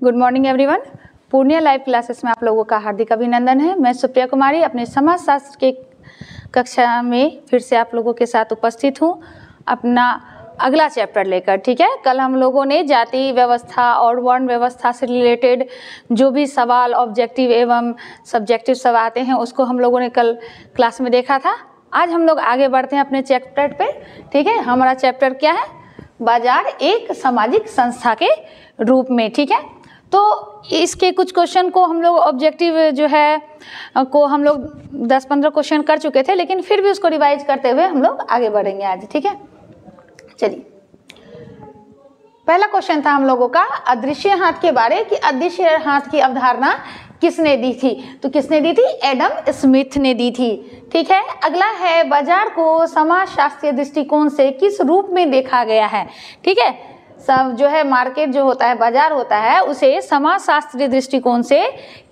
Good morning everyone. Purnia live classes में आप लोगों का हार्दिक अभिनंदन है। मैं सुप्रिया कुमारी अपने समाजशास्त्र के कक्षा में फिर से आप लोगों के साथ उपस्थित हूँ अपना अगला चैप्टर लेकर। ठीक है, कल हम लोगों ने जाति व्यवस्था और वर्ण व्यवस्था से रिलेटेड जो भी सवाल ऑब्जेक्टिव एवं सब्जेक्टिव सब आते हैं उसको हम लोगों ने कल क्लास में देखा था। आज हम लोग आगे बढ़ते हैं अपने चैप्टर पे। ठीक है, हमारा चैप्टर क्या है? बाजार एक सामाजिक संस्था के रूप में। ठीक है, तो इसके कुछ क्वेश्चन को हम लोग ऑब्जेक्टिव जो है को हम लोग 10-15 क्वेश्चन कर चुके थे, लेकिन फिर भी उसको रिवाइज करते हुए हम लोग आगे बढ़ेंगे आज। ठीक है, चलिए पहला क्वेश्चन था हम लोगों का अदृश्य हाथ के बारे कि अदृश्य हाथ की अवधारणा किसने दी थी? तो किसने दी थी? एडम स्मिथ ने दी थी। ठीक है, अगला है बाजार को समाजशास्त्रीय दृष्टिकोण से किस रूप में देखा गया है? ठीक है, सब जो है मार्केट जो होता है, बाजार होता है, उसे समाजशास्त्रीय दृष्टिकोण से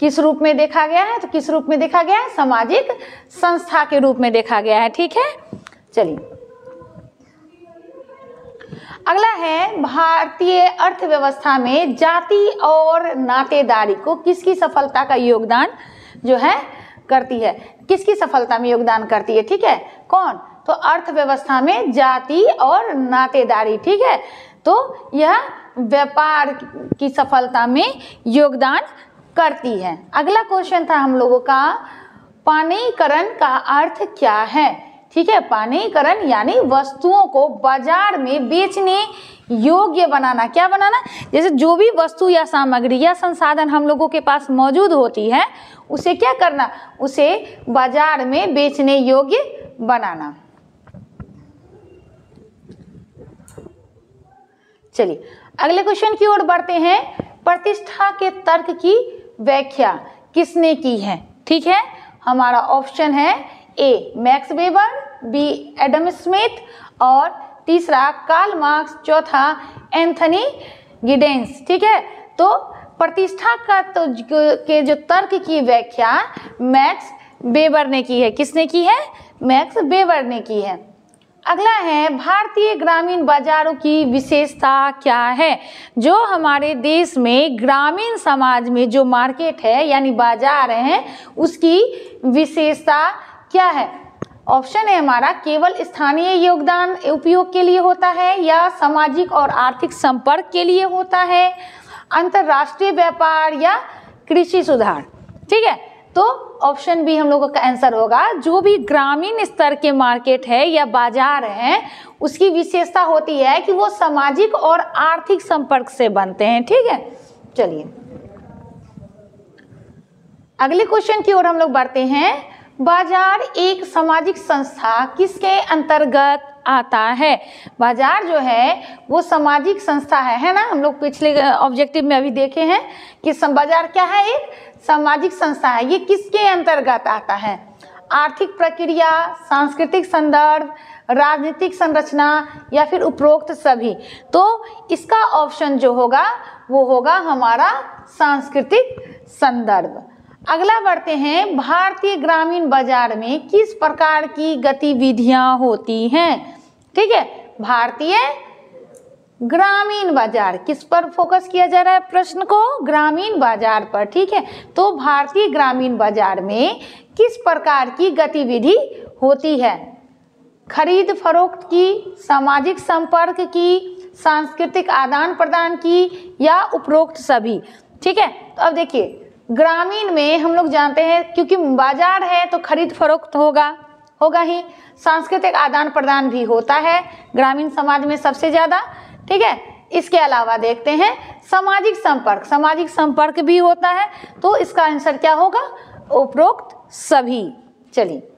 किस रूप में देखा गया है? तो किस रूप में देखा गया है? सामाजिक संस्था के रूप में देखा गया है। ठीक है, चलिए अगला है भारतीय अर्थव्यवस्था में जाति और नातेदारी को किसकी सफलता का योगदान जो है करती है? किसकी सफलता में योगदान करती है? ठीक है, कौन? तो अर्थव्यवस्था में जाति और नातेदारी। ठीक है, तो यह व्यापार की सफलता में योगदान करती है। अगला क्वेश्चन था हम लोगों का पाणीकरण का अर्थ क्या है? ठीक है, पाणीकरण यानी वस्तुओं को बाजार में बेचने योग्य बनाना। क्या बनाना? जैसे जो भी वस्तु या सामग्री या संसाधन हम लोगों के पास मौजूद होती है उसे क्या करना? उसे बाजार में बेचने योग्य बनाना। चलिए अगले क्वेश्चन की ओर बढ़ते हैं। प्रतिष्ठा के तर्क की व्याख्या किसने की है? ठीक है, हमारा ऑप्शन है A Max Weber, B Adam Smith और तीसरा कार्ल मार्क्स, चौथा एंथनी गिडेंस। ठीक है, तो प्रतिष्ठा का के जो तर्क की व्याख्या मैक्स वेबर ने की है। किसने की है? मैक्स वेबर ने की है। अगला है भारतीय ग्रामीण बाजारों की विशेषता क्या है? जो हमारे देश में ग्रामीण समाज में जो मार्केट है यानी बाजार है उसकी विशेषता क्या है? ऑप्शन है हमारा केवल स्थानीय योगदान उपयोग के लिए होता है या सामाजिक और आर्थिक संपर्क के लिए होता है, अंतरराष्ट्रीय व्यापार या कृषि सुधार। ठीक है, तो ऑप्शन बी हम लोगों का आंसर होगा। जो भी ग्रामीण स्तर के मार्केट है या बाजार है उसकी विशेषता होती है कि वो सामाजिक और आर्थिक संपर्क से बनते हैं। ठीक है, चलिए अगले क्वेश्चन की ओर हम लोग बढ़ते हैं। बाजार एक सामाजिक संस्था किसके अंतर्गत आता है? बाजार जो है वो सामाजिक संस्था है ना। हम लोग पिछले ऑब्जेक्टिव में अभी देखे हैं कि बाजार क्या है? एक सामाजिक संस्था है। ये किसके अंतर्गत आता है? आर्थिक प्रक्रिया, सांस्कृतिक संदर्भ, राजनीतिक संरचना या फिर उपरोक्त सभी? तो इसका ऑप्शन जो होगा वो होगा हमारा सांस्कृतिक संदर्भ। अगला बढ़ते हैं। भारतीय ग्रामीण बाजार में किस प्रकार की गतिविधियां होती हैं? ठीक है, भारतीय ग्रामीण बाजार किस पर फोकस किया जा रहा है? प्रश्न को ग्रामीण बाजार पर। ठीक है, तो भारतीय ग्रामीण बाजार में किस प्रकार की गतिविधि होती है? खरीद फरोख्त की, सामाजिक संपर्क की, सांस्कृतिक आदान प्रदान की या उपरोक्त सभी? ठीक है, तो अब देखिए ग्रामीण में हम लोग जानते हैं क्योंकि बाजार है तो खरीद फरोख्त होगा ही, सांस्कृतिक आदान प्रदान भी होता है ग्रामीण समाज में सबसे ज़्यादा। ठीक है, इसके अलावा देखते हैं सामाजिक संपर्क भी होता है, तो इसका आंसर क्या होगा? उपरोक्त सभी। चलिए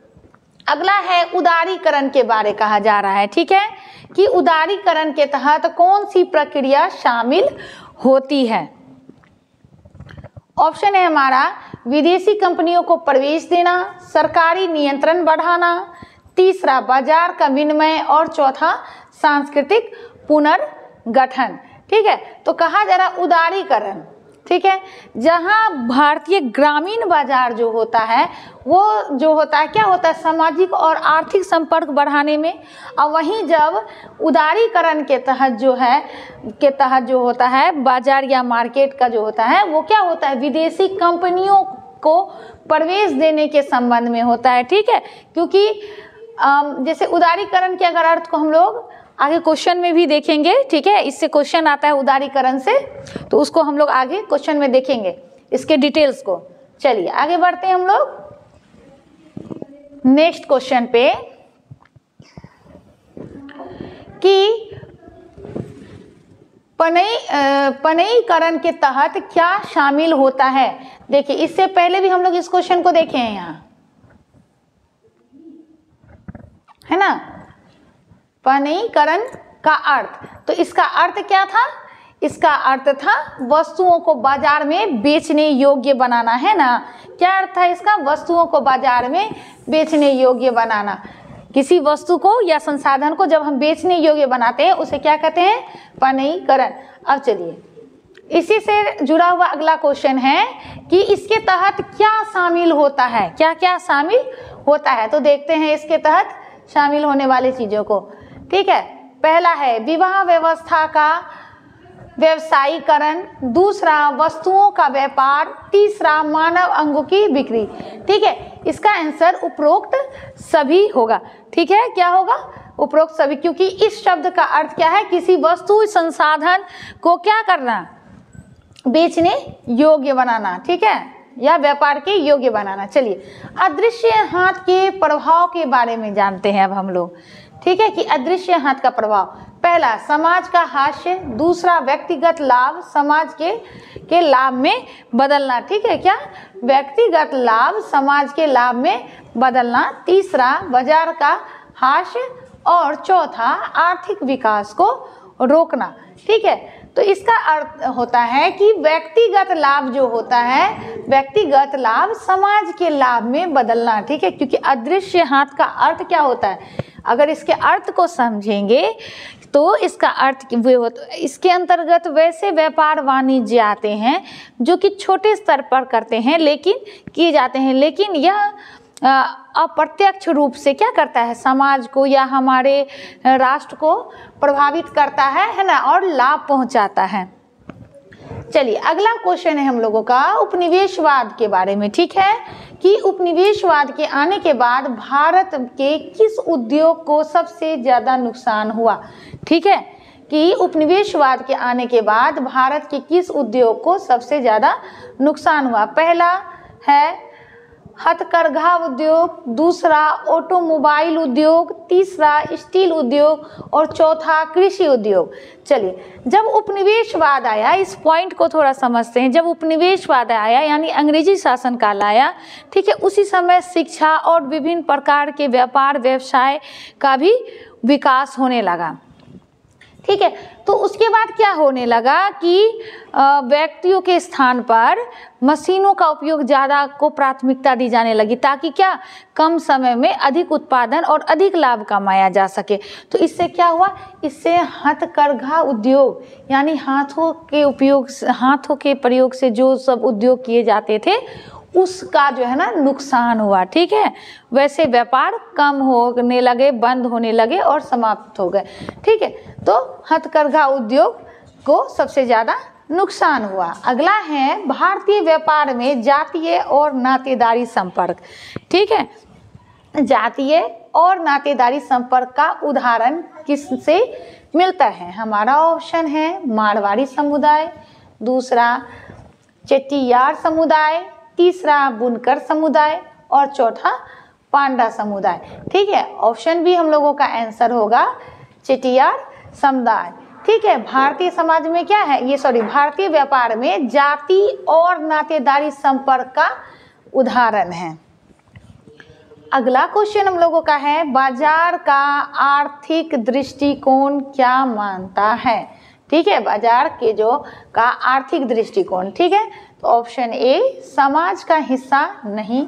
अगला है उदारीकरण के बारे कहा जा रहा है। ठीक है, कि उदारीकरण के तहत कौन सी प्रक्रिया शामिल होती है? ऑप्शन है हमारा विदेशी कंपनियों को प्रवेश देना, सरकारी नियंत्रण बढ़ाना, तीसरा बाजार का विनिमय और चौथा सांस्कृतिक पुनर्गठन। ठीक है, तो कहा जा रहा उदारीकरण ठीक है। जहां भारतीय ग्रामीण बाजार जो होता है वो जो होता है क्या होता है, सामाजिक और आर्थिक संपर्क बढ़ाने में। और वहीं जब उदारीकरण के तहत जो होता है बाजार या मार्केट का जो होता है वो क्या होता है, विदेशी कंपनियों को प्रवेश देने के संबंध में होता है। ठीक है, क्योंकि जैसे उदारीकरण के अगर अर्थ को हम लोग आगे क्वेश्चन में भी देखेंगे। ठीक है, इससे क्वेश्चन आता है उदारीकरण से, तो उसको हम लोग आगे क्वेश्चन में देखेंगे इसके डिटेल्स को। चलिए आगे बढ़ते हैं हम लोग नेक्स्ट क्वेश्चन पे कि पनईकरण के तहत क्या शामिल होता है। देखिए इससे पहले भी हम लोग इस क्वेश्चन को देखे हैं, यहाँ है ना, पनईकरण का अर्थ। तो इसका अर्थ क्या था, इसका अर्थ था वस्तुओं को बाजार में बेचने योग्य बनाना, है ना। क्या अर्थ था इसका, वस्तुओं को बाजार में बेचने योग्य बनाना। किसी वस्तु को या संसाधन को जब हम बेचने योग्य बनाते हैं उसे क्या कहते हैं, पनईकरण। अब चलिए इसी से जुड़ा हुआ अगला क्वेश्चन है कि इसके तहत क्या शामिल होता है, क्या क्या शामिल होता है। तो देखते हैं इसके तहत शामिल होने वाली चीजों को। ठीक है, पहला है विवाह व्यवस्था का व्यवसायीकरण, दूसरा वस्तुओं का व्यापार, तीसरा मानव अंगों की बिक्री। ठीक है, इसका आंसर उपरोक्त सभी होगा। ठीक है, क्या होगा, उपरोक्त सभी, क्योंकि इस शब्द का अर्थ क्या है, किसी वस्तु संसाधन को क्या करना, बेचने योग्य बनाना। ठीक है, या व्यापार के योग्य बनाना। चलिए अदृश्य हाथ के प्रभाव के बारे में जानते हैं अब हम लोग। ठीक है, कि अदृश्य हाथ का प्रभाव, पहला समाज का हास्य, दूसरा व्यक्तिगत लाभ समाज के लाभ में बदलना। ठीक है, क्या व्यक्तिगत लाभ समाज के लाभ में बदलना, तीसरा बाजार का हास्य और चौथा आर्थिक विकास को रोकना। ठीक है, तो इसका अर्थ होता है कि व्यक्तिगत लाभ जो होता है, व्यक्तिगत लाभ समाज के लाभ में बदलना। ठीक है, क्योंकि अदृश्य हाथ का अर्थ क्या होता है, अगर इसके अर्थ को समझेंगे तो इसका अर्थ वे होता, इसके अंतर्गत वैसे व्यापार वाणिज्य आते हैं जो कि छोटे स्तर पर करते हैं लेकिन किए जाते हैं, लेकिन यह अप्रत्यक्ष रूप से क्या करता है, समाज को या हमारे राष्ट्र को प्रभावित करता है ना, और लाभ पहुंचाता है। चलिए अगला क्वेश्चन है हम लोगों का उपनिवेशवाद के बारे में। ठीक है, कि उपनिवेशवाद के आने के बाद भारत के किस उद्योग को सबसे ज़्यादा नुकसान हुआ। ठीक है, कि उपनिवेशवाद के आने के बाद भारत के किस उद्योग को सबसे ज़्यादा नुकसान हुआ। पहला है हथकरघा उद्योग, दूसरा ऑटोमोबाइल उद्योग, तीसरा स्टील उद्योग और चौथा कृषि उद्योग। चलिए जब उपनिवेशवाद आया, इस पॉइंट को थोड़ा समझते हैं। जब उपनिवेशवाद आया यानी अंग्रेजी शासनकाल आया, ठीक है, उसी समय शिक्षा और विभिन्न प्रकार के व्यापार व्यवसाय का भी विकास होने लगा। ठीक है, तो उसके बाद क्या होने लगा कि व्यक्तियों के स्थान पर मशीनों का उपयोग ज़्यादा को प्राथमिकता दी जाने लगी, ताकि क्या कम समय में अधिक उत्पादन और अधिक लाभ कमाया जा सके। तो इससे क्या हुआ, इससे हथकरघा उद्योग यानी हाथों के प्रयोग से जो सब उद्योग किए जाते थे उसका जो है ना नुकसान हुआ। ठीक है, वैसे व्यापार कम होने लगे, बंद होने लगे और समाप्त हो गए। ठीक है, तो हथकरघा उद्योग को सबसे ज़्यादा नुकसान हुआ। अगला है भारतीय व्यापार में जातीय और नातेदारी संपर्क। ठीक है, जातीय और नातेदारी संपर्क का उदाहरण किससे मिलता है। हमारा ऑप्शन है मारवाड़ी समुदाय, दूसरा चेट्टियार समुदाय, तीसरा बुनकर समुदाय और चौथा पांडा समुदाय। ठीक है, ऑप्शन बी हम लोगों का आंसर होगा चेट्टियार समुदाय। ठीक है, भारतीय समाज में क्या है ये, भारतीय व्यापार में जाति और नातेदारी संपर्क का उदाहरण है। अगला क्वेश्चन हम लोगों का है बाजार का आर्थिक दृष्टिकोण क्या मानता है। ठीक है, बाजार के का आर्थिक दृष्टिकोण। ठीक है, तो ऑप्शन ए समाज का हिस्सा नहीं,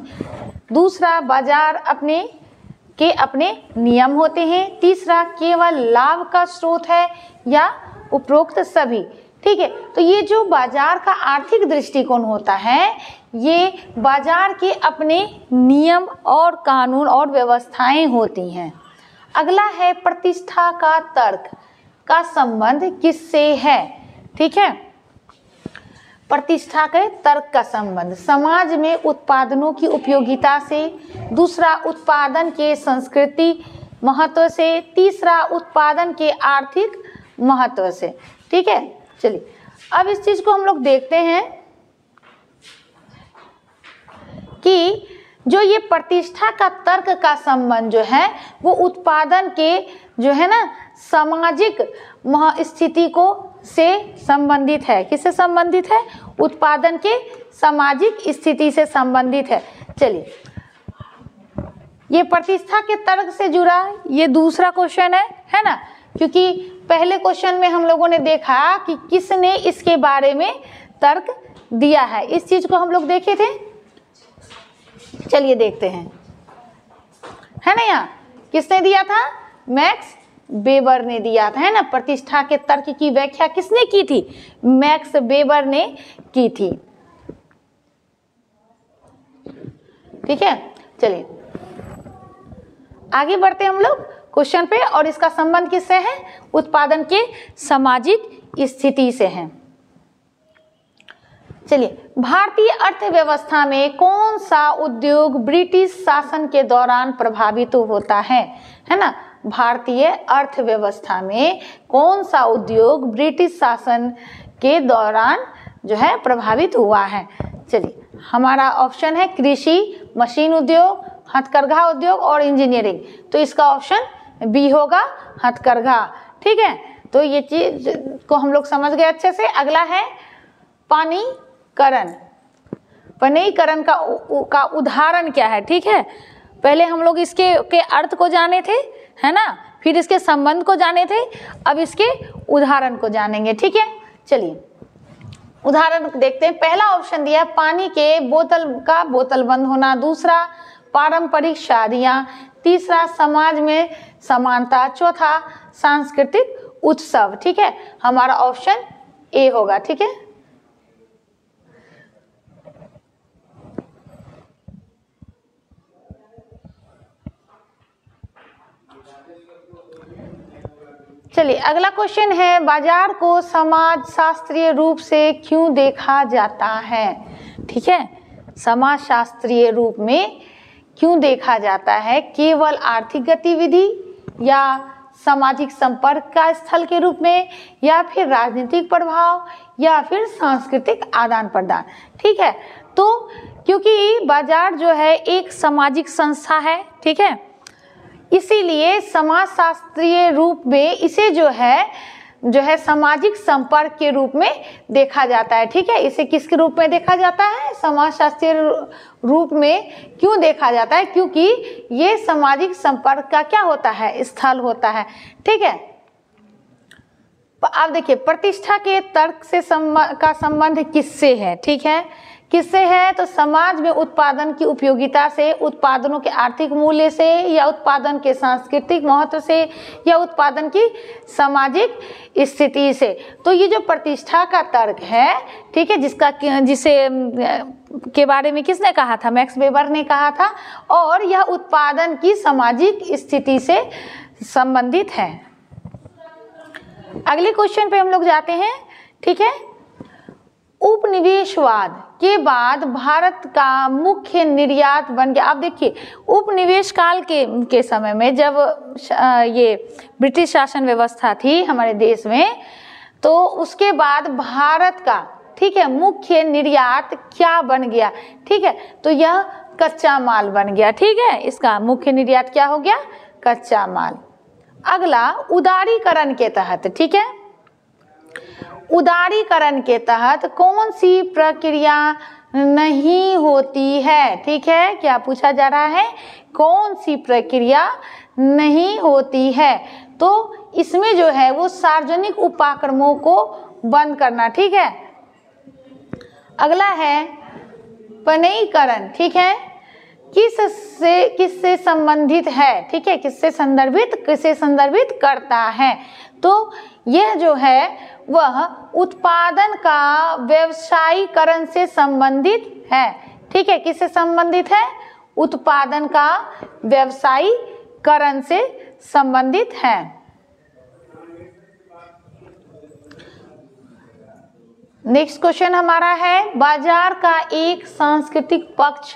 दूसरा बाजार अपने नियम होते हैं, तीसरा केवल लाभ का स्रोत है या उपरोक्त सभी। ठीक है। तो ये जो बाजार का आर्थिक दृष्टिकोण होता है, ये बाजार के अपने नियम और कानून और व्यवस्थाएं होती हैं। अगला है प्रतिष्ठा का तर्क का संबंध किससे है, ठीक है। प्रतिष्ठा के तर्क का संबंध समाज में उत्पादनों की उपयोगिता से, दूसरा उत्पादन के संस्कृति महत्व से, तीसरा उत्पादन के आर्थिक महत्व से, ठीक है। चलिए अब इस चीज को हम लोग देखते हैं कि जो ये प्रतिष्ठा का तर्क का संबंध जो है वो उत्पादन के जो है ना सामाजिक स्थिति को से संबंधित है। किससे संबंधित है? उत्पादन के सामाजिक स्थिति से संबंधित है। चलिए ये प्रतिष्ठा के तर्क से जुड़ा ये दूसरा क्वेश्चन है ना, क्योंकि पहले क्वेश्चन में हम लोगों ने देखा कि किसने इसके बारे में तर्क दिया है, इस चीज को हम लोग देखे थे। चलिए देखते हैं, है ना, यहाँ किसने दिया था? मैक्स वेबर ने दिया था, है ना। प्रतिष्ठा के तर्क की व्याख्या किसने की थी? मैक्स वेबर ने की थी, ठीक है। चलिए आगे बढ़ते हैं हम लोग क्वेश्चन पे, और इसका संबंध किससे है? उत्पादन के सामाजिक स्थिति से है। चलिए भारतीय अर्थव्यवस्था में कौन सा उद्योग ब्रिटिश शासन के दौरान प्रभावित होता है ना। भारतीय अर्थव्यवस्था में कौन सा उद्योग ब्रिटिश शासन के दौरान जो है प्रभावित हुआ है? चलिए हमारा ऑप्शन है कृषि, मशीन उद्योग, हथकरघा उद्योग और इंजीनियरिंग। तो इसका ऑप्शन बी होगा, हथकरघा, ठीक है। तो ये चीज को हम लोग समझ गए अच्छे से। अगला है पानीकरण। पानीकरण का उदाहरण क्या है, ठीक है। पहले हम लोग इसके के अर्थ को जाने थे, है ना, फिर इसके संबंध को जाने थे, अब इसके उदाहरण को जानेंगे, ठीक है। चलिए उदाहरण देखते हैं। पहला ऑप्शन दिया है पानी के बोतल बंद होना, दूसरा पारंपरिक शादियां, तीसरा समाज में समानता, चौथा सांस्कृतिक उत्सव, ठीक है। हमारा ऑप्शन ए होगा, ठीक है। चलिए अगला क्वेश्चन है, बाजार को समाज शास्त्रीय रूप से क्यों देखा जाता है, ठीक है। समाज शास्त्रीय रूप में क्यों देखा जाता है? केवल आर्थिक गतिविधि या सामाजिक संपर्क का स्थल के रूप में, या फिर राजनीतिक प्रभाव, या फिर सांस्कृतिक आदान प्रदान, ठीक है। तो क्योंकि बाजार जो है एक सामाजिक संस्था है, ठीक है, इसीलिए समाजशास्त्रीय रूप में इसे जो है सामाजिक संपर्क के रूप में देखा जाता है, ठीक है। इसे किसके रूप में देखा जाता है? समाजशास्त्रीय रूप में क्यों देखा जाता है? क्योंकि ये सामाजिक संपर्क का क्या होता है? स्थल होता है, ठीक है। अब देखिए प्रतिष्ठा के तर्क से का संबंध किससे है, ठीक है। किससे है? तो समाज में उत्पादन की उपयोगिता से, उत्पादनों के आर्थिक मूल्य से, या उत्पादन के सांस्कृतिक महत्व से, या उत्पादन की सामाजिक स्थिति से। तो ये जो प्रतिष्ठा का तर्क है, ठीक है, जिसे के बारे में किसने कहा था? मैक्स वेबर ने कहा था, और यह उत्पादन की सामाजिक स्थिति से संबंधित है। अगले क्वेश्चन पे हम लोग जाते हैं, ठीक है। उपनिवेशवाद के बाद भारत का मुख्य निर्यात बन गया। आप देखिए उपनिवेश काल के समय में जब ये ब्रिटिश शासन व्यवस्था थी हमारे देश में, तो उसके बाद भारत का, ठीक है, मुख्य निर्यात क्या बन गया, ठीक है। तो यह कच्चा माल बन गया, ठीक है। इसका मुख्य निर्यात क्या हो गया? कच्चा माल। अगला उदारीकरण के तहत, ठीक है, उदारीकरण के तहत कौन सी प्रक्रिया नहीं होती है, ठीक है। क्या पूछा जा रहा है? कौन सी प्रक्रिया नहीं होती है? तो इसमें जो है वो सार्वजनिक उपक्रमों को बंद करना, ठीक है। अगला है पनीकरण, ठीक है। किससे संबंधित है, ठीक है, किससे संदर्भित करता है। तो यह जो है वह उत्पादन का व्यवसायीकरण से संबंधित है, ठीक है, किससे संबंधित है, उत्पादन का व्यवसायीकरण से संबंधित है। नेक्स्ट क्वेश्चन हमारा है, बाजार का एक सांस्कृतिक पक्ष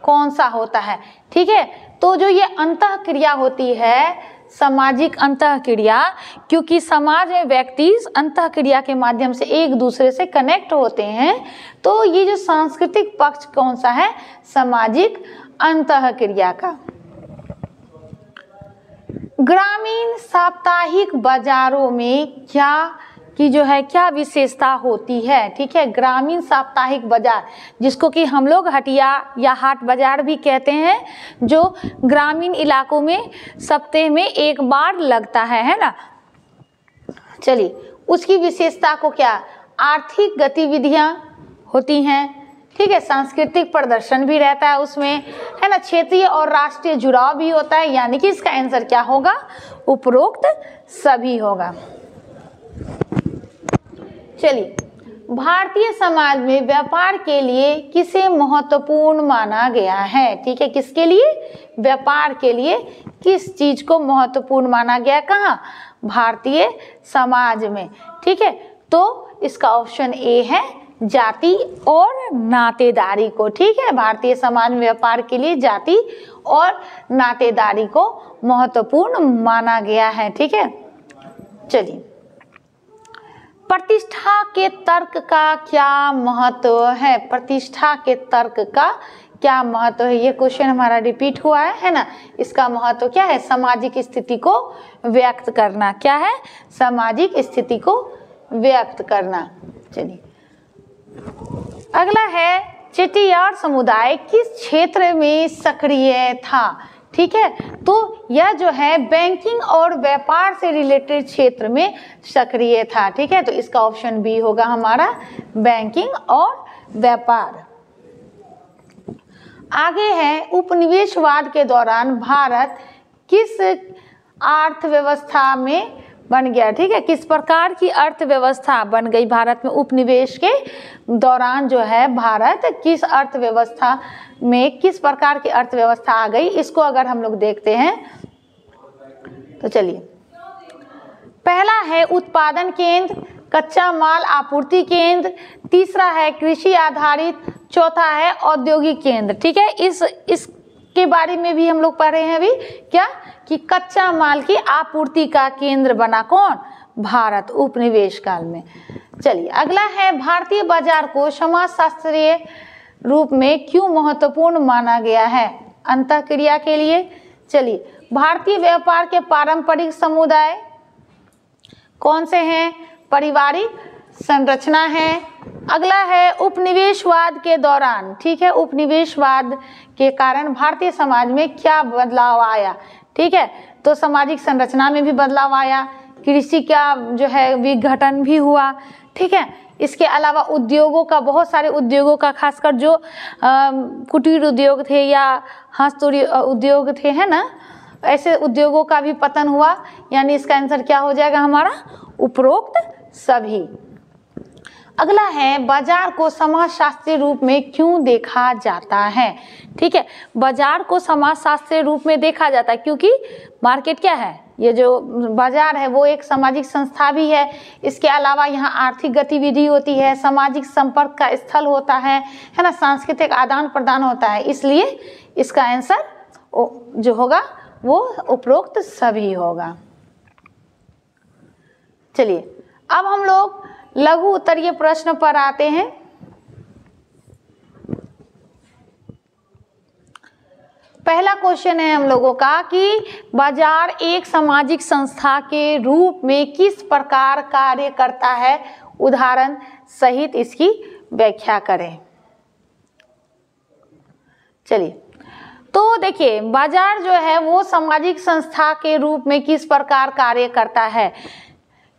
कौन सा होता है, ठीक है। तो जो ये अंतःक्रिया होती है, सामाजिक अंतःक्रिया, क्योंकि समाज में व्यक्ति अंतःक्रिया के माध्यम से एक दूसरे से कनेक्ट होते हैं, तो ये जो सांस्कृतिक पक्ष कौन सा है, सामाजिक अंतःक्रिया का। ग्रामीण साप्ताहिक बाजारों में क्या विशेषता होती है, ठीक है। ग्रामीण साप्ताहिक बाजार, जिसको कि हम लोग हटिया या हाट बाजार भी कहते हैं, जो ग्रामीण इलाकों में सप्ताह में एक बार लगता है ना। चलिए, उसकी विशेषता को क्या, आर्थिक गतिविधियां होती हैं, ठीक है, सांस्कृतिक प्रदर्शन भी रहता है उसमें, है ना, क्षेत्रीय और राष्ट्रीय जुड़ाव भी होता है, यानी कि इसका आंसर क्या होगा, उपरोक्त सभी होगा। चलिए, भारतीय समाज में व्यापार के लिए किसे महत्वपूर्ण माना गया है, ठीक है, किसके लिए, व्यापार के लिए किस चीज को महत्वपूर्ण माना गया, कहाँ, भारतीय समाज में, ठीक है। तो इसका ऑप्शन ए है, जाति और नातेदारी को, ठीक है, भारतीय समाज में व्यापार के लिए जाति और नातेदारी को महत्वपूर्ण माना गया है, ठीक है। चलिए, प्रतिष्ठा के तर्क का क्या महत्व है, प्रतिष्ठा के तर्क का क्या महत्व है, ये क्वेश्चन हमारा रिपीट हुआ है ना। इसका महत्व क्या है, सामाजिक स्थिति को व्यक्त करना, क्या है, सामाजिक स्थिति को व्यक्त करना। चलिए, अगला है, चेटियार समुदाय किस क्षेत्र में सक्रिय था, ठीक है। तो यह जो है बैंकिंग और व्यापार से रिलेटेड क्षेत्र में सक्रिय था, ठीक है। तो इसका ऑप्शन बी होगा हमारा, बैंकिंग और व्यापार। आगे है, उपनिवेशवाद के दौरान भारत किस अर्थव्यवस्था में बन गया, ठीक है, किस प्रकार की अर्थव्यवस्था बन गई भारत में उपनिवेश के दौरान, जो है भारत किस अर्थव्यवस्था में, किस प्रकार की अर्थव्यवस्था आ गई, इसको अगर हम लोग देखते हैं तो चलिए, पहला है उत्पादन केंद्र, कच्चा माल आपूर्ति केंद्र, तीसरा है कृषि आधारित, चौथा है औद्योगिक केंद्र, ठीक है। इसके बारे में भी हम लोग पढ़ रहे हैं अभी, क्या, कि कच्चा माल की आपूर्ति का केंद्र बना कौन, भारत, उपनिवेश काल में। चलिए, अगला है, भारतीय बाजार को समाजशास्त्रीय रूप में क्यों महत्वपूर्ण माना गया है, अंतःक्रिया के लिए। चलिए, भारतीय व्यापार के पारंपरिक समुदाय कौन से हैं, पारिवारिक संरचना है। अगला है, उपनिवेशवाद के दौरान, ठीक है, उपनिवेशवाद के कारण भारतीय समाज में क्या बदलाव आया, ठीक है। तो सामाजिक संरचना में भी बदलाव आया, कृषि का जो है विघटन भी हुआ, ठीक है। इसके अलावा उद्योगों का, बहुत सारे उद्योगों का, खासकर जो कुटीर उद्योग थे या हस्तशिल्प उद्योग थे, है ना, ऐसे उद्योगों का भी पतन हुआ, यानी इसका आंसर क्या हो जाएगा हमारा, उपरोक्त सभी। अगला है, बाजार को समाजशास्त्रीय रूप में क्यों देखा जाता है, ठीक है। बाजार को समाजशास्त्रीय रूप में देखा जाता है क्योंकि मार्केट क्या है, ये जो बाजार है वो एक सामाजिक संस्था भी है। इसके अलावा यहाँ आर्थिक गतिविधि होती है, सामाजिक संपर्क का स्थल होता है ना, सांस्कृतिक आदान प्रदान होता है, इसलिए इसका आंसर जो होगा वो उपरोक्त सभी होगा। चलिए, अब हम लोग लघु उत्तरीय प्रश्न पर आते हैं। पहला क्वेश्चन है हम लोगों का कि बाजार एक सामाजिक संस्था के रूप में किस प्रकार कार्य करता है, उदाहरण सहित इसकी व्याख्या करें। चलिए, तो देखिए, बाजार जो है वो सामाजिक संस्था के रूप में किस प्रकार कार्य करता है,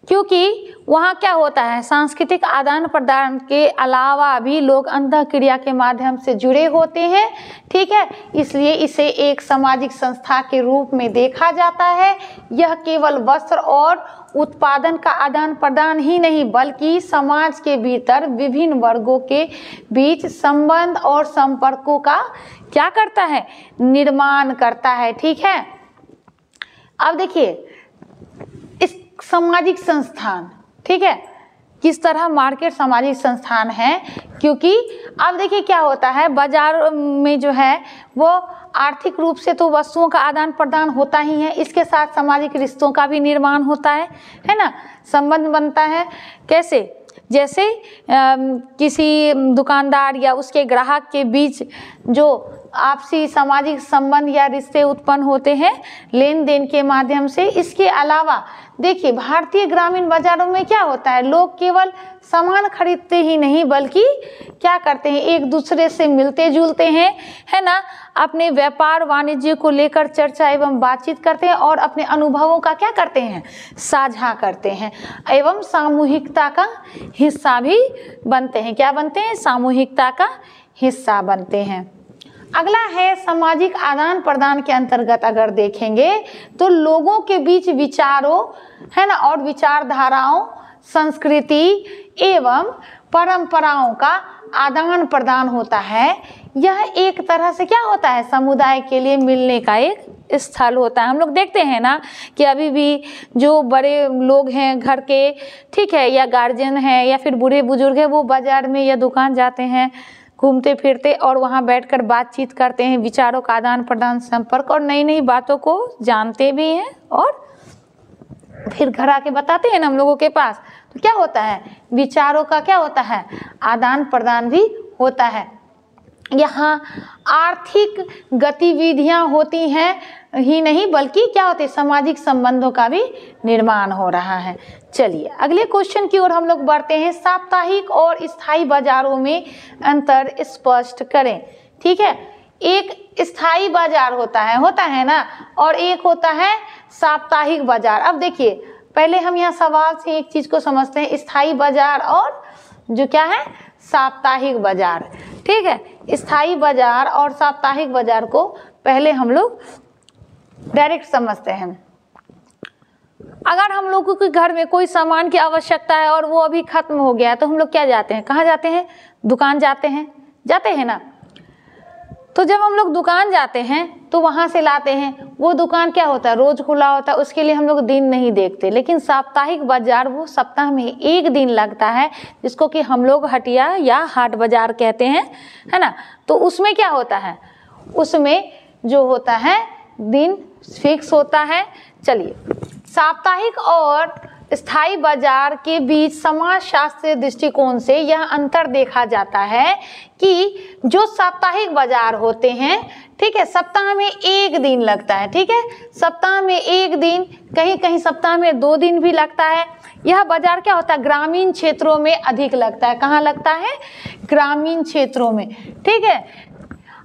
क्योंकि वहाँ क्या होता है, सांस्कृतिक आदान प्रदान के अलावा भी लोग अंतःक्रिया के माध्यम से जुड़े होते हैं, ठीक है। इसलिए इसे एक सामाजिक संस्था के रूप में देखा जाता है। यह केवल वस्त्र और उत्पादन का आदान प्रदान ही नहीं, बल्कि समाज के भीतर विभिन्न वर्गों के बीच संबंध और संपर्कों का क्या करता है, निर्माण करता है, ठीक है। अब देखिए इस सामाजिक संस्थान, ठीक है, किस तरह मार्केट सामाजिक संस्थान है, क्योंकि अब देखिए क्या होता है, बाजार में जो है वो आर्थिक रूप से तो वस्तुओं का आदान प्रदान होता ही है, इसके साथ सामाजिक रिश्तों का भी निर्माण होता है ना, संबंध बनता है। कैसे, जैसे किसी दुकानदार या उसके ग्राहक के बीच जो आपसी सामाजिक संबंध या रिश्ते उत्पन्न होते हैं लेन देन के माध्यम से। इसके अलावा देखिए भारतीय ग्रामीण बाजारों में क्या होता है, लोग केवल सामान खरीदते ही नहीं बल्कि क्या करते हैं, एक दूसरे से मिलते जुलते हैं, है ना, अपने व्यापार वाणिज्य को लेकर चर्चा एवं बातचीत करते हैं और अपने अनुभवों का क्या करते हैं, साझा करते हैं एवं सामूहिकता का हिस्सा भी बनते हैं। क्या बनते हैं, सामूहिकता का हिस्सा बनते हैं। अगला है सामाजिक आदान प्रदान के अंतर्गत अगर देखेंगे तो लोगों के बीच विचारों, है ना, और विचारधाराओं, संस्कृति एवं परंपराओं का आदान प्रदान होता है। यह एक तरह से क्या होता है, समुदाय के लिए मिलने का एक स्थल होता है। हम लोग देखते हैं ना कि अभी भी जो बड़े लोग हैं घर के, ठीक है, या गार्जियन हैं या फिर बूढ़े बुजुर्ग हैं, वो बाजार में या दुकान जाते हैं घूमते फिरते और वहाँ बैठकर बातचीत करते हैं, विचारों का आदान प्रदान, संपर्क और नई नई बातों को जानते भी हैं और फिर घर आके बताते हैं ना हम लोगों के पास। तो क्या होता है, विचारों का क्या होता है, आदान प्रदान भी होता है। यहाँ आर्थिक गतिविधियाँ होती हैं ही नहीं बल्कि क्या होते हैं, सामाजिक संबंधों का भी निर्माण हो रहा है। चलिए अगले क्वेश्चन की ओर हम लोग बढ़ते हैं। साप्ताहिक और स्थायी बाजारों में अंतर स्पष्ट करें, ठीक है। एक स्थायी बाजार होता है ना, और एक होता है साप्ताहिक बाजार। अब देखिए पहले हम यहाँ सवाल से एक चीज को समझते हैं, स्थायी बाजार और जो क्या है, साप्ताहिक बाजार, ठीक है। स्थायी बाजार और साप्ताहिक बाजार को पहले हम लोग डायरेक्ट समझते हैं। अगर हम लोगों के घर में कोई सामान की आवश्यकता है और वो अभी खत्म हो गया तो हम लोग क्या जाते हैं, कहाँ जाते हैं, दुकान जाते हैं ना। तो जब हम लोग दुकान जाते हैं तो वहाँ से लाते हैं। वो दुकान क्या होता है, रोज खुला होता है, उसके लिए हम लोग दिन नहीं देखते। लेकिन साप्ताहिक बाजार वो सप्ताह में एक दिन लगता है, जिसको कि हम लोग हटिया या हाट बाजार कहते हैं, है ना। तो उसमें क्या होता है, उसमें जो होता है दिन फिक्स होता है। चलिए साप्ताहिक और स्थायी बाजार के बीच समाजशास्त्रीय दृष्टिकोण से यह अंतर देखा जाता है कि जो साप्ताहिक बाजार होते हैं, ठीक है, सप्ताह में एक दिन लगता है, ठीक है, सप्ताह में एक दिन, कहीं कहीं सप्ताह में 2 दिन भी लगता है। यह बाजार क्या होता है, ग्रामीण क्षेत्रों में अधिक लगता है। कहाँ लगता है, ग्रामीण क्षेत्रों में, ठीक है।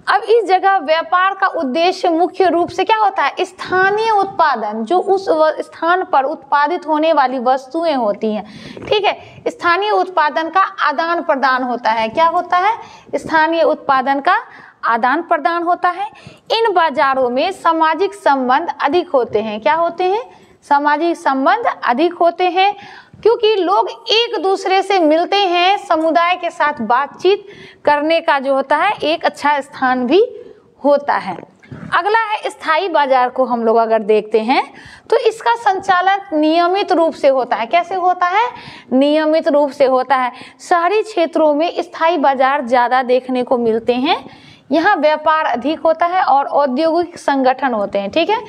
अब इस जगह व्यापार का उद्देश्य मुख्य रूप से क्या होता है, स्थानीय उत्पादन, जो उस स्थान पर उत्पादित होने वाली वस्तुएं होती हैं, ठीक है, स्थानीय उत्पादन का आदान प्रदान होता है। क्या होता है, स्थानीय उत्पादन का आदान प्रदान होता है। इन बाजारों में सामाजिक संबंध अधिक होते हैं। क्या होते हैं, सामाजिक संबंध अधिक होते हैं, क्योंकि लोग एक दूसरे से मिलते हैं, समुदाय के साथ बातचीत करने का जो होता है एक अच्छा स्थान भी होता है। अगला है स्थायी बाजार को हम लोग अगर देखते हैं तो इसका संचालन नियमित रूप से होता है। कैसे होता है, नियमित रूप से होता है। शहरी क्षेत्रों में स्थायी बाजार ज़्यादा देखने को मिलते हैं। यहाँ व्यापार अधिक होता है और औद्योगिक संगठन होते हैं, ठीक है।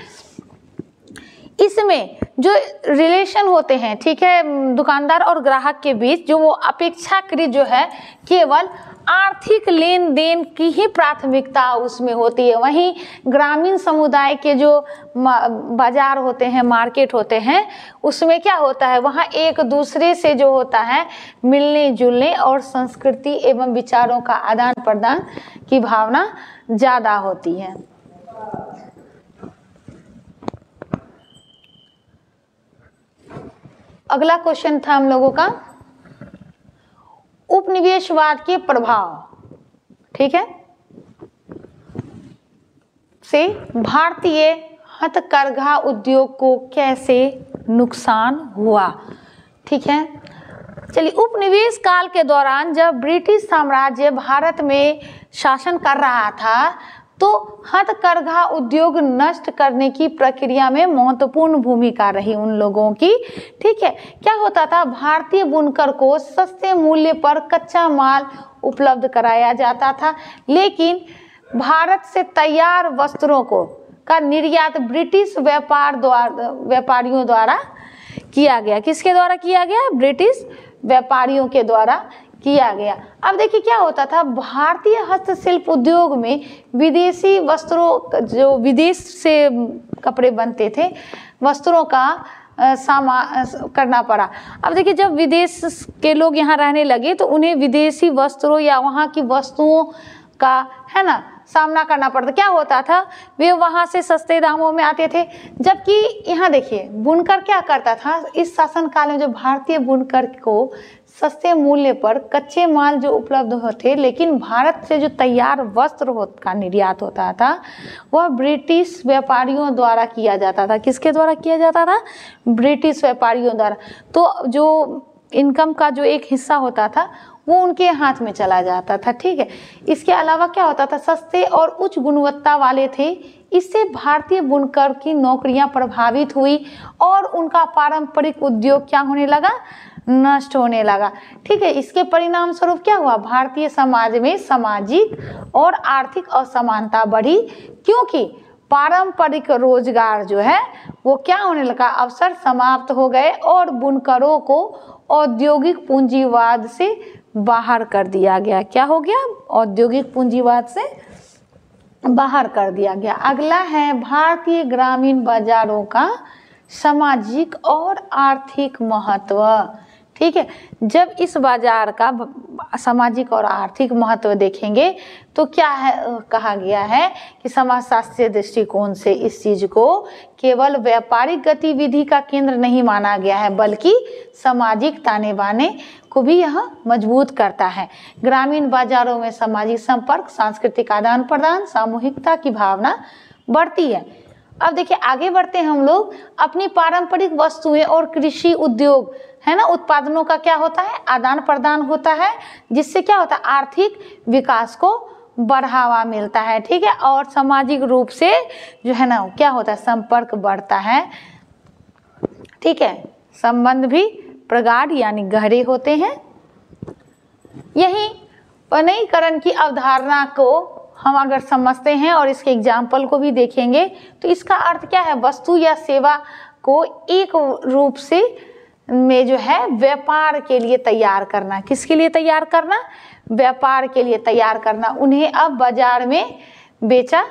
इसमें जो रिलेशन होते हैं, ठीक है, दुकानदार और ग्राहक के बीच, जो वो अपेक्षाकृत जो है केवल आर्थिक लेन देन की ही प्राथमिकता उसमें होती है। वहीं ग्रामीण समुदाय के जो बाजार होते हैं, मार्केट होते हैं, उसमें क्या होता है, वहाँ एक दूसरे से जो होता है मिलने जुलने और संस्कृति एवं विचारों का आदान प्रदान की भावना ज़्यादा होती है। अगला क्वेश्चन था हम लोगों का उपनिवेशवाद के प्रभाव, ठीक है, से भारतीय हथकरघा उद्योग को कैसे नुकसान हुआ। ठीक है, चलिए, उपनिवेश काल के दौरान जब ब्रिटिश साम्राज्य भारत में शासन कर रहा था तो हथकरघा उद्योग नष्ट करने की प्रक्रिया में महत्वपूर्ण भूमिका रही उन लोगों की। ठीक है, क्या होता था, भारतीय बुनकर को सस्ते मूल्य पर कच्चा माल उपलब्ध कराया जाता था, लेकिन भारत से तैयार वस्त्रों को का निर्यात ब्रिटिश व्यापारियों द्वारा किया गया। किसके द्वारा किया गया? ब्रिटिश व्यापारियों के द्वारा किया गया। अब देखिए क्या होता था, भारतीय हस्तशिल्प उद्योग में विदेशी वस्त्रों, जो विदेश से कपड़े बनते थे, वस्त्रों का करना पड़ा। अब देखिए जब विदेश के लोग यहाँ रहने लगे तो उन्हें विदेशी वस्त्रों या वहाँ की वस्तुओं का, है ना, सामना करना पड़ता। क्या होता था, वे वहाँ से सस्ते दामों में आते थे, जबकि यहाँ देखिए बुनकर क्या करता था, इस शासन काल में जो भारतीय बुनकर को सस्ते मूल्य पर कच्चे माल जो उपलब्ध होते, लेकिन भारत से जो तैयार वस्त्र का निर्यात होता था वह ब्रिटिश व्यापारियों द्वारा किया जाता था। किसके द्वारा किया जाता था? ब्रिटिश व्यापारियों द्वारा। तो जो इनकम का जो एक हिस्सा होता था वो उनके हाथ में चला जाता था। ठीक है, इसके अलावा क्या होता था, सस्ते और उच्च गुणवत्ता वाले थे, इससे भारतीय बुनकर की नौकरियां प्रभावित हुई और उनका पारंपरिक उद्योग क्या होने लगा? नष्ट होने लगा। ठीक है, इसके परिणाम स्वरूप क्या हुआ, भारतीय समाज में सामाजिक और आर्थिक असमानता बढ़ी, क्योंकि पारंपरिक रोजगार जो है वो क्या होने लगा, अवसर समाप्त हो गए और बुनकरों को औद्योगिक पूंजीवाद से बाहर कर दिया गया। क्या हो गया? औद्योगिक पूंजीवाद से बाहर कर दिया गया। अगला है भारतीय ग्रामीण बाजारों का सामाजिक और आर्थिक महत्व। ठीक है, जब इस बाजार का सामाजिक और आर्थिक महत्व देखेंगे तो क्या है, कहा गया है कि समाजशास्त्रीय दृष्टिकोण से इस चीज को केवल व्यापारिक गतिविधि का केंद्र नहीं माना गया है, बल्कि सामाजिक ताने बाने को भी यह मजबूत करता है। ग्रामीण बाजारों में सामाजिक संपर्क, सांस्कृतिक आदान प्रदान, सामूहिकता की भावना बढ़ती है। अब देखिए आगे बढ़ते हैं हम लोग, अपनी पारंपरिक वस्तुएं और कृषि उद्योग, है ना, उत्पादनों का क्या होता है, आदान प्रदान होता है, जिससे क्या होता है, आर्थिक विकास को बढ़ावा मिलता है। ठीक है, और सामाजिक रूप से जो है ना क्या होता है, संपर्क बढ़ता है। ठीक है, संबंध भी प्रगाढ़ यानी गहरे होते हैं। यही वनीकरण की अवधारणा को हम अगर समझते हैं और इसके एग्जाम्पल को भी देखेंगे तो इसका अर्थ क्या है, वस्तु या सेवा को एक रूप से में जो है व्यापार के लिए तैयार करना। किसके लिए तैयार करना? व्यापार के लिए तैयार करना, उन्हें अब बाजार में बेचा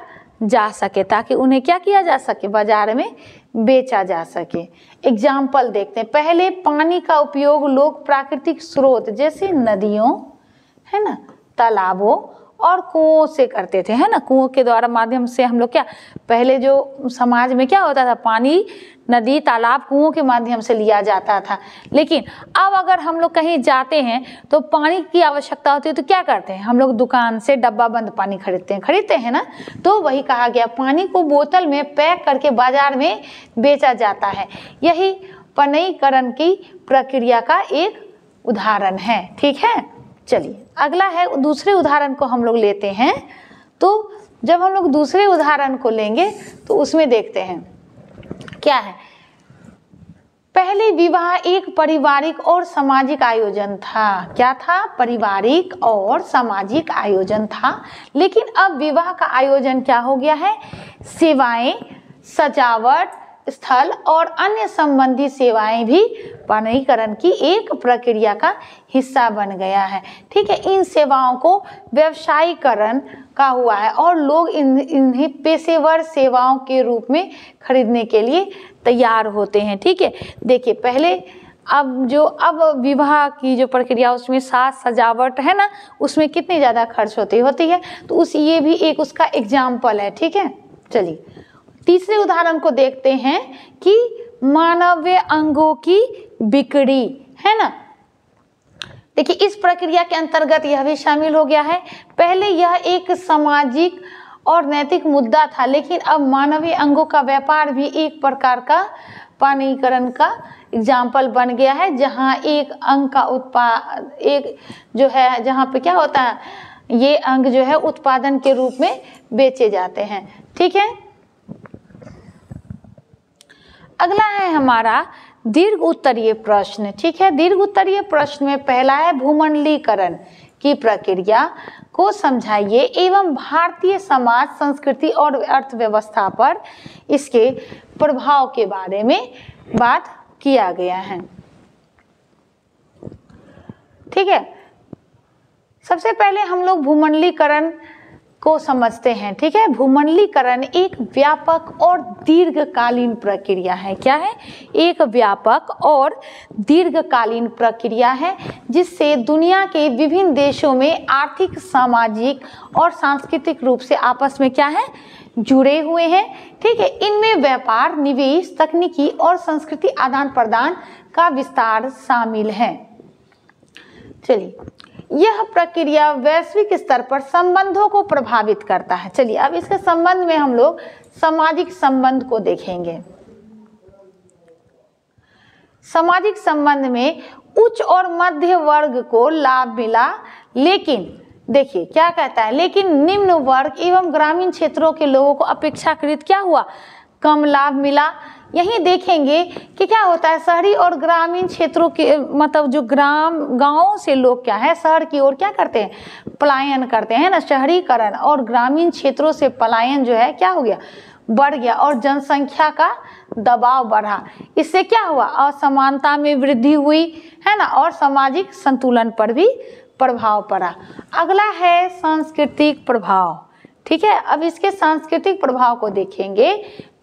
जा सके, ताकि उन्हें क्या किया जा सके, बाजार में बेचा जा सके। एग्जाम्पल देखते हैं। पहले पानी का उपयोग लोग प्राकृतिक स्रोत जैसे नदियों, है ना, तालाबों और कुओं से करते थे, है ना, कुओं के द्वारा माध्यम से हम लोग क्या, पहले जो समाज में क्या होता था, पानी नदी तालाब कुओं के माध्यम से लिया जाता था। लेकिन अब अगर हम लोग कहीं जाते हैं तो पानी की आवश्यकता होती है तो क्या करते हैं, हम लोग दुकान से डब्बा बंद पानी खरीदते हैं ना। तो वही कहा गया, पानी को बोतल में पैक करके बाजार में बेचा जाता है। यही वनीकरण की प्रक्रिया का एक उदाहरण है। ठीक है, चलिए अगला है, दूसरे उदाहरण को हम लोग लेते हैं। तो जब हम लोग दूसरे उदाहरण को लेंगे तो उसमें देखते हैं क्या है। पहले विवाह एक पारिवारिक और सामाजिक आयोजन था। क्या था? पारिवारिक और सामाजिक आयोजन था। लेकिन अब विवाह का आयोजन क्या हो गया है, सेवाएं, सजावट स्थल और अन्य संबंधी सेवाएं भी वनीकरण की एक प्रक्रिया का हिस्सा बन गया है। ठीक है, इन सेवाओं को व्यवसायीकरण का हुआ है और लोग इन्हें पेशेवर सेवाओं के रूप में खरीदने के लिए तैयार होते हैं। ठीक है, देखिए पहले अब विवाह की जो प्रक्रिया उसमें साज सजावट है ना, उसमें कितनी ज़्यादा खर्च होती है, तो ये भी एक उसका एग्जाम्पल है। ठीक है, चलिए तीसरे उदाहरण को देखते हैं कि मानवीय अंगों की बिक्री, है ना। देखिए इस प्रक्रिया के अंतर्गत यह भी शामिल हो गया है। पहले यह एक सामाजिक और नैतिक मुद्दा था, लेकिन अब मानवीय अंगों का व्यापार भी एक प्रकार का पानीकरण का एग्जाम्पल बन गया है, जहां एक अंग का एक जो है, जहां पे क्या होता है, ये अंग जो है उत्पादन के रूप में बेचे जाते हैं। ठीक है, अगला है हमारा दीर्घ उत्तरीय प्रश्न। ठीक है, दीर्घ उत्तरीय प्रश्न में पहला है भूमंडलीकरण की प्रक्रिया को समझाइए एवं भारतीय समाज, संस्कृति और अर्थव्यवस्था पर इसके प्रभाव के बारे में बात किया गया है। ठीक है, सबसे पहले हम लोग भूमंडलीकरण को समझते हैं। ठीक है, भूमंडलीकरण एक व्यापक और दीर्घकालीन प्रक्रिया है। क्या है? एक व्यापक और दीर्घकालीन प्रक्रिया है जिससे दुनिया के विभिन्न देशों में आर्थिक, सामाजिक और सांस्कृतिक रूप से आपस में क्या है, जुड़े हुए हैं। ठीक है, इनमें व्यापार, निवेश, तकनीकी और संस्कृति आदान प्रदान का विस्तार शामिल है। चलिए, यह प्रक्रिया वैश्विक स्तर पर संबंधों को प्रभावित करता है। चलिए अब इसके संबंध में हम लोग सामाजिक संबंध को देखेंगे। सामाजिक संबंध में उच्च और मध्य वर्ग को लाभ मिला, लेकिन देखिए क्या कहता है, लेकिन निम्न वर्ग एवं ग्रामीण क्षेत्रों के लोगों को अपेक्षाकृत क्या हुआ, कम लाभ मिला। यहीं देखेंगे कि क्या होता है, शहरी और ग्रामीण क्षेत्रों के मतलब जो गांवों से लोग क्या है शहर की ओर क्या करते हैं, पलायन करते हैं ना। शहरीकरण और ग्रामीण क्षेत्रों से पलायन जो है क्या हो गया, बढ़ गया और जनसंख्या का दबाव बढ़ा। इससे क्या हुआ, असमानता में वृद्धि हुई, है ना, और सामाजिक संतुलन पर भी प्रभाव पड़ा। अगला है सांस्कृतिक प्रभाव। ठीक है, अब इसके सांस्कृतिक प्रभाव को देखेंगे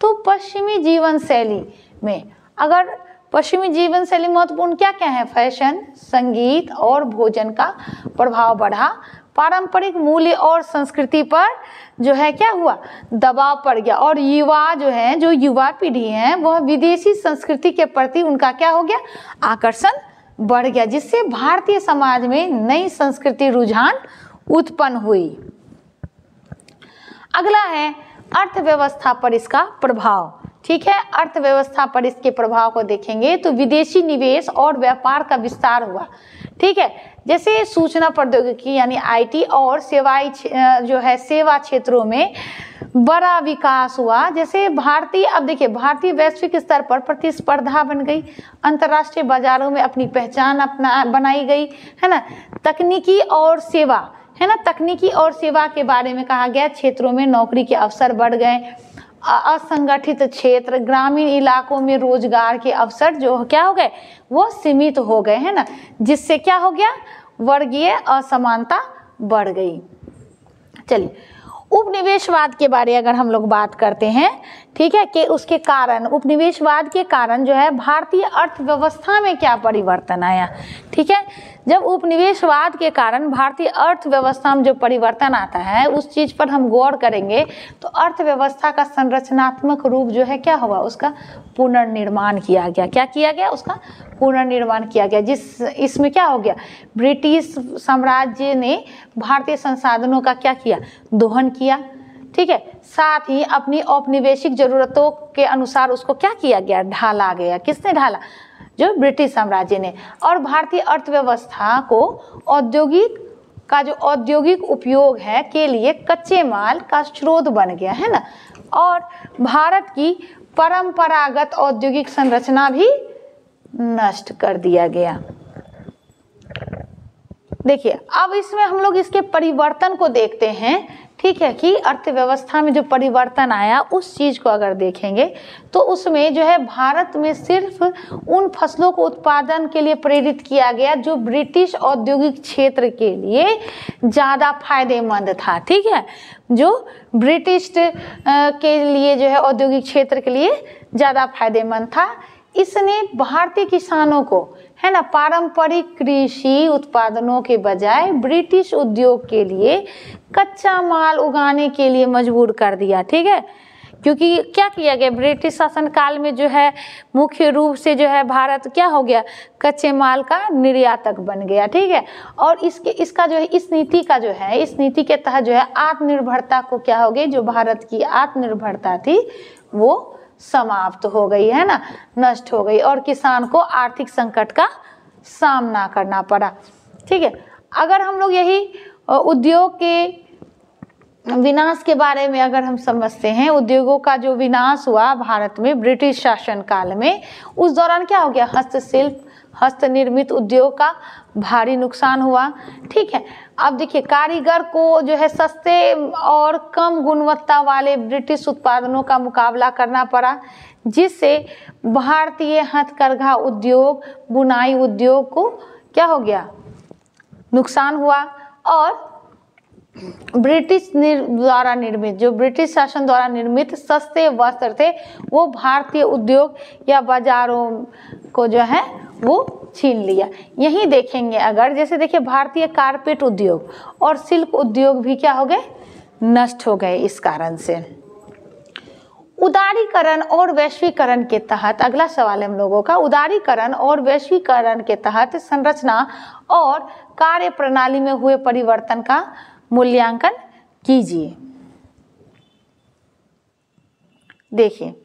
तो पश्चिमी जीवन शैली में, अगर पश्चिमी जीवन शैली महत्वपूर्ण क्या क्या है, फैशन, संगीत और भोजन का प्रभाव बढ़ा। पारंपरिक मूल्य और संस्कृति पर जो है क्या हुआ, दबाव पड़ गया और युवा जो है, जो युवा पीढ़ी है वह विदेशी संस्कृति के प्रति उनका क्या हो गया, आकर्षण बढ़ गया, जिससे भारतीय समाज में नई संस्कृति रुझान उत्पन्न हुई। अगला है अर्थव्यवस्था पर इसका प्रभाव। ठीक है, अर्थव्यवस्था पर इसके प्रभाव को देखेंगे तो विदेशी निवेश और व्यापार का विस्तार हुआ। ठीक है, जैसे सूचना प्रौद्योगिकी यानी आईटी और सेवाएं जो है सेवा क्षेत्रों में बड़ा विकास हुआ। जैसे भारतीय, अब देखिए भारतीय वैश्विक स्तर पर प्रतिस्पर्धा बन गई, अंतर्राष्ट्रीय बाजारों में अपनी पहचान बनाई गई, है ना। तकनीकी और सेवा, है ना, तकनीकी और सेवा के बारे में कहा गया, क्षेत्रों में नौकरी के अवसर बढ़ गए। असंगठित क्षेत्र, ग्रामीण इलाकों में रोजगार के अवसर जो क्या हो गए, वो सीमित हो गए, है ना, जिससे क्या हो गया, वर्गीय असमानता बढ़ गई। चलिए, उपनिवेशवाद के बारे अगर हम लोग बात करते हैं, ठीक है, कि उसके कारण, उपनिवेशवाद के कारण जो है भारतीय अर्थव्यवस्था में क्या परिवर्तन आया। ठीक है, जब उपनिवेशवाद के कारण भारतीय अर्थव्यवस्था में जो परिवर्तन आता है उस चीज पर हम गौर करेंगे तो अर्थव्यवस्था का संरचनात्मक रूप जो है क्या हुआ, उसका पुनर्निर्माण किया गया। क्या किया गया, उसका पुनर्निर्माण किया गया, इसमें क्या हो गया, ब्रिटिश साम्राज्य ने भारतीय संसाधनों का क्या किया, दोहन किया। ठीक है, साथ ही अपनी औपनिवेशिक जरूरतों के अनुसार उसको क्या किया गया, ढाला गया। किसने ढाला, जो ब्रिटिश साम्राज्य ने। और भारतीय अर्थव्यवस्था को औद्योगिक उपयोग है के लिए कच्चे माल का स्रोत बन गया, है ना। और भारत की परंपरागत औद्योगिक संरचना भी नष्ट कर दिया गया। देखिए अब इसमें हम लोग इसके परिवर्तन को देखते हैं। ठीक है, कि अर्थव्यवस्था में जो परिवर्तन आया उस चीज को अगर देखेंगे तो उसमें जो है भारत में सिर्फ उन फसलों को उत्पादन के लिए प्रेरित किया गया जो ब्रिटिश औद्योगिक क्षेत्र के लिए ज़्यादा फायदेमंद था। ठीक है, जो ब्रिटिश के लिए जो है औद्योगिक क्षेत्र के लिए ज़्यादा फायदेमंद था। इसने भारतीय किसानों को, है ना, पारंपरिक कृषि उत्पादनों के बजाय ब्रिटिश उद्योग के लिए कच्चा माल उगाने के लिए मजबूर कर दिया। ठीक है, क्योंकि क्या किया गया, ब्रिटिश शासन काल में जो है मुख्य रूप से जो है भारत क्या हो गया, कच्चे माल का निर्यातक बन गया। ठीक है, और इसका जो है इस नीति का जो है, इस नीति के तहत जो है आत्मनिर्भरता को क्या हो गई, जो भारत की आत्मनिर्भरता थी वो समाप्त हो गई, है ना, नष्ट हो गई, और किसान को आर्थिक संकट का सामना करना पड़ा। ठीक है, अगर हम लोग यही उद्योग के विनाश के बारे में अगर हम समझते हैं, उद्योगों का जो विनाश हुआ भारत में ब्रिटिश शासन काल में, उस दौरान क्या हो गया, हस्तशिल्प, हस्तनिर्मित उद्योग का भारी नुकसान हुआ। ठीक है, अब देखिए कारीगर को जो है सस्ते और कम गुणवत्ता वाले ब्रिटिश उत्पादनों का मुकाबला करना पड़ा, जिससे भारतीय हथकरघा उद्योग, बुनाई उद्योग को क्या हो गया, नुकसान हुआ। और ब्रिटिश द्वारा निर्मित, जो ब्रिटिश शासन द्वारा निर्मित सस्ते वस्त्र थे वो भारतीय उद्योग या बाजारों को जो है वो छीन लिया। यही देखेंगे अगर, जैसे देखिए भारतीय कारपेट उद्योग और शिल्प उद्योग भी क्या हो गए, नष्ट हो गए इस कारण से। उदारीकरण और वैश्वीकरण के तहत, अगला सवाल है हम लोगों का, उदारीकरण और वैश्वीकरण के तहत संरचना और कार्य प्रणाली में हुए परिवर्तन का मूल्यांकन कीजिए। देखिए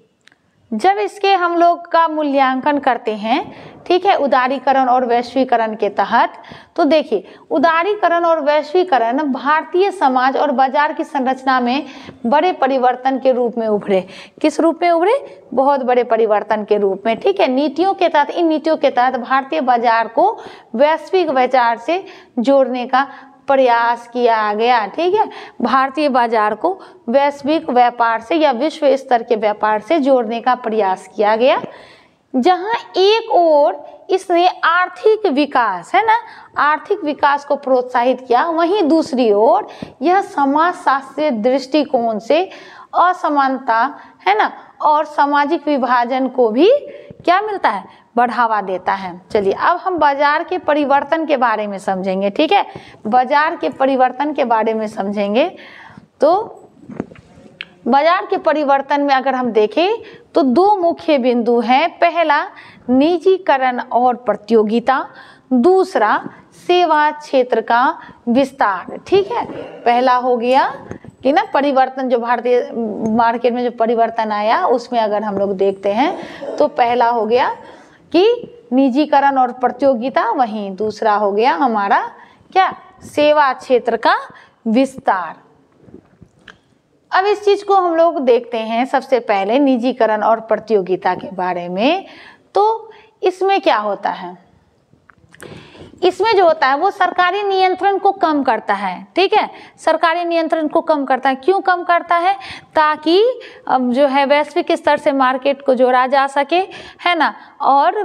जब इसके हम लोग का मूल्यांकन करते हैं, ठीक है, उदारीकरण और वैश्वीकरण के तहत, तो देखिए उदारीकरण और वैश्वीकरण भारतीय समाज और बाजार की संरचना में बड़े परिवर्तन के रूप में उभरे। किस रूप में उभरे, बहुत बड़े परिवर्तन के रूप में। ठीक है, नीतियों के तहत, इन नीतियों के तहत भारतीय बाजार को वैश्विक बाजार से जोड़ने का प्रयास किया गया। ठीक है, भारतीय बाजार को वैश्विक व्यापार से या विश्व स्तर के व्यापार से जोड़ने का प्रयास किया गया, जहां एक ओर इसने आर्थिक विकास, है ना, आर्थिक विकास को प्रोत्साहित किया, वहीं दूसरी ओर यह समाजशास्त्रीय दृष्टिकोण से असमानता, है ना, और सामाजिक विभाजन को भी क्या मिलता है, बढ़ावा देता है। चलिए अब हम बाजार के परिवर्तन के बारे में समझेंगे। ठीक है, बाजार के परिवर्तन के बारे में समझेंगे। तो बाजार के परिवर्तन में अगर हम देखें तो दो मुख्य बिंदु हैं। पहला निजीकरण और प्रतियोगिता, दूसरा सेवा क्षेत्र का विस्तार। ठीक है, पहला हो गया कि ना परिवर्तन, जो भारतीय मार्केट में जो परिवर्तन आया उसमें अगर हम लोग देखते हैं तो पहला हो गया कि निजीकरण और प्रतियोगिता, वहीं दूसरा हो गया हमारा क्या, सेवा क्षेत्र का विस्तार। अब इस चीज को हम लोग देखते हैं सबसे पहले निजीकरण और प्रतियोगिता के बारे में। तो इसमें क्या होता है, इसमें जो होता है वो सरकारी नियंत्रण को कम करता है। ठीक है, सरकारी नियंत्रण को कम करता है। क्यों कम करता है, ताकि अब जो है वैश्विक स्तर से मार्केट को जोड़ा जा सके, है ना, और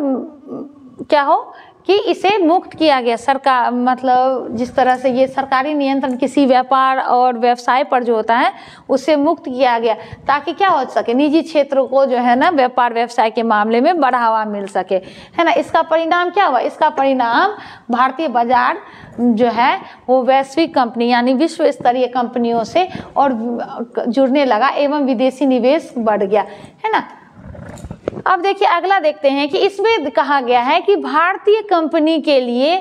क्या हो कि इसे मुक्त किया गया। सरकार मतलब जिस तरह से ये सरकारी नियंत्रण किसी व्यापार और व्यवसाय पर जो होता है उसे मुक्त किया गया, ताकि क्या हो सके, निजी क्षेत्र को जो है ना व्यापार व्यवसाय के मामले में बढ़ावा मिल सके, है ना। इसका परिणाम क्या हुआ, इसका परिणाम भारतीय बाजार जो है वो वैश्विक कंपनी यानी विश्व स्तरीय कंपनियों से और जुड़ने लगा एवं विदेशी निवेश बढ़ गया, है ना। अब देखिए अगला देखते हैं कि इसमें कहा गया है कि भारतीय कंपनी के लिए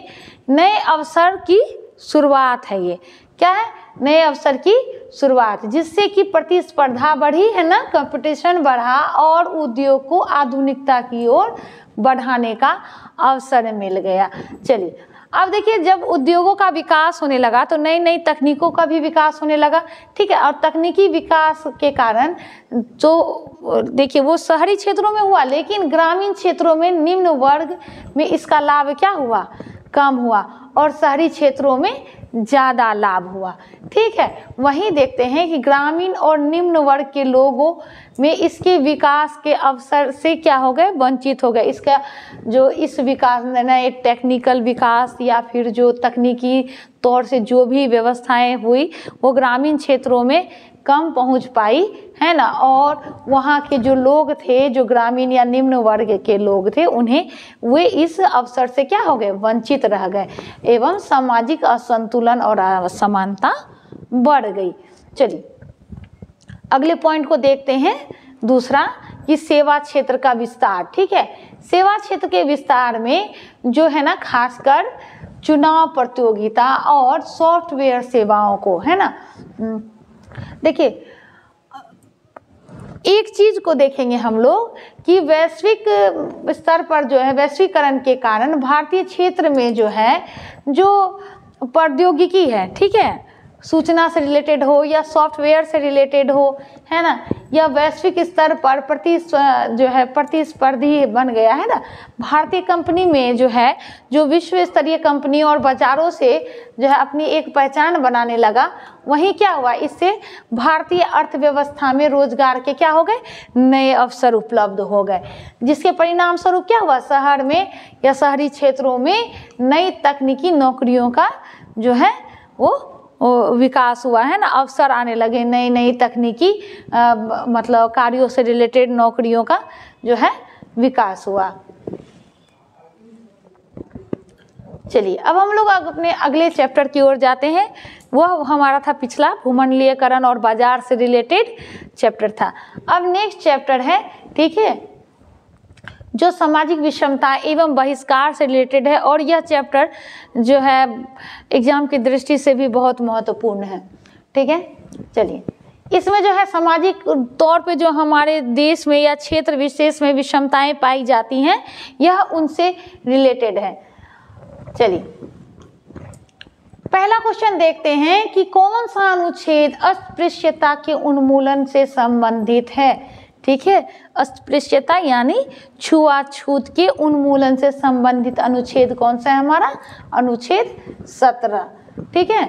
नए अवसर की शुरुआत है। ये क्या है, नए अवसर की शुरुआत, जिससे कि प्रतिस्पर्धा बढ़ी, है ना, कंपटीशन बढ़ा और उद्योग को आधुनिकता की ओर बढ़ाने का अवसर मिल गया। चलिए अब देखिए जब उद्योगों का विकास होने लगा तो नई नई तकनीकों का भी विकास होने लगा। ठीक है, और तकनीकी विकास के कारण तो देखिए वो शहरी क्षेत्रों में हुआ, लेकिन ग्रामीण क्षेत्रों में निम्न वर्ग में इसका लाभ क्या हुआ, कम हुआ, और शहरी क्षेत्रों में ज़्यादा लाभ हुआ। ठीक है, वहीं देखते हैं कि ग्रामीण और निम्न वर्ग के लोगों में इसके विकास के अवसर से क्या हो गए, वंचित हो गए। इसका जो इस विकास नए टेक्निकल विकास या फिर जो तकनीकी तौर से जो भी व्यवस्थाएं हुई वो ग्रामीण क्षेत्रों में कम पहुंच पाई, है ना, और वहाँ के जो लोग थे, जो ग्रामीण या निम्न वर्ग के लोग थे, उन्हें वे इस अवसर से क्या हो गए, वंचित रह गए एवं सामाजिक असंतुलन और असमानता बढ़ गई। चलिए अगले पॉइंट को देखते हैं, दूसरा कि सेवा क्षेत्र का विस्तार। ठीक है, सेवा क्षेत्र के विस्तार में जो है ना खासकर चुनाव प्रतियोगिता और सॉफ्टवेयर सेवाओं को, है ना। देखिए एक चीज को देखेंगे हम लोग कि वैश्विक स्तर पर जो है वैश्वीकरण के कारण भारतीय क्षेत्र में जो है जो प्रौद्योगिकी है, ठीक है, सूचना से रिलेटेड हो या सॉफ्टवेयर से रिलेटेड हो, है ना, या वैश्विक स्तर पर प्रतिस्पर्धी बन गया है ना। भारतीय कंपनी में जो है जो विश्व स्तरीय कंपनी और बाजारों से जो है अपनी एक पहचान बनाने लगा, वहीं क्या हुआ, इससे भारतीय अर्थव्यवस्था में रोजगार के क्या हो गए, नए अवसर उपलब्ध हो गए, जिसके परिणाम स्वरूप क्या हुआ, शहर में या शहरी क्षेत्रों में नई तकनीकी नौकरियों का जो है वो विकास हुआ, है ना। अवसर आने लगे, नई नई तकनीकी मतलब कार्यों से रिलेटेड नौकरियों का जो है विकास हुआ। चलिए अब हम लोग अपने अगले चैप्टर की ओर जाते हैं। वह हमारा था पिछला भूमंडलीयकरण और बाजार से रिलेटेड चैप्टर था। अब नेक्स्ट चैप्टर है, ठीक है, जो सामाजिक विषमता एवं बहिष्कार से रिलेटेड है, और यह चैप्टर जो है एग्जाम की दृष्टि से भी बहुत महत्वपूर्ण है। ठीक है, चलिए इसमें जो है सामाजिक तौर पे जो हमारे देश में या क्षेत्र विशेष में विषमताएं पाई जाती हैं, यह उनसे रिलेटेड है। चलिए पहला क्वेश्चन देखते हैं कि कौन सा अनुच्छेद अस्पृश्यता के उन्मूलन से संबंधित है। ठीक है, अस्पृश्यता यानी छुआछूत के उन्मूलन से संबंधित अनुच्छेद कौन सा है हमारा, अनुच्छेद 17। ठीक है,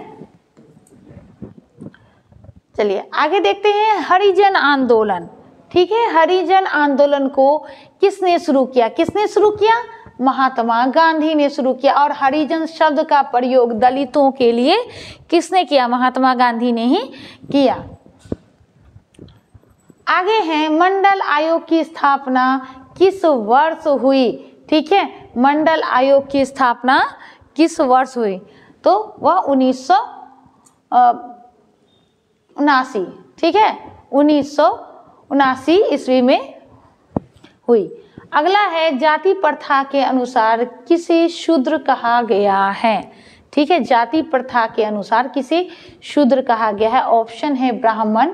चलिए आगे देखते हैं हरिजन आंदोलन। ठीक है, हरिजन आंदोलन को किसने शुरू किया, किसने शुरू किया, महात्मा गांधी ने शुरू किया। और हरिजन शब्द का प्रयोग दलितों के लिए किसने किया, महात्मा गांधी ने ही किया। आगे है मंडल आयोग की स्थापना किस वर्ष हुई। ठीक है, मंडल आयोग की स्थापना किस वर्ष हुई, तो वह 1979, ठीक है, 1979 ईस्वी में हुई। अगला है जाति प्रथा के अनुसार किसे शूद्र कहा गया है। ठीक है, जाति प्रथा के अनुसार किसे शूद्र कहा गया है। ऑप्शन है ब्राह्मण,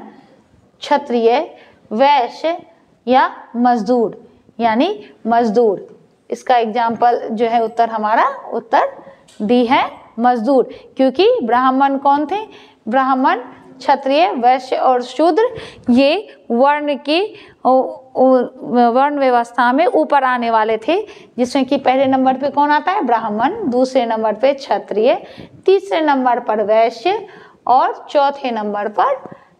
क्षत्रिय, वैश्य या मजदूर, यानी मजदूर। इसका एग्जाम्पल जो है उत्तर हमारा उत्तर डी है मजदूर, क्योंकि ब्राह्मण कौन थे, ब्राह्मण, क्षत्रिय, वैश्य और शूद्र ये वर्ण की वर्ण व्यवस्था में ऊपर आने वाले थे, जिसमें कि पहले नंबर पे कौन आता है, ब्राह्मण, दूसरे नंबर पे क्षत्रिय, तीसरे नंबर पर वैश्य और चौथे नंबर पर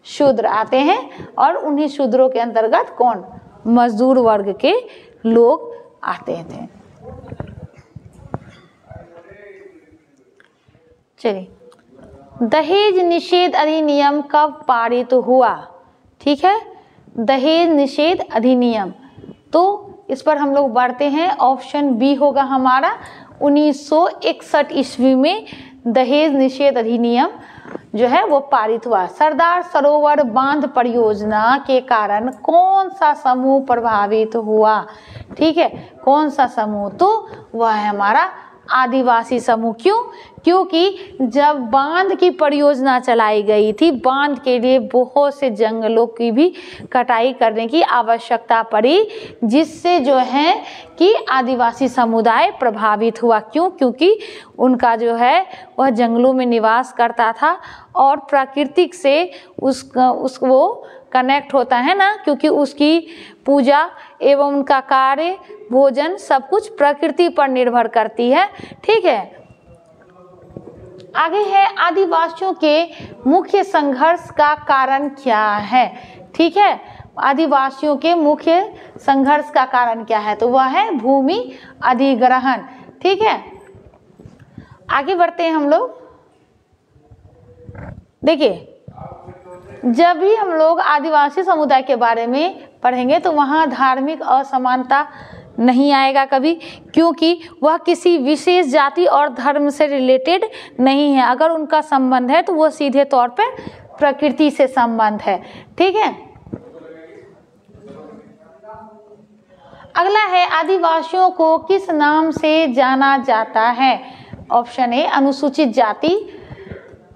शूद्र आते हैं। और उन्हीं शूद्रों के अंतर्गत कौन, मजदूर वर्ग के लोग आते थे। चलिए दहेज निषेध अधिनियम कब पारित हुआ। ठीक है, दहेज निषेध अधिनियम, तो इस पर हम लोग बढ़ते हैं। ऑप्शन बी होगा हमारा 1961 ईस्वी में दहेज निषेध अधिनियम जो है वो पारित हुआ। सरदार सरोवर बांध परियोजना के कारण कौन सा समूह प्रभावित हुआ। ठीक है, कौन सा समूह, तो वह है हमारा आदिवासी समूह। क्यों, क्योंकि जब बांध की परियोजना चलाई गई थी, बांध के लिए बहुत से जंगलों की भी कटाई करने की आवश्यकता पड़ी, जिससे जो है कि आदिवासी समुदाय प्रभावित हुआ। क्यों, क्योंकि उनका जो है वह जंगलों में निवास करता था और प्राकृतिक से वो कनेक्ट होता है ना, क्योंकि उसकी पूजा एवं उनका कार्य, भोजन सब कुछ प्रकृति पर निर्भर करती है। ठीक है, आगे है आदिवासियों के मुख्य संघर्ष का कारण क्या है। ठीक है, आदिवासियों के मुख्य संघर्ष का कारण क्या है, तो वह है भूमि अधिग्रहण। ठीक है, आगे बढ़ते हैं हम लोग। देखिए जब भी हम लोग आदिवासी समुदाय के बारे में पढ़ेंगे तो वहाँ धार्मिक असमानता नहीं आएगा कभी, क्योंकि वह किसी विशेष जाति और धर्म से रिलेटेड नहीं है। अगर उनका संबंध है तो वह सीधे तौर पर प्रकृति से संबंध है। ठीक है, अगला है आदिवासियों को किस नाम से जाना जाता है? ऑप्शन ए अनुसूचित जाति,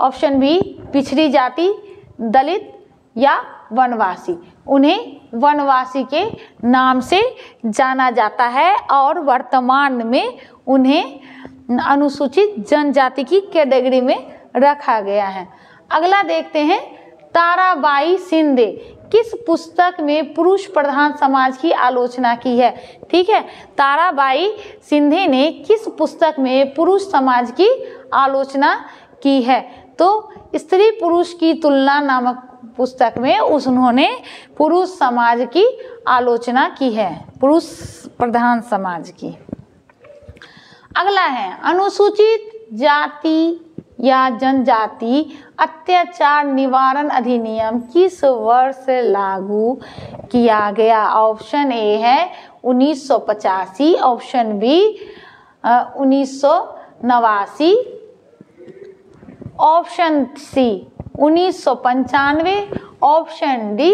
ऑप्शन बी पिछड़ी जाति, दलित या वनवासी। उन्हें वनवासी के नाम से जाना जाता है और वर्तमान में उन्हें अनुसूचित जनजाति की कैटेगरी में रखा गया है। अगला देखते हैं, ताराबाई शिंदे किस पुस्तक में पुरुष प्रधान समाज की आलोचना की है? ठीक है, ताराबाई शिंदे ने किस पुस्तक में पुरुष समाज की आलोचना की है? तो स्त्री पुरुष की तुलना नामक पुस्तक में उन्होंने पुरुष समाज की आलोचना की है, पुरुष प्रधान समाज की। अगला है, अनुसूचित जाति या जनजाति अत्याचार निवारण अधिनियम किस वर्ष लागू किया गया? ऑप्शन ए है 1985, option B 1989, option C 1995, option D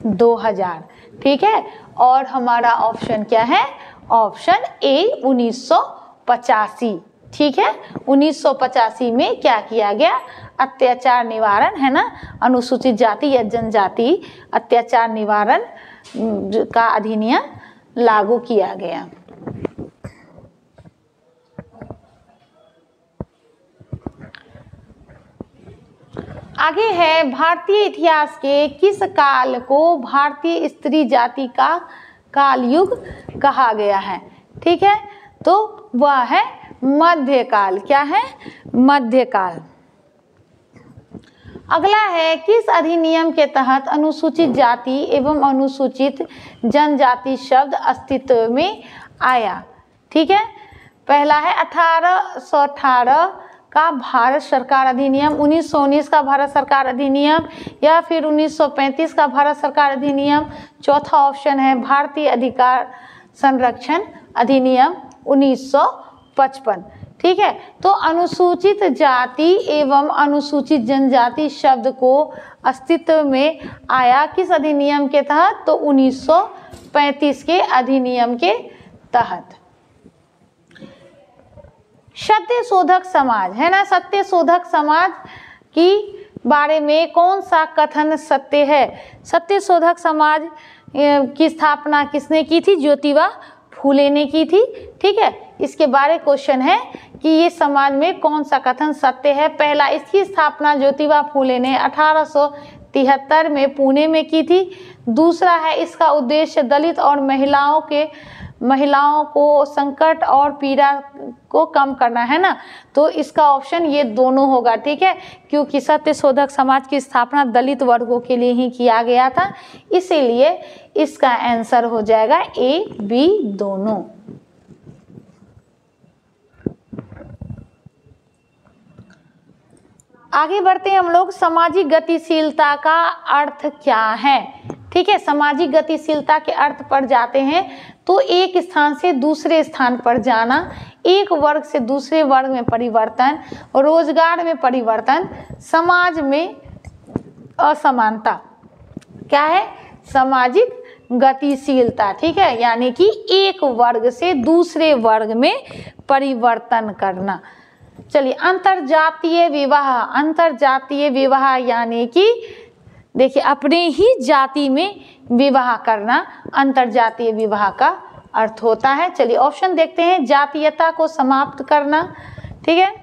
2000। ठीक है, और हमारा ऑप्शन क्या है? Option A 1985। ठीक है, 1985 में क्या किया गया? अत्याचार निवारण, है ना, अनुसूचित जाति या जनजाति अत्याचार निवारण का अधिनियम लागू किया गया। आगे है, भारतीय इतिहास के किस काल को भारतीय स्त्री जाति का कालयुग कहा गया है? ठीक है, तो वह है मध्यकाल। क्या है? मध्यकाल। अगला है, किस अधिनियम के तहत अनुसूचित जाति एवं अनुसूचित जनजाति शब्द अस्तित्व में आया? ठीक है, पहला है 1818 का भारत सरकार अधिनियम, 1919 का भारत सरकार अधिनियम, या फिर 1935 का भारत सरकार अधिनियम। चौथा ऑप्शन है भारतीय अधिकार संरक्षण अधिनियम 1955। ठीक है, तो अनुसूचित जाति एवं अनुसूचित जनजाति शब्द को अस्तित्व में आया किस अधिनियम के तहत? तो 1935 के अधिनियम के तहत। सत्य शोधक समाज, है ना, सत्य शोधक समाज की बारे में कौन सा कथन सत्य है? सत्य शोधक समाज की स्थापना किसने की थी? ज्योतिबा फूले ने की थी। ठीक है, इसके बारे क्वेश्चन है कि ये समाज में कौन सा कथन सत्य है। पहला, इसकी स्थापना ज्योतिबा फूले ने 1873 में पुणे में की थी। दूसरा है, इसका उद्देश्य दलित और महिलाओं को संकट और पीड़ा को कम करना, है ना, तो इसका ऑप्शन ये दोनों होगा। ठीक है, क्योंकि सत्य शोधक समाज की स्थापना दलित वर्गों के लिए ही किया गया था, इसीलिए इसका आंसर हो जाएगा ए बी दोनों। आगे बढ़ते हैं हम लोग, सामाजिक गतिशीलता का अर्थ क्या है? ठीक है, सामाजिक गतिशीलता के अर्थ पर जाते हैं तो एक स्थान से दूसरे स्थान पर जाना, एक वर्ग से दूसरे वर्ग में परिवर्तन, रोजगार में परिवर्तन, समाज में असमानता। क्या है? सामाजिक गतिशीलता। ठीक है, यानी कि एक वर्ग से दूसरे वर्ग में परिवर्तन करना। चलिए, अंतरजातीय विवाह। अंतरजातीय विवाह यानी कि देखिए अपने ही जाति में विवाह करना अंतरजातीय विवाह का अर्थ होता है। चलिए ऑप्शन देखते हैं, जातीयता को समाप्त करना। ठीक है,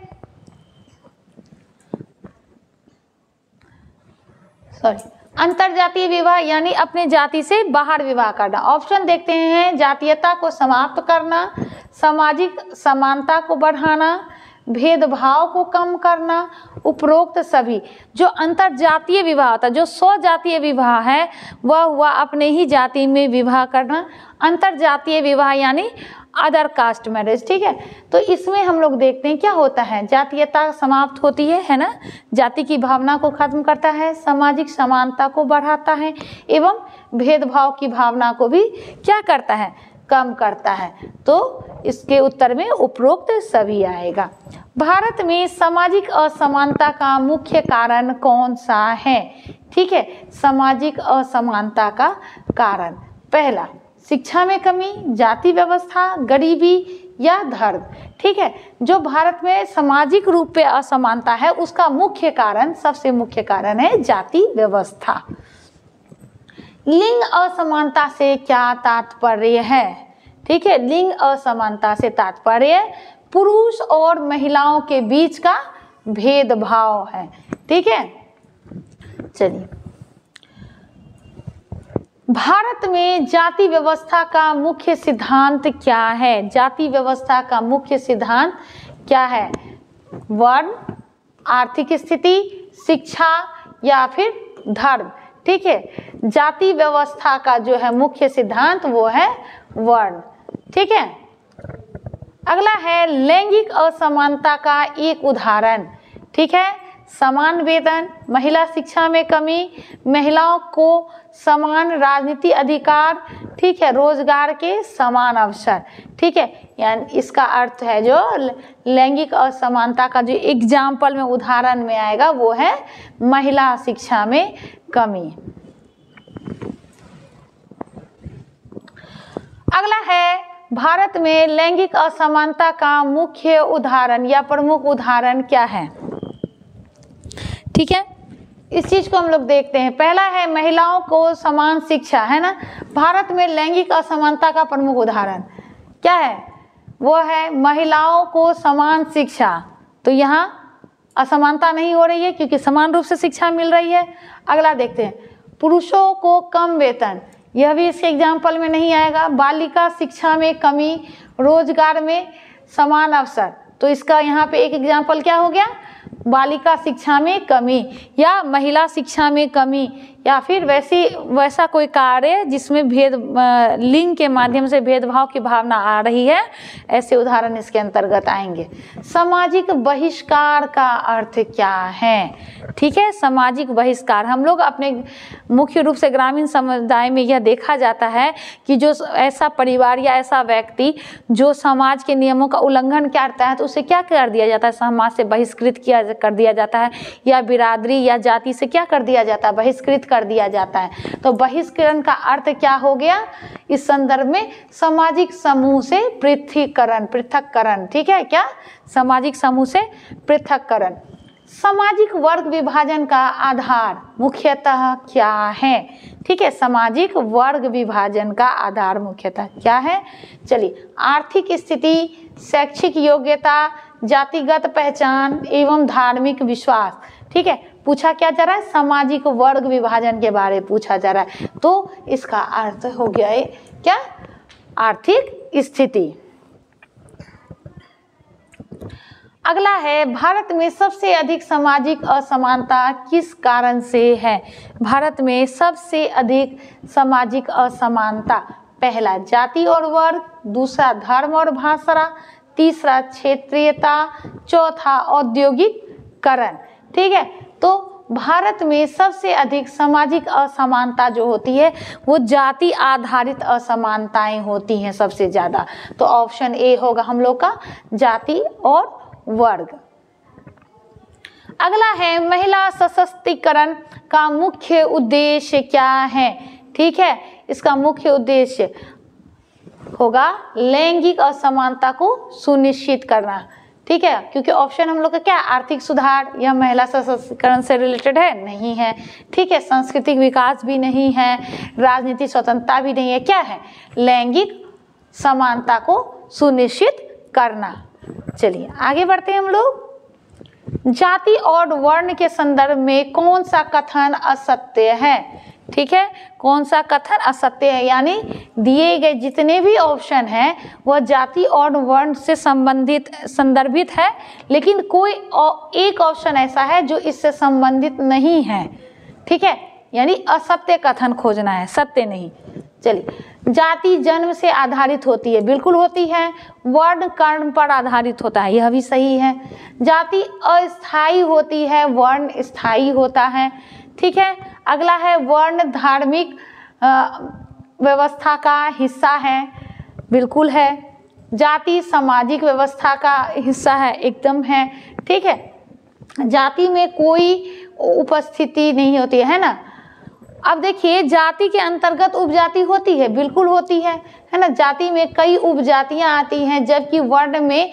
अंतरजातीय विवाह यानी अपने जाति से बाहर विवाह करना। ऑप्शन देखते हैं, जातीयता को समाप्त करना, सामाजिक समानता को बढ़ाना, भेदभाव को कम करना, उपरोक्त सभी। जो अंतरजातीय विवाह होता है, जो स्वजातीय विवाह है, वह हुआ अपने ही जाति में विवाह करना। अंतरजातीय विवाह यानी अदर कास्ट मैरिज। ठीक है, तो इसमें हम लोग देखते हैं क्या होता है, जातीयता समाप्त होती है ना, जाति की भावना को खत्म करता है, सामाजिक समानता को बढ़ाता है एवं भेदभाव की भावना को भी क्या करता है, कम करता है। तो इसके उत्तर में उपरोक्त सभी आएगा। भारत में सामाजिक असमानता का मुख्य कारण कौन सा है? ठीक है, सामाजिक असमानता का कारण, पहला शिक्षा में कमी, जाति व्यवस्था, गरीबी या धर्म। ठीक है, जो भारत में सामाजिक रूप पे असमानता है उसका मुख्य कारण, सबसे मुख्य कारण है जाति व्यवस्था। लिंग असमानता से क्या तात्पर्य है? ठीक है, लिंग असमानता से तात्पर्य पुरुष और महिलाओं के बीच का भेदभाव है। ठीक है, चलिए, भारत में जाति व्यवस्था का मुख्य सिद्धांत क्या है? जाति व्यवस्था का मुख्य सिद्धांत क्या है? वर्ण, आर्थिक स्थिति, शिक्षा या फिर धर्म। ठीक है, जाति व्यवस्था का जो है मुख्य सिद्धांत वो है वर्ण। ठीक है, अगला है लैंगिक असमानता का एक उदाहरण। ठीक है, समान वेतन, महिला शिक्षा में कमी, महिलाओं को समान राजनीति अधिकार, ठीक है, रोजगार के समान अवसर। ठीक है, यानी इसका अर्थ है जो लैंगिक असमानता का जो एग्जाम्पल में उदाहरण में आएगा वो है महिला शिक्षा में कमी। अगला है भारत में लैंगिक असमानता का मुख्य उदाहरण या प्रमुख उदाहरण क्या है? ठीक है, इस चीज को हम लोग देखते हैं। पहला है महिलाओं को समान शिक्षा, है ना। भारत में लैंगिक असमानता का प्रमुख उदाहरण क्या है? वो है महिलाओं को समान शिक्षा। तो यहाँ असमानता नहीं हो रही है क्योंकि समान रूप से शिक्षा मिल रही है। अगला देखते हैं, पुरुषों को कम वेतन, यह भी इसके एग्जाम्पल में नहीं आएगा। बालिका शिक्षा में कमी, रोजगार में समान अवसर, तो इसका यहाँ पे एक एग्जाम्पल क्या हो गया? बालिका शिक्षा में कमी या महिला शिक्षा में कमी, या फिर वैसा कोई कार्य जिसमें लिंग के माध्यम से भेदभाव की भावना आ रही है, ऐसे उदाहरण इसके अंतर्गत आएंगे। सामाजिक बहिष्कार का अर्थ क्या है? ठीक है, सामाजिक बहिष्कार हम लोग अपने मुख्य रूप से ग्रामीण समुदाय में यह देखा जाता है कि जो ऐसा परिवार या ऐसा व्यक्ति जो समाज के नियमों का उल्लंघन करता है तो उसे क्या कर दिया जाता है? समाज से बहिष्कृत कर दिया जाता है, या बिरादरी या जाति से क्या कर दिया जाता है? बहिष्कृत कर दिया जाता है। तो बहिष्करण का अर्थ क्या हो गया इस संदर्भ में? सामाजिक समूह से पृथक्करण। ठीक है, क्या? सामाजिक समूह से पृथक्करण। सामाजिक वर्ग विभाजन का आधार मुख्यतः क्या है? ठीक है, सामाजिक वर्ग विभाजन का आधार मुख्यतः क्या है? चलिए, आर्थिक स्थिति, शैक्षिक योग्यता, जातिगत पहचान एवं धार्मिक विश्वास। ठीक है, पूछा क्या जा रहा है? सामाजिक वर्ग विभाजन के बारे में पूछा जा रहा है, तो इसका अर्थ हो गया है क्या? आर्थिक स्थिति। अगला है, भारत में सबसे अधिक सामाजिक असमानता किस कारण से है? भारत में सबसे अधिक सामाजिक असमानता, पहला जाति और वर्ग, दूसरा धर्म और भाषा, तीसरा क्षेत्रीयता, चौथा औद्योगिकरण। ठीक है, तो भारत में सबसे अधिक सामाजिक असमानता जो होती है वो जाति आधारित असमानताएं होती हैं सबसे ज़्यादा। तो ऑप्शन ए होगा हम लोग का, जाति और वर्ग। अगला है, महिला सशक्तिकरण का मुख्य उद्देश्य क्या है? ठीक है, इसका मुख्य उद्देश्य होगा लैंगिक असमानता को सुनिश्चित करना। ठीक है, क्योंकि ऑप्शन हम लोग का क्या? आर्थिक सुधार, यह महिला सशक्तिकरण से रिलेटेड है? नहीं है। ठीक है, सांस्कृतिक विकास भी नहीं है, राजनीतिक स्वतंत्रता भी नहीं है। क्या है? लैंगिक समानता को सुनिश्चित करना। चलिए आगे बढ़ते हैं हम लोग। जाति और वर्ण के संदर्भ में कौन सा कथन असत्य है? ठीक है, कौन सा कथन असत्य है? यानी दिए गए जितने भी ऑप्शन हैं वह जाति और वर्ण से संदर्भित है, लेकिन कोई एक ऑप्शन ऐसा है जो इससे संबंधित नहीं है। ठीक है, यानी असत्य कथन खोजना है, सत्य नहीं। चलिए, जाति जन्म से आधारित होती है, बिल्कुल होती है। वर्ण कर्म पर आधारित होता है, यह भी सही है। जाति अस्थायी होती है, वर्ण स्थायी होता है। ठीक है, अगला है, वर्ण धार्मिक व्यवस्था का हिस्सा है, बिल्कुल है। जाति सामाजिक व्यवस्था का हिस्सा है, एकदम है, ठीक है। जाति में कोई उपस्थिति नहीं होती है ना। अब देखिए जाति के अंतर्गत उपजाति होती है, बिल्कुल होती है ना। जाति में कई उपजातियां आती हैं जबकि वर्ण में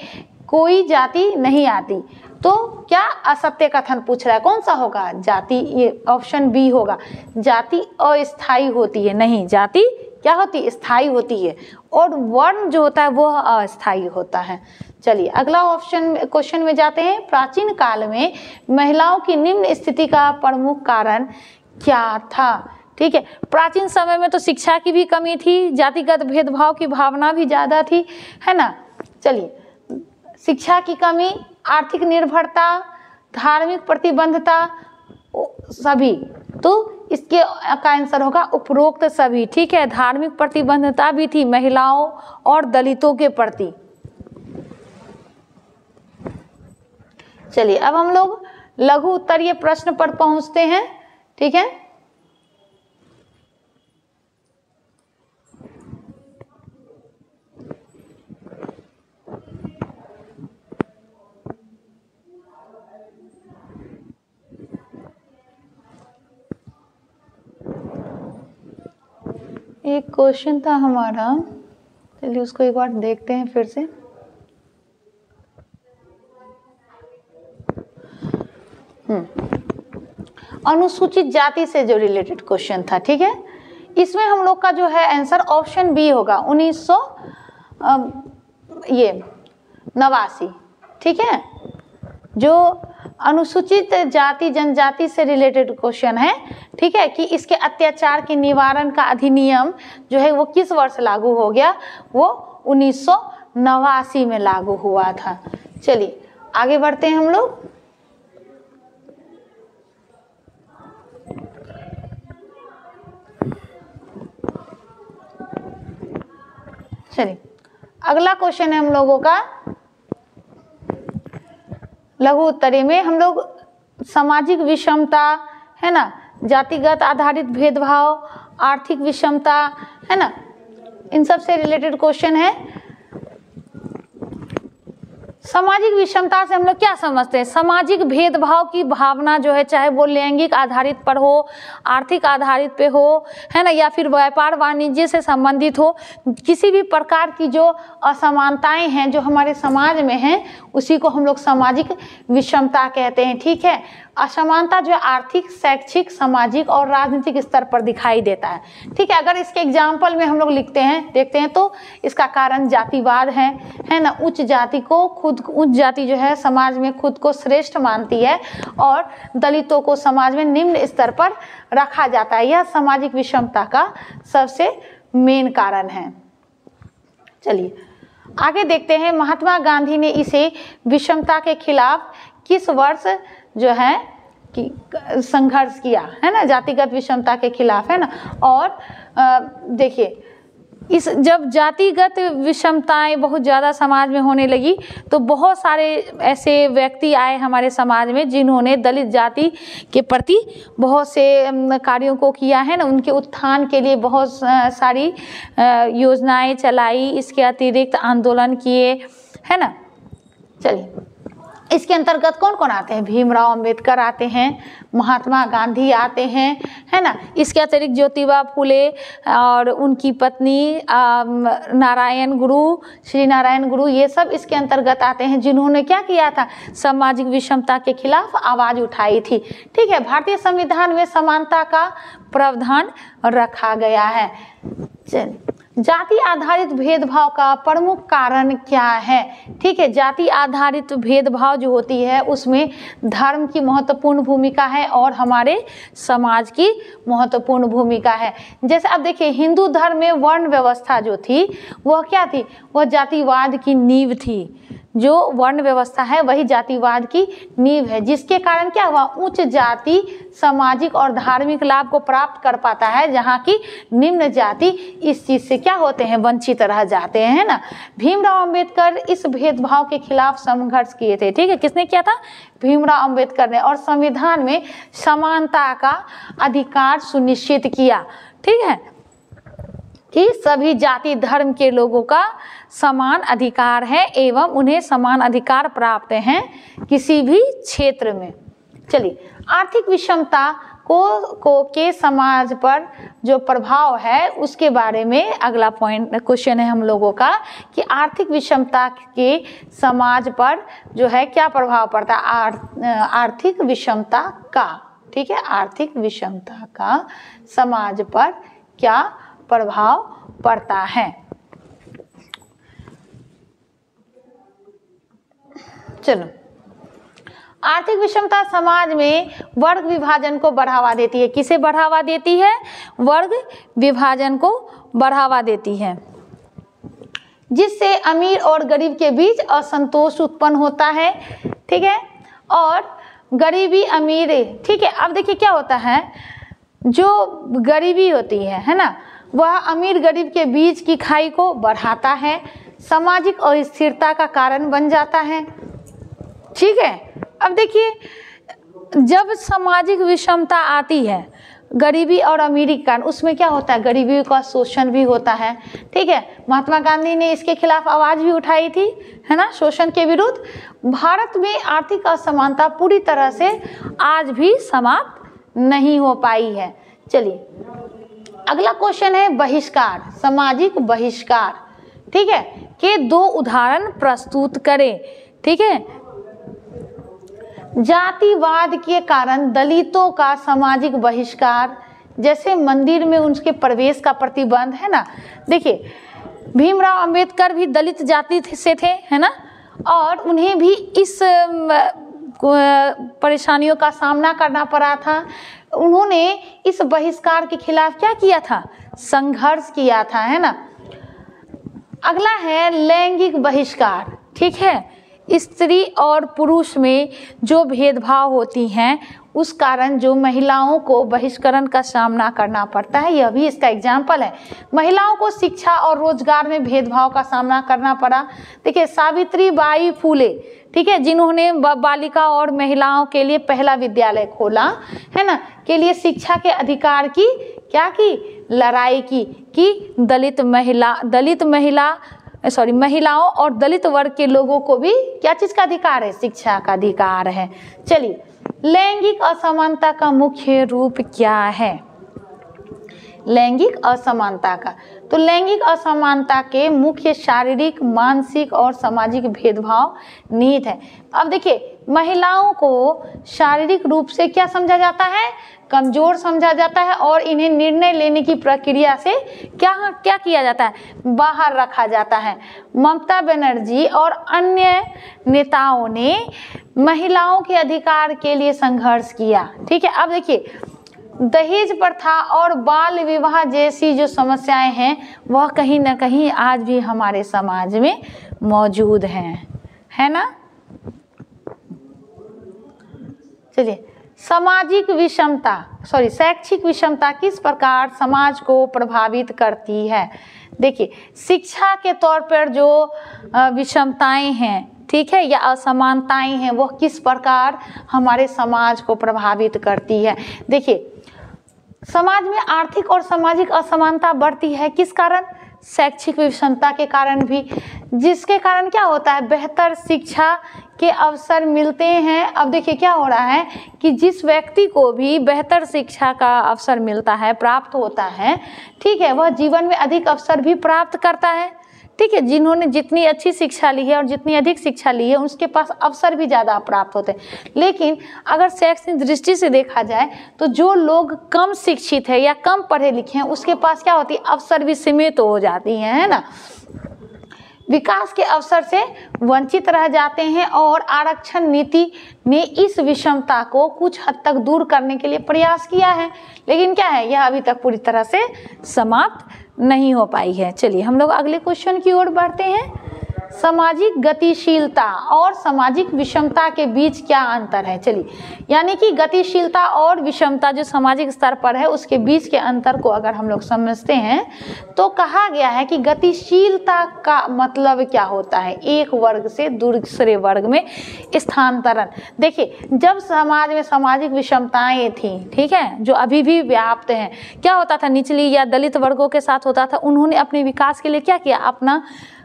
कोई जाति नहीं आती। तो क्या असत्य कथन पूछ रहा है, कौन सा होगा? जाति, ये ऑप्शन बी होगा। जाति अस्थायी होती है, नहीं, जाति क्या होती है? स्थायी होती है, और वर्ण जो होता है वो अस्थायी होता है। चलिए अगला ऑप्शन क्वेश्चन में जाते हैं। प्राचीन काल में महिलाओं की निम्न स्थिति का प्रमुख कारण क्या था? ठीक है, प्राचीन समय में तो शिक्षा की भी कमी थी, जातिगत भेदभाव की भावना भी ज़्यादा थी, है ना। चलिए, शिक्षा की कमी, आर्थिक निर्भरता, धार्मिक प्रतिबद्धता, सभी। तो इसके का आंसर होगा उपरोक्त सभी, ठीक है। धार्मिक प्रतिबद्धता भी थी महिलाओं और दलितों के प्रति। चलिए अब हम लोग लघु उत्तरीय प्रश्न पर पहुंचते हैं, ठीक है। एक क्वेश्चन था हमारा, चलिए उसको एक बार देखते हैं फिर से। अनुसूचित जाति से जो रिलेटेड क्वेश्चन था, ठीक है। इसमें हम लोग का जो है आंसर ऑप्शन बी होगा, 1989, ठीक है। जो अनुसूचित जाति जनजाति से रिलेटेड क्वेश्चन है, ठीक है, कि इसके अत्याचार के निवारण का अधिनियम जो है वो किस वर्ष लागू हो गया? वो 1989 में लागू हुआ था। चलिए आगे बढ़ते हैं हम लोग। चलिए अगला क्वेश्चन है हम लोगों का लघु उत्तरीय में। हम लोग सामाजिक विषमता, है ना, जातिगत आधारित भेदभाव, आर्थिक विषमता, है ना, इन सब से रिलेटेड क्वेश्चन है। सामाजिक विषमता से हम लोग क्या समझते हैं? सामाजिक भेदभाव की भावना जो है, चाहे वो लैंगिक आधारित पर हो, आर्थिक आधारित पे हो, है ना, या फिर व्यापार वाणिज्य से संबंधित हो, किसी भी प्रकार की जो असमानताएं हैं जो हमारे समाज में हैं, उसी को हम लोग सामाजिक विषमता कहते हैं, ठीक है। असमानता जो आर्थिक, शैक्षिक, सामाजिक और राजनीतिक स्तर पर दिखाई देता है, ठीक है। अगर इसके एग्जाम्पल में हम लोग देखते हैं तो इसका कारण जातिवाद है ना। उच्च जाति को उच्च जाति जो है समाज में खुद को श्रेष्ठ मानती है और दलितों को समाज में निम्न स्तर पर रखा जाता है। यह सामाजिक विषमता का सबसे मेन कारण है। चलिए आगे देखते हैं। महात्मा गांधी ने इसे विषमता के खिलाफ किस वर्ष जो है कि संघर्ष किया, है ना, जातिगत विषमता के खिलाफ, है ना। और देखिए इस जब जातिगत विषमताएं बहुत ज़्यादा समाज में होने लगी तो बहुत सारे ऐसे व्यक्ति आए हमारे समाज में जिन्होंने दलित जाति के प्रति बहुत से कार्यों को किया, है ना। उनके उत्थान के लिए बहुत सारी योजनाएं चलाई, इसके अतिरिक्त आंदोलन किए, है ना। चलिए इसके अंतर्गत कौन कौन आते हैं? भीमराव अंबेडकर आते हैं, महात्मा गांधी आते हैं, है ना। इसके अतिरिक्त ज्योतिबा फुले और उनकी पत्नी नारायण गुरु, श्री नारायण गुरु, ये सब इसके अंतर्गत आते हैं जिन्होंने क्या किया था? सामाजिक विषमता के खिलाफ आवाज़ उठाई थी, ठीक है। भारतीय संविधान में समानता का प्रावधान रखा गया है। जाति आधारित भेदभाव का प्रमुख कारण क्या है? ठीक है, जाति आधारित भेदभाव जो होती है उसमें धर्म की महत्वपूर्ण भूमिका है और हमारे समाज की महत्वपूर्ण भूमिका है। जैसे अब देखिए हिंदू धर्म में वर्ण व्यवस्था जो थी वह क्या थी? वह जातिवाद की नींव थी। जो वर्ण व्यवस्था है वही जातिवाद की नींव है, जिसके कारण क्या हुआ? उच्च जाति सामाजिक और धार्मिक लाभ को प्राप्त कर पाता है, जहाँ की निम्न जाति इस चीज से क्या होते हैं? वंचित रह जाते हैं, है ना। भीमराव अंबेडकर इस भेदभाव के खिलाफ संघर्ष किए थे, ठीक है। किसने किया था? भीमराव अंबेडकर ने, और संविधान में समानता का अधिकार सुनिश्चित किया, ठीक है। कि सभी जाति धर्म के लोगों का समान अधिकार है एवं उन्हें समान अधिकार प्राप्त हैं किसी भी क्षेत्र में। चलिए, आर्थिक विषमता के समाज पर जो प्रभाव है उसके बारे में अगला पॉइंट क्वेश्चन है हम लोगों का कि आर्थिक विषमता के समाज पर जो है क्या प्रभाव पड़ता है। आर्थिक विषमता का, ठीक है, आर्थिक विषमता का समाज पर क्या प्रभाव पड़ता है। चलो, आर्थिक विषमता समाज में वर्ग विभाजन को बढ़ावा देती है। किसे बढ़ावा देती है? वर्ग विभाजन को बढ़ावा देती है, जिससे अमीर और गरीब के बीच असंतोष उत्पन्न होता है, ठीक है, और गरीबी अमीर, ठीक है। अब देखिए क्या होता है, जो गरीबी होती है ना, वह अमीर गरीब के बीच की खाई को बढ़ाता है, सामाजिक अस्थिरता का कारण बन जाता है, ठीक है। अब देखिए, जब सामाजिक विषमता आती है गरीबी और अमीरी के कारण, उसमें क्या होता है, गरीबी का शोषण भी होता है, ठीक है। महात्मा गांधी ने इसके खिलाफ आवाज भी उठाई थी, है ना, शोषण के विरुद्ध। भारत में आर्थिक असमानता पूरी तरह से आज भी समाप्त नहीं हो पाई है। चलिए, अगला क्वेश्चन है बहिष्कार, सामाजिक बहिष्कार, ठीक है, के 2 उदाहरण प्रस्तुत करें, ठीक है। जातिवाद के कारण दलितों का सामाजिक बहिष्कार, जैसे मंदिर में उनके प्रवेश का प्रतिबंध, है ना। देखिए, भीमराव अंबेडकर भी दलित जाति से थे, है ना, और उन्हें भी इस परेशानियों का सामना करना पड़ा था। उन्होंने इस बहिष्कार के खिलाफ क्या किया था, संघर्ष किया था, है ना। अगला है लैंगिक बहिष्कार, ठीक है। स्त्री और पुरुष में जो भेदभाव होती हैं उस कारण जो महिलाओं को बहिष्करण का सामना करना पड़ता है, यह भी इसका एग्जाम्पल है। महिलाओं को शिक्षा और रोजगार में भेदभाव का सामना करना पड़ा। देखिए, सावित्रीबाई फुले, ठीक है, जिन्होंने बालिका और महिलाओं के लिए पहला विद्यालय खोला, है ना, के लिए शिक्षा के अधिकार की क्या की लड़ाई की कि महिलाओं और दलित वर्ग के लोगों को भी क्या चीज का अधिकार है, शिक्षा का अधिकार है। चलिए, लैंगिक असमानता का मुख्य रूप क्या है, लैंगिक असमानता का, तो लैंगिक असमानता के मुख्य शारीरिक, मानसिक और सामाजिक भेदभाव निहित है। अब देखिए, महिलाओं को शारीरिक रूप से क्या समझा जाता है, कमजोर समझा जाता है, और इन्हें निर्णय लेने की प्रक्रिया से क्या किया जाता है, बाहर रखा जाता है। ममता बनर्जी और अन्य नेताओं ने महिलाओं के अधिकार के लिए संघर्ष किया, ठीक है। अब देखिए, दहेज प्रथा और बाल विवाह जैसी जो समस्याएं हैं वह कहीं ना कहीं आज भी हमारे समाज में मौजूद हैं, है ना। चलिए, शैक्षिक विषमता किस प्रकार समाज को प्रभावित करती है। देखिए, शिक्षा के तौर पर जो विषमताएं हैं, ठीक है, या असमानताएं हैं, वह किस प्रकार हमारे समाज को प्रभावित करती है। देखिए, समाज में आर्थिक और सामाजिक असमानता बढ़ती है, किस कारण, शैक्षिक विषमता के कारण भी, जिसके कारण क्या होता है, बेहतर शिक्षा के अवसर मिलते हैं। अब देखिए क्या हो रहा है कि जिस व्यक्ति को भी बेहतर शिक्षा का अवसर मिलता है, प्राप्त होता है, ठीक है, वह जीवन में अधिक अवसर भी प्राप्त करता है, ठीक है। जिन्होंने जितनी अच्छी शिक्षा ली है और जितनी अधिक शिक्षा ली है उसके पास अवसर भी ज़्यादा प्राप्त होते हैं। लेकिन अगर शैक्षणिक दृष्टि से देखा जाए तो जो लोग कम शिक्षित है या कम पढ़े लिखे हैं उसके पास क्या होती है, अवसर भी सीमित हो जाती हैं, है ना। विकास के अवसर से वंचित रह जाते हैं और आरक्षण नीति ने इस विषमता को कुछ हद तक दूर करने के लिए प्रयास किया है, लेकिन क्या है, यह अभी तक पूरी तरह से समाप्त नहीं हो पाई है। चलिए, हम लोग अगले क्वेश्चन की ओर बढ़ते हैं। सामाजिक गतिशीलता और सामाजिक विषमता के बीच क्या अंतर है। चलिए, यानी कि गतिशीलता और विषमता जो सामाजिक स्तर पर है उसके बीच के अंतर को अगर हम लोग समझते हैं तो कहा गया है कि गतिशीलता का मतलब क्या होता है, एक वर्ग से दूसरे वर्ग में स्थानांतरण। देखिए, जब समाज में सामाजिक विषमताएं थी, ठीक है, जो अभी भी व्याप्त हैं, क्या होता था, निचली या दलित वर्गों के साथ होता था, उन्होंने अपने विकास के लिए क्या किया,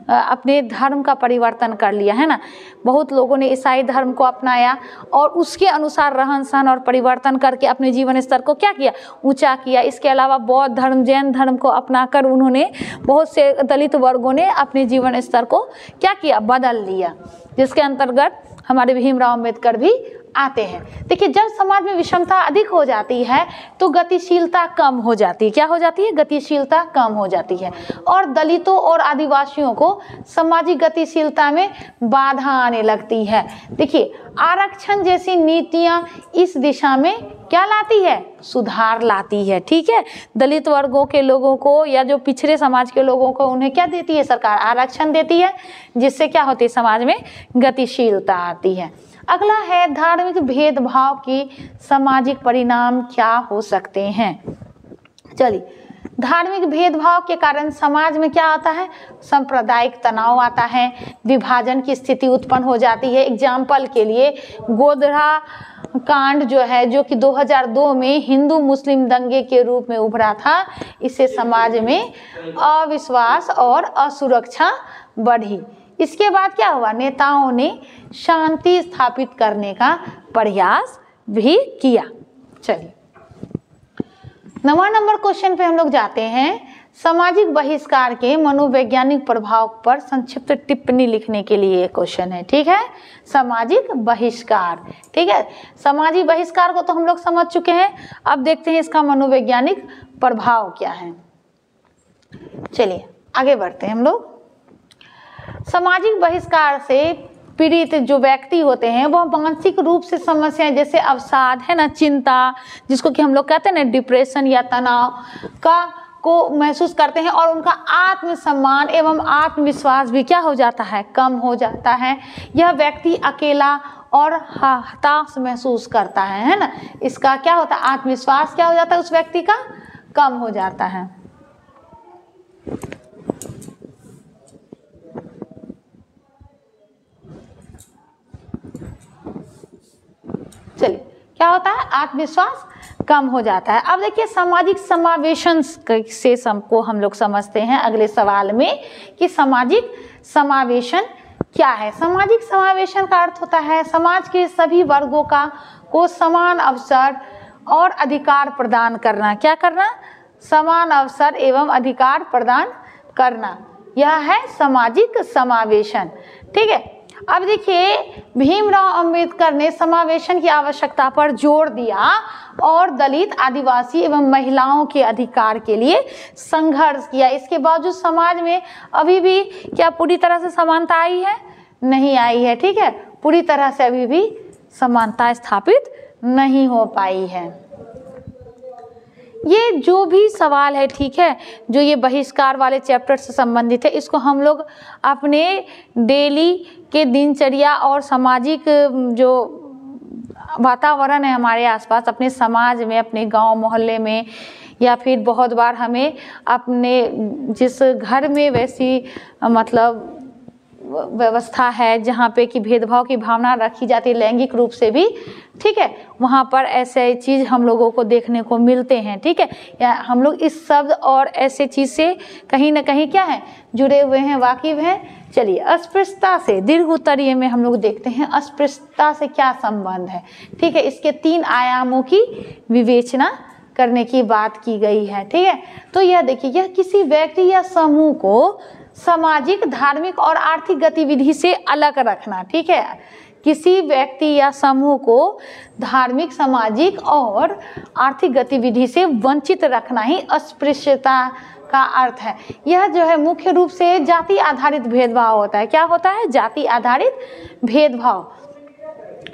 अपने धर्म का परिवर्तन कर लिया, है ना। बहुत लोगों ने ईसाई धर्म को अपनाया और उसके अनुसार रहन सहन और परिवर्तन करके अपने जीवन स्तर को क्या किया, ऊंचा किया। इसके अलावा बौद्ध धर्म, जैन धर्म को अपनाकर उन्होंने, बहुत से दलित वर्गों ने अपने जीवन स्तर को क्या किया, बदल लिया, जिसके अंतर्गत हमारे भीमराव अम्बेडकर भी आते हैं। देखिए, जब समाज में विषमता अधिक हो जाती है तो गतिशीलता कम हो जाती है। क्या हो जाती है, गतिशीलता कम हो जाती है और दलितों और आदिवासियों को सामाजिक गतिशीलता में बाधा आने लगती है। देखिए, आरक्षण जैसी नीतियां इस दिशा में क्या लाती है, सुधार लाती है, ठीक है। दलित वर्गों के लोगों को या जो पिछड़े समाज के लोगों को उन्हें क्या देती है सरकार, आरक्षण देती है, जिससे क्या होती है, समाज में गतिशीलता आती है। अगला है धार्मिक भेदभाव की सामाजिक परिणाम क्या हो सकते हैं। चलिए, धार्मिक भेदभाव के कारण समाज में क्या आता है, सांप्रदायिक तनाव आता है, विभाजन की स्थिति उत्पन्न हो जाती है। एग्जाम्पल के लिए गोधरा कांड जो है, जो कि 2002 में हिंदू मुस्लिम दंगे के रूप में उभरा था, इससे समाज में अविश्वास और असुरक्षा बढ़ी। इसके बाद क्या हुआ, नेताओं ने शांति स्थापित करने का प्रयास भी किया। चलिए, 9वां नंबर क्वेश्चन पे हम लोग जाते हैं। सामाजिक बहिष्कार के मनोवैज्ञानिक प्रभाव पर संक्षिप्त टिप्पणी लिखने के लिए क्वेश्चन है, ठीक है। सामाजिक बहिष्कार, ठीक है, सामाजिक बहिष्कार को तो हम लोग समझ चुके हैं, अब देखते हैं इसका मनोवैज्ञानिक प्रभाव क्या है। चलिए आगे बढ़ते हैं हम लोग। सामाजिक बहिष्कार से पीड़ित जो व्यक्ति होते हैं वह मानसिक रूप से समस्याएं जैसे अवसाद, है ना, चिंता, जिसको कि हम लोग कहते हैं ना डिप्रेशन या तनाव को महसूस करते हैं और उनका आत्मसम्मान एवं आत्मविश्वास भी क्या हो जाता है, कम हो जाता है। यह व्यक्ति अकेला और हताश महसूस करता है ना। इसका क्या होता है, आत्मविश्वास क्या हो जाता है, उस व्यक्ति का कम हो जाता है। चलिए, क्या होता है, आत्मविश्वास कम हो जाता है। अब देखिए, सामाजिक समावेशन से को हम लोग समझते हैं अगले सवाल में कि सामाजिक समावेशन क्या है। सामाजिक समावेशन का अर्थ होता है समाज के सभी वर्गों को समान अवसर और अधिकार प्रदान करना। क्या करना, समान अवसर एवं अधिकार प्रदान करना, यह है सामाजिक समावेशन, ठीक है। अब देखिए, भीमराव अंबेडकर ने समावेशन की आवश्यकता पर जोर दिया और दलित, आदिवासी एवं महिलाओं के अधिकार के लिए संघर्ष किया। इसके बावजूद समाज में अभी भी क्या पूरी तरह से समानता आई है, नहीं आई है, ठीक है, पूरी तरह से अभी भी समानता स्थापित नहीं हो पाई है। ये जो भी सवाल है, ठीक है, जो ये बहिष्कार वाले चैप्टर से संबंधित है, इसको हम लोग अपने डेली के दिनचर्या और सामाजिक जो वातावरण है हमारे आसपास, अपने समाज में, अपने गांव मोहल्ले में, या फिर बहुत बार हमें अपने जिस घर में वैसी मतलब व्यवस्था है जहाँ पे कि भेदभाव की भावना रखी जाती है लैंगिक रूप से भी, ठीक है, वहाँ पर ऐसे चीज़ हम लोगों को देखने को मिलते हैं, ठीक है। या हम लोग इस शब्द और ऐसे चीज़ से कहीं ना कहीं क्या है, जुड़े हुए हैं, वाकिफ हैं। चलिए, अस्पृश्यता से दीर्घ उत्तरीय में हम लोग देखते हैं अस्पृश्यता से क्या संबंध है, ठीक है। इसके 3 आयामों की विवेचना करने की बात की गई है, ठीक है। तो यह देखिए, यह किसी व्यक्ति या समूह को सामाजिक, धार्मिक और आर्थिक गतिविधि से अलग रखना, ठीक है। किसी व्यक्ति या समूह को धार्मिक, सामाजिक और आर्थिक गतिविधि से वंचित रखना ही अस्पृश्यता का अर्थ है। यह जो है मुख्य रूप से जाति आधारित भेदभाव होता है। क्या होता है, जाति आधारित भेदभाव।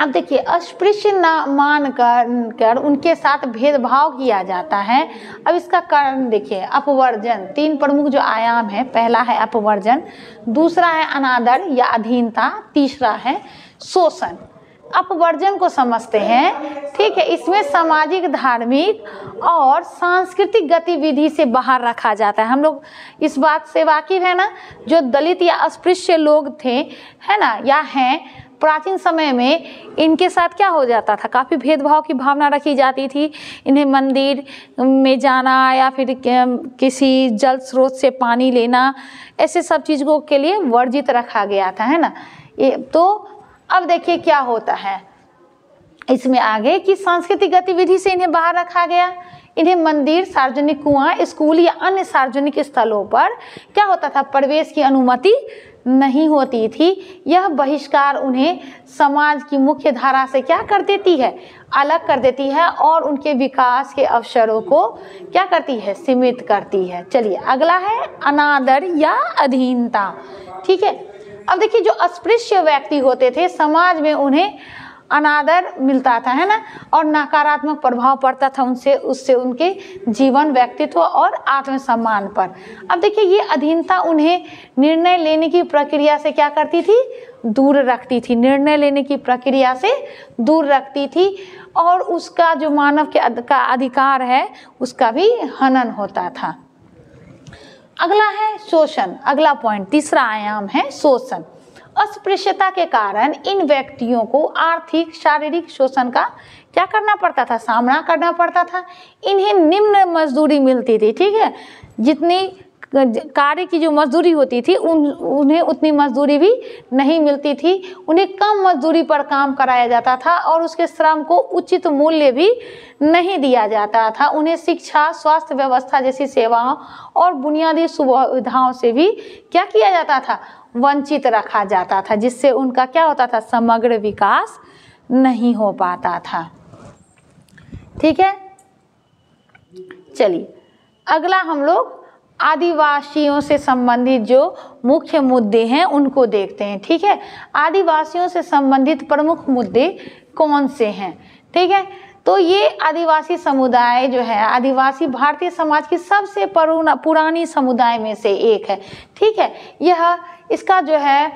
अब देखिए, अस्पृश्य मान कर उनके साथ भेदभाव किया जाता है। अब इसका कारण देखिए, अपवर्जन, 3 प्रमुख जो आयाम है, पहला है अपवर्जन, दूसरा है अनादर या अधीनता, तीसरा है शोषण। अपवर्जन को समझते हैं, ठीक है। इसमें सामाजिक, धार्मिक और सांस्कृतिक गतिविधि से बाहर रखा जाता है। हम लोग इस बात से वाकिफ है ना, जो दलित या अस्पृश्य लोग थे, है ना, या हैं, प्राचीन समय में इनके साथ क्या हो जाता था, काफ़ी भेदभाव की भावना रखी जाती थी। इन्हें मंदिर में जाना या फिर किसी जल स्रोत से पानी लेना, ऐसे सब चीज़ों के लिए वर्जित रखा गया था, है ना। ये तो अब देखिए क्या होता है इसमें आगे कि सांस्कृतिक गतिविधि से इन्हें बाहर रखा गया। इन्हें मंदिर, सार्वजनिक कुआं, स्कूल या अन्य सार्वजनिक स्थलों पर क्या होता था, प्रवेश की अनुमति नहीं होती थी। यह बहिष्कार उन्हें समाज की मुख्य धारा से क्या कर देती है, अलग कर देती है और उनके विकास के अवसरों को क्या करती है, सीमित करती है। चलिए अगला है अनादर या अधीनता, ठीक है। अब देखिए, जो अस्पृश्य व्यक्ति होते थे, समाज में उन्हें अनादर मिलता था, है ना, और नकारात्मक प्रभाव पड़ता था उससे उनके जीवन, व्यक्तित्व और आत्मसम्मान पर। अब देखिए, ये अधीनता उन्हें निर्णय लेने की प्रक्रिया से क्या करती थी, दूर रखती थी, निर्णय लेने की प्रक्रिया से दूर रखती थी, और उसका जो मानव का अधिकार है उसका भी हनन होता था। अगला है शोषण, अगला पॉइंट, तीसरा आयाम है शोषण। अस्पृश्यता के कारण इन व्यक्तियों को आर्थिक, शारीरिक शोषण का क्या करना पड़ता था, सामना करना पड़ता था। इन्हें निम्न मजदूरी मिलती थी, ठीक है। जितनी कार्य की जो मजदूरी होती थी उन्हें उतनी मजदूरी भी नहीं मिलती थी। उन्हें कम मजदूरी पर काम कराया जाता था और उसके श्रम को उचित मूल्य भी नहीं दिया जाता था। उन्हें शिक्षा, स्वास्थ्य व्यवस्था जैसी सेवाओं और बुनियादी सुविधाओं से भी क्या किया जाता था, वंचित रखा जाता था, जिससे उनका क्या होता था, समग्र विकास नहीं हो पाता था, ठीक है। चलिए अगला हम लोग आदिवासियों से संबंधित जो मुख्य मुद्दे हैं उनको देखते हैं, ठीक है। आदिवासियों से संबंधित प्रमुख मुद्दे कौन से हैं, ठीक है। तो ये आदिवासी समुदाय जो है, आदिवासी भारतीय समाज की सबसे पुरानी समुदाय में से एक है, ठीक है। यह इसका जो है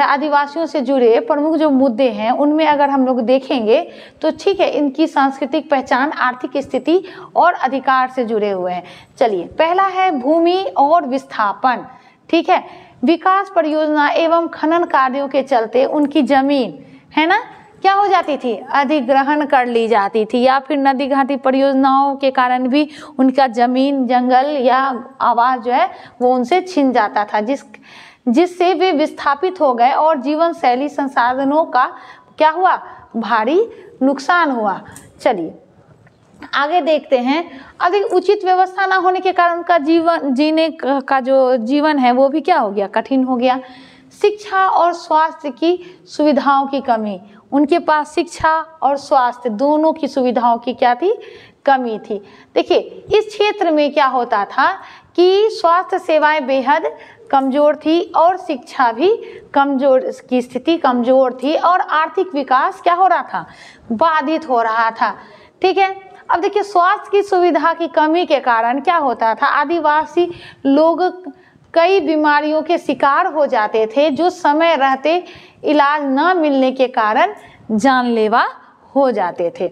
आदिवासियों से जुड़े प्रमुख जो मुद्दे हैं उनमें अगर हम लोग देखेंगे तो ठीक है, इनकी सांस्कृतिक पहचान, आर्थिक स्थिति और अधिकार से जुड़े हुए हैं। चलिए पहला है भूमि और विस्थापन, ठीक है। विकास परियोजना एवं खनन कार्यों के चलते उनकी जमीन, है ना, क्या हो जाती थी, अधिग्रहण कर ली जाती थी, या फिर नदी घाटी परियोजनाओं के कारण भी उनका जमीन, जंगल या आवास जो है वो उनसे छिन जाता था, जिससे वे विस्थापित हो गए और जीवन शैली, संसाधनों का क्या हुआ, भारी नुकसान हुआ। चलिए आगे देखते हैं। अधिक उचित व्यवस्था ना होने के कारण उनका जीने का जो जीवन है वो भी क्या हो गया, कठिन हो गया। शिक्षा और स्वास्थ्य की सुविधाओं की कमी, उनके पास शिक्षा और स्वास्थ्य दोनों की सुविधाओं की क्या थी, कमी थी। देखिए इस क्षेत्र में क्या होता था कि स्वास्थ्य सेवाएं बेहद कमज़ोर थी और शिक्षा भी कमज़ोर की स्थिति कमज़ोर थी और आर्थिक विकास क्या हो रहा था, बाधित हो रहा था, ठीक है। अब देखिए स्वास्थ्य की सुविधा की कमी के कारण क्या होता था, आदिवासी लोग कई बीमारियों के शिकार हो जाते थे जो समय रहते इलाज न मिलने के कारण जानलेवा हो जाते थे।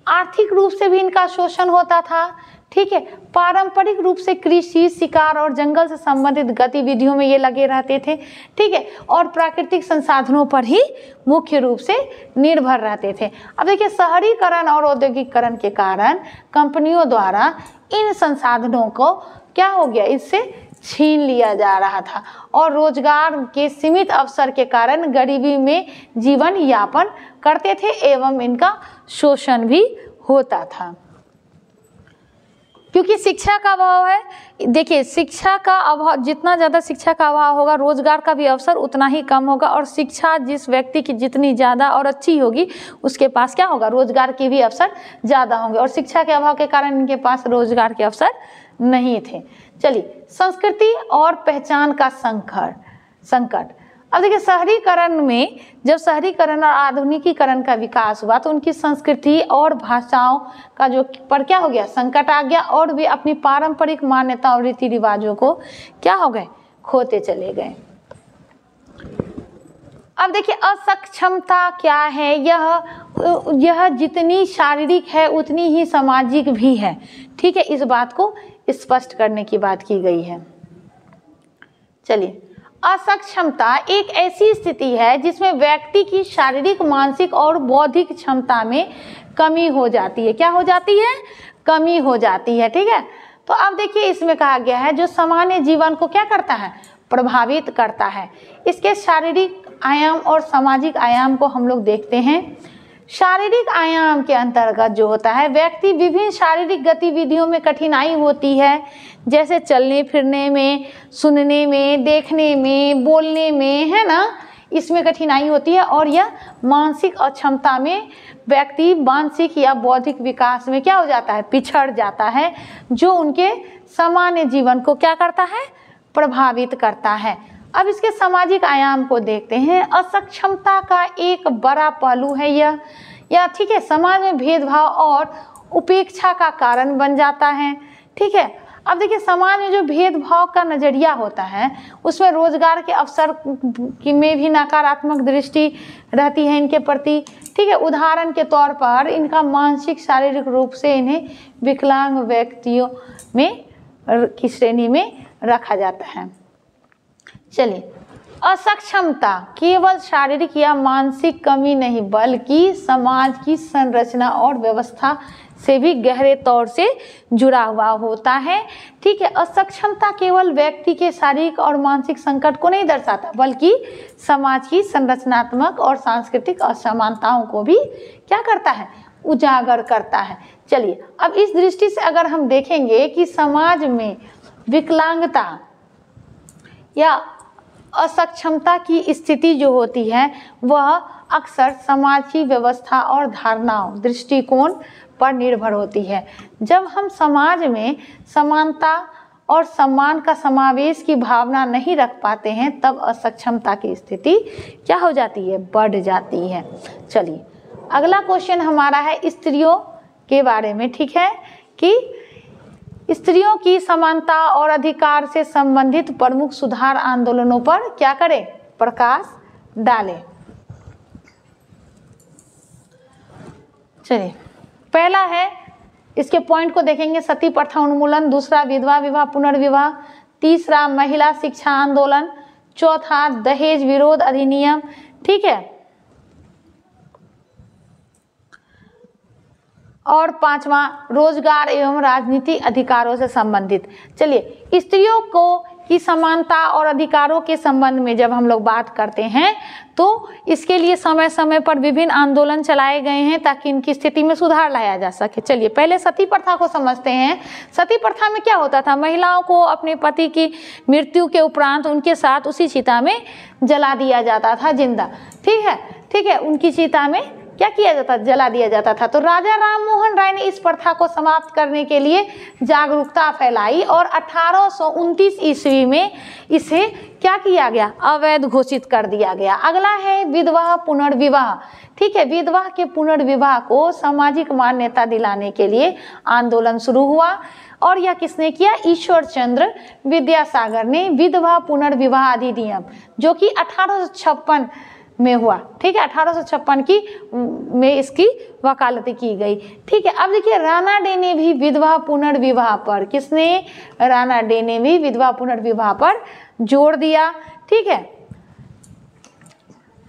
आर्थिक रूप से भी इनका शोषण होता था, ठीक है। पारंपरिक रूप से कृषि, शिकार और जंगल से संबंधित गतिविधियों में ये लगे रहते थे, ठीक है, और प्राकृतिक संसाधनों पर ही मुख्य रूप से निर्भर रहते थे। अब देखिए शहरीकरण और औद्योगिकरण के कारण कंपनियों द्वारा इन संसाधनों को क्या हो गया, इससे छीन लिया जा रहा था और रोजगार के सीमित अवसर के कारण गरीबी में जीवन यापन करते थे एवं इनका शोषण भी होता था। क्योंकि शिक्षा का अभाव है, देखिए शिक्षा का अभाव, जितना ज़्यादा शिक्षा का अभाव होगा रोजगार का भी अवसर उतना ही कम होगा, और शिक्षा जिस व्यक्ति की जितनी ज़्यादा और अच्छी होगी उसके पास क्या होगा, रोजगार के भी अवसर ज़्यादा होंगे, और शिक्षा के अभाव के कारण इनके पास रोजगार के अवसर नहीं थे। चलिए संस्कृति और पहचान का संकट। अब देखिए शहरीकरण में, जब शहरीकरण और आधुनिकीकरण का विकास हुआ तो उनकी संस्कृति और भाषाओं का जो पर क्या हो गया, संकट आ गया, और वे अपनी पारंपरिक मान्यता और रीति रिवाजों को क्या हो गए, खोते चले गए। अब देखिए असक्षमता क्या है, यह जितनी शारीरिक है उतनी ही सामाजिक भी है। ठीक है, इस बात को स्पष्ट करने की बात की गई है। चलिए, असक्षमता एक ऐसी स्थिति है जिसमें व्यक्ति की शारीरिक, मानसिक और बौद्धिक क्षमता में कमी हो जाती है। क्या हो जाती है, कमी हो जाती है। ठीक है, तो अब देखिए इसमें कहा गया है जो सामान्य जीवन को क्या करता है, प्रभावित करता है। इसके शारीरिक आयाम और सामाजिक आयाम को हम लोग देखते हैं। शारीरिक आयाम के अंतर्गत जो होता है, व्यक्ति विभिन्न शारीरिक गतिविधियों में कठिनाई होती है, जैसे चलने फिरने में, सुनने में, देखने में, बोलने में, है ना, इसमें कठिनाई होती है। और यह मानसिक अक्षमता में व्यक्ति मानसिक या बौद्धिक विकास में क्या हो जाता है, पिछड़ जाता है, जो उनके सामान्य जीवन को क्या करता है, प्रभावित करता है। अब इसके सामाजिक आयाम को देखते हैं। असक्षमता का एक बड़ा पहलू है यह ठीक है, समाज में भेदभाव और उपेक्षा का कारण बन जाता है। ठीक है, अब देखिए समाज में जो भेदभाव का नज़रिया होता है उसमें रोजगार के अवसर में भी नकारात्मक दृष्टि रहती है इनके प्रति। ठीक है, उदाहरण के तौर पर इनका मानसिक शारीरिक रूप से इन्हें विकलांग व्यक्तियों में की श्रेणी में रखा जाता है। चलिए, असक्षमता केवल शारीरिक या मानसिक कमी नहीं बल्कि समाज की संरचना और व्यवस्था से भी गहरे तौर से जुड़ा हुआ होता है। ठीक है, असक्षमता केवल व्यक्ति के शारीरिक और मानसिक संकट को नहीं दर्शाता बल्कि समाज की संरचनात्मक और सांस्कृतिक असमानताओं को भी क्या करता है, उजागर करता है। चलिए, अब इस दृष्टि से अगर हम देखेंगे कि समाज में विकलांगता या असक्षमता की स्थिति जो होती है वह अक्सर समाज की व्यवस्था और धारणाओं, दृष्टिकोण पर निर्भर होती है। जब हम समाज में समानता और सम्मान का समावेश की भावना नहीं रख पाते हैं तब असक्षमता की स्थिति क्या हो जाती है, बढ़ जाती है। चलिए, अगला क्वेश्चन हमारा है स्त्रियों के बारे में। ठीक है, कि स्त्रियों की समानता और अधिकार से संबंधित प्रमुख सुधार आंदोलनों पर क्या करें, प्रकाश डालें। चलिए, पहला है, इसके पॉइंट को देखेंगे, सती प्रथा उन्मूलन, दूसरा विधवा विवाह पुनर्विवाह, तीसरा महिला शिक्षा आंदोलन, चौथा दहेज विरोध अधिनियम। ठीक है, और पांचवा रोजगार एवं राजनीतिक अधिकारों से संबंधित। चलिए, स्त्रियों को की समानता और अधिकारों के संबंध में जब हम लोग बात करते हैं तो इसके लिए समय समय पर विभिन्न आंदोलन चलाए गए हैं ताकि इनकी स्थिति में सुधार लाया जा सके। चलिए, पहले सती प्रथा को समझते हैं। सती प्रथा में क्या होता था, महिलाओं को अपने पति की मृत्यु के उपरांत उनके साथ उसी चिता में जला दिया जाता था जिंदा। ठीक है, उनकी चिता में क्या किया जाता, जला दिया जाता था। तो राजा राममोहन राय ने इस प्रथा को समाप्त करने के लिए जागरूकता फैलाई और 1829 ईस्वी में इसे क्या किया गया, अवैध घोषित कर दिया गया। अगला है विधवा पुनर्विवाह। ठीक है, विधवा के पुनर्विवाह को सामाजिक मान्यता दिलाने के लिए आंदोलन शुरू हुआ और यह किसने किया, ईश्वर चंद्र विद्यासागर ने विधवा पुनर्विवाह अधिनियम जो कि 1856 में हुआ। ठीक है, 1856 की में इसकी वकालत की गई। ठीक है, अब देखिए राणा डे ने भी विधवा पुनर्विवाह पर, किसने, राणा डे ने भी विधवा पुनर्विवाह पर जोर दिया। ठीक है,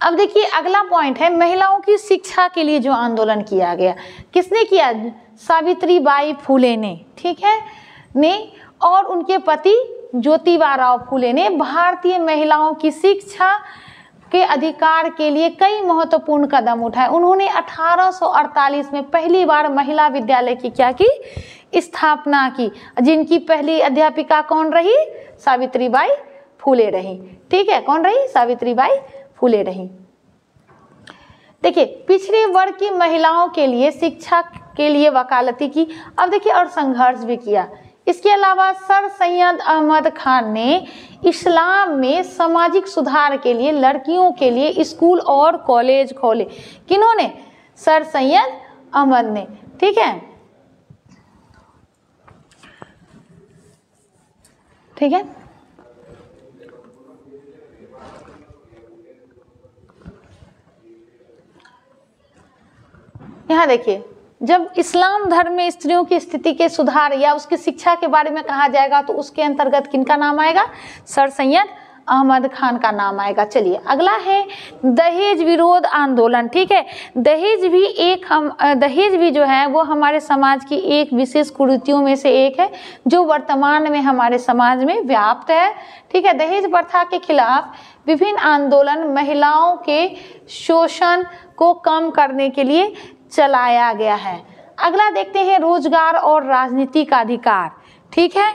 अब देखिए अगला पॉइंट है महिलाओं की शिक्षा के लिए जो आंदोलन किया गया, किसने किया, सावित्री बाई फुले ने। ठीक है, ने और उनके पति ज्योतिबा फुले ने भारतीय महिलाओं की शिक्षा के अधिकार के लिए कई महत्वपूर्ण कदम उठाए। उन्होंने 1848 में पहली बार महिला विद्यालय की क्या की, स्थापना की, जिनकी पहली अध्यापिका कौन रही, सावित्रीबाई फुले रही। ठीक है, कौन रही, सावित्रीबाई फुले रही। देखिए, पिछड़े वर्ग की महिलाओं के लिए शिक्षा के लिए वकालती की। अब देखिए और संघर्ष भी किया, इसके अलावा सर सैयद अहमद खान ने इस्लाम में सामाजिक सुधार के लिए लड़कियों के लिए स्कूल और कॉलेज खोले। किन्होंने? सर सैयद अहमद ने। ठीक है, ठीक है। यहाँ देखिए, जब इस्लाम धर्म में स्त्रियों की स्थिति के सुधार या उसकी शिक्षा के बारे में कहा जाएगा तो उसके अंतर्गत किनका नाम आएगा? सर सैयद अहमद खान का नाम आएगा। चलिए अगला है दहेज विरोध आंदोलन। ठीक है, दहेज भी जो है वो हमारे समाज की एक विशेष कुरीतियों में से एक है जो वर्तमान में हमारे समाज में व्याप्त है। ठीक है, दहेज प्रथा के खिलाफ विभिन्न आंदोलन महिलाओं के शोषण को कम करने के लिए चलाया गया है। अगला देखते हैं रोजगार और राजनीतिक अधिकार। ठीक है,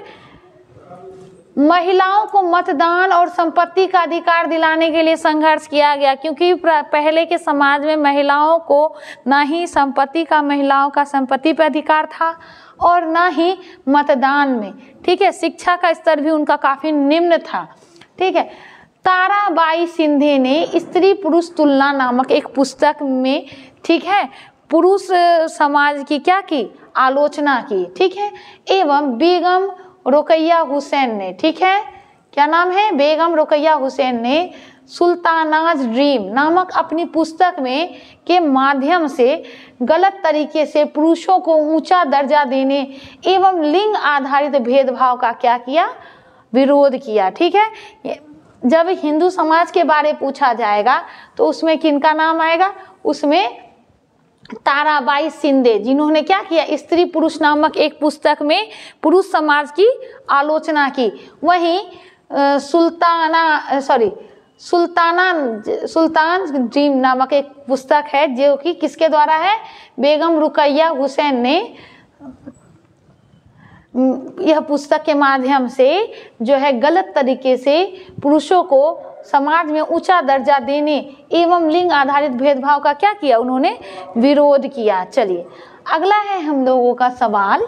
महिलाओं को मतदान और संपत्ति का अधिकार दिलाने के लिए संघर्ष किया गया, क्योंकि पहले के समाज में महिलाओं को ना ही महिलाओं का संपत्ति पर अधिकार था और ना ही मतदान में। ठीक है, शिक्षा का स्तर भी उनका काफी निम्न था। ठीक है, ताराबाई शिंदे ने स्त्री पुरुष तुलना नामक एक पुस्तक में, ठीक है, पुरुष समाज की क्या की? आलोचना की। ठीक है, एवं बेगम रुकैया हुसैन ने, ठीक है, क्या नाम है? बेगम रुकैया हुसैन ने सुल्तानाज ड्रीम नामक अपनी पुस्तक में के माध्यम से गलत तरीके से पुरुषों को ऊंचा दर्जा देने एवं लिंग आधारित भेदभाव का क्या किया? विरोध किया। ठीक है, जब हिंदू समाज के बारे पूछा जाएगा तो उसमें किनका नाम आएगा? उसमें ताराबाई शिंदे, जिन्होंने क्या किया? स्त्री पुरुष नामक एक पुस्तक में पुरुष समाज की आलोचना की। वहीं सुल्तान ड्रीम नामक एक पुस्तक है जो कि किसके द्वारा है? बेगम रुकैया हुसैन ने यह पुस्तक के माध्यम से जो है गलत तरीके से पुरुषों को समाज में ऊंचा दर्जा देने एवं लिंग आधारित भेदभाव का क्या किया? उन्होंने विरोध किया। चलिए अगला है हम लोगों का सवाल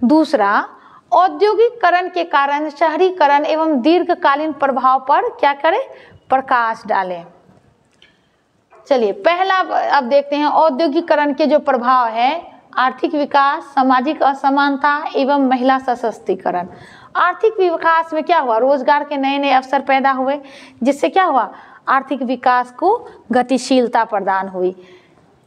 दूसरा, औद्योगिकरण के कारण शहरीकरण एवं दीर्घकालीन प्रभाव पर क्या करें? प्रकाश डालें। चलिए पहला अब देखते हैं औद्योगिकरण के जो प्रभाव है, आर्थिक विकास, सामाजिक असमानता एवं महिला सशक्तिकरण। आर्थिक विकास में क्या हुआ? रोजगार के नए नए अवसर पैदा हुए, जिससे क्या हुआ? आर्थिक विकास को गतिशीलता प्रदान हुई।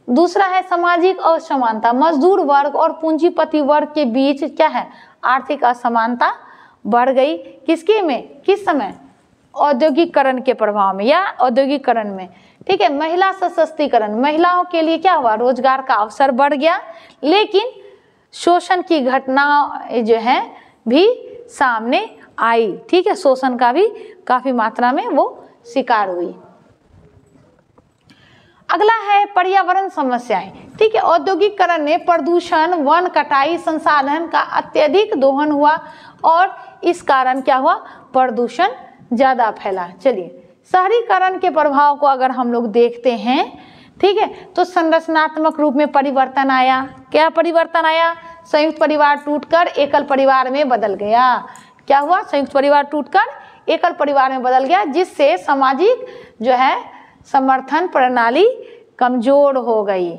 दूसरा है सामाजिक असमानता, मजदूर वर्ग और पूंजीपति वर्ग के बीच क्या है? आर्थिक असमानता बढ़ गई। किसके में? किस समय? औद्योगिकरण के प्रभाव में या औद्योगिकरण में। ठीक है, महिला सशक्तिकरण, महिलाओं के लिए क्या हुआ? रोजगार का अवसर बढ़ गया, लेकिन शोषण की घटना जो है भी सामने आई। ठीक है, शोषण का भी काफी मात्रा में वो शिकार हुई। अगला है पर्यावरण समस्याएं। ठीक है, औद्योगिकरण ने प्रदूषण, वन कटाई, संसाधन का अत्यधिक दोहन हुआ और इस कारण क्या हुआ? प्रदूषण ज्यादा फैला। चलिए शहरीकरण के प्रभाव को अगर हम लोग देखते हैं, ठीक है, तो संरचनात्मक रूप में परिवर्तन आया। क्या परिवर्तन आया? संयुक्त परिवार टूटकर एकल परिवार में बदल गया। क्या हुआ? संयुक्त परिवार टूटकर एकल परिवार में बदल गया, जिससे सामाजिक जो है समर्थन प्रणाली कमजोर हो गई।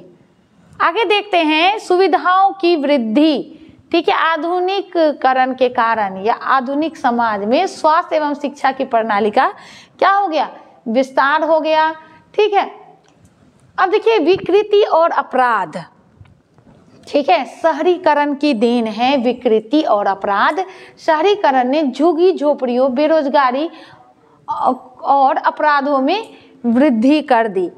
आगे देखते हैं सुविधाओं की वृद्धि। ठीक है, आधुनिकीकरण के कारण या आधुनिक समाज में स्वास्थ्य एवं शिक्षा की प्रणाली का क्या हो गया? विस्तार हो गया। ठीक है, अब देखिए विकृति और अपराध। ठीक है, शहरीकरण की देन है विकृति और अपराध। शहरीकरण ने झुग्गी झोपड़ियों, बेरोजगारी और अपराधों में वृद्धि कर दी।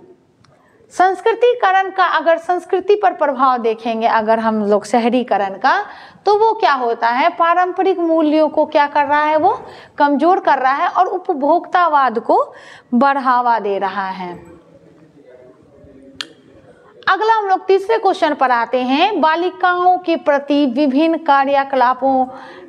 संस्कृतिकरण का अगर संस्कृति पर प्रभाव देखेंगे अगर हम लोग शहरीकरण का, तो वो क्या होता है? पारंपरिक मूल्यों को क्या कर रहा है? वो कमजोर कर रहा है और उपभोक्तावाद को बढ़ावा दे रहा है। अगला हम लोग तीसरे क्वेश्चन पर आते हैं। बालिकाओं के प्रति विभिन्न कार्यकलापों